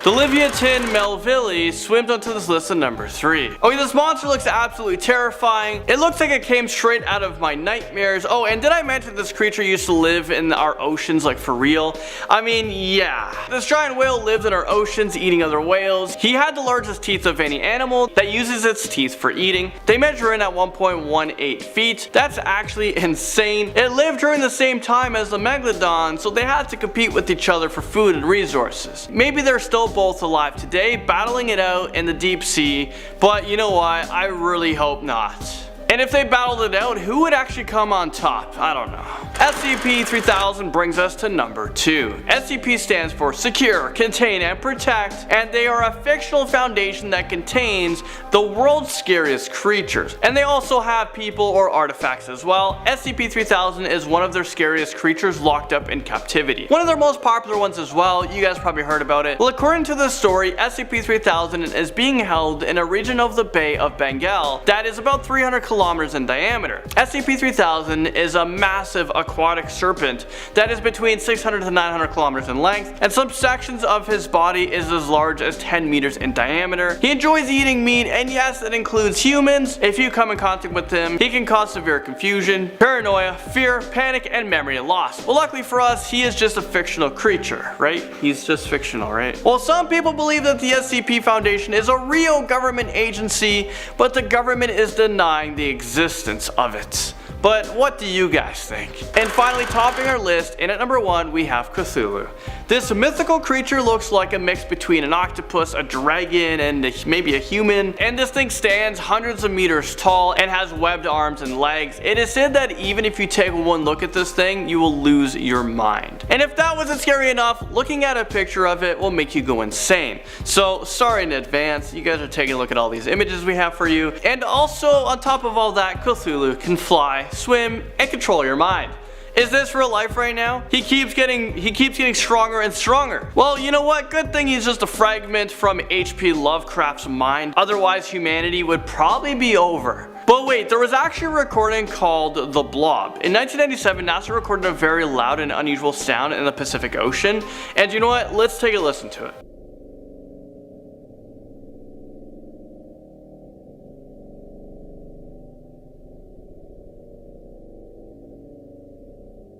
The Leviathan Melville swims onto this list at number 3. Okay, this monster looks absolutely terrifying. It looks like it came straight out of my nightmares. Oh, and did I mention this creature used to live in our oceans, like for real? I mean, yeah. This giant whale lived in our oceans eating other whales. He had the largest teeth of any animal that uses its teeth for eating. They measure in at 1.18 feet. That's actually insane. It lived during the same time as the megalodon, so they had to compete with each other for food and resources. Maybe they're still both alive today, battling it out in the deep sea, but you know what? I really hope not. And if they battled it out, who would actually come on top? I don't know. SCP-3000 brings us to number 2. SCP stands for Secure, Contain, and Protect, and they are a fictional foundation that contains the world's scariest creatures. And they also have people or artifacts as well. SCP-3000 is one of their scariest creatures locked up in captivity. One of their most popular ones as well, you guys probably heard about it. Well, according to this story, SCP-3000 is being held in a region of the Bay of Bengal that is about 300 kilometers in diameter. SCP-3000 is a massive aquatic serpent that is between 600 to 900 kilometers in length, and some sections of his body is as large as 10 meters in diameter. He enjoys eating meat, and yes, it includes humans. If you come in contact with him, he can cause severe confusion, paranoia, fear, panic, and memory loss. Well, luckily for us, he is just a fictional creature, right? He's just fictional, right? Well, some people believe that the SCP Foundation is a real government agency, but the government is denying the existence of it. But what do you guys think? And finally, topping our list, and at number 1, we have Cthulhu. This mythical creature looks like a mix between an octopus, a dragon, and maybe a human. And this thing stands hundreds of meters tall and has webbed arms and legs. It is said that even if you take one look at this thing, you will lose your mind. And if that wasn't scary enough, looking at a picture of it will make you go insane. So sorry in advance, you guys are taking a look at all these images we have for you. And also, on top of all that, Cthulhu can fly, swim, and control your mind. Is this real life right now? He keeps getting stronger and stronger. Well, you know what? Good thing he's just a fragment from H.P. Lovecraft's mind. Otherwise, humanity would probably be over. But wait, there was actually a recording called The Blob. In 1997, NASA recorded a very loud and unusual sound in the Pacific Ocean. And you know what? Let's take a listen to it.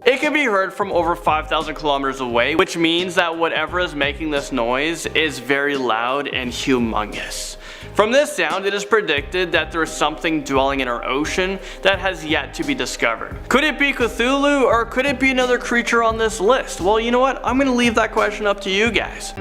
It can be heard from over 5,000 kilometers away, which means that whatever is making this noise is very loud and humongous. From this sound, it is predicted that there is something dwelling in our ocean that has yet to be discovered. Could it be Cthulhu, or could it be another creature on this list? Well, you know what? I'm going to leave that question up to you guys.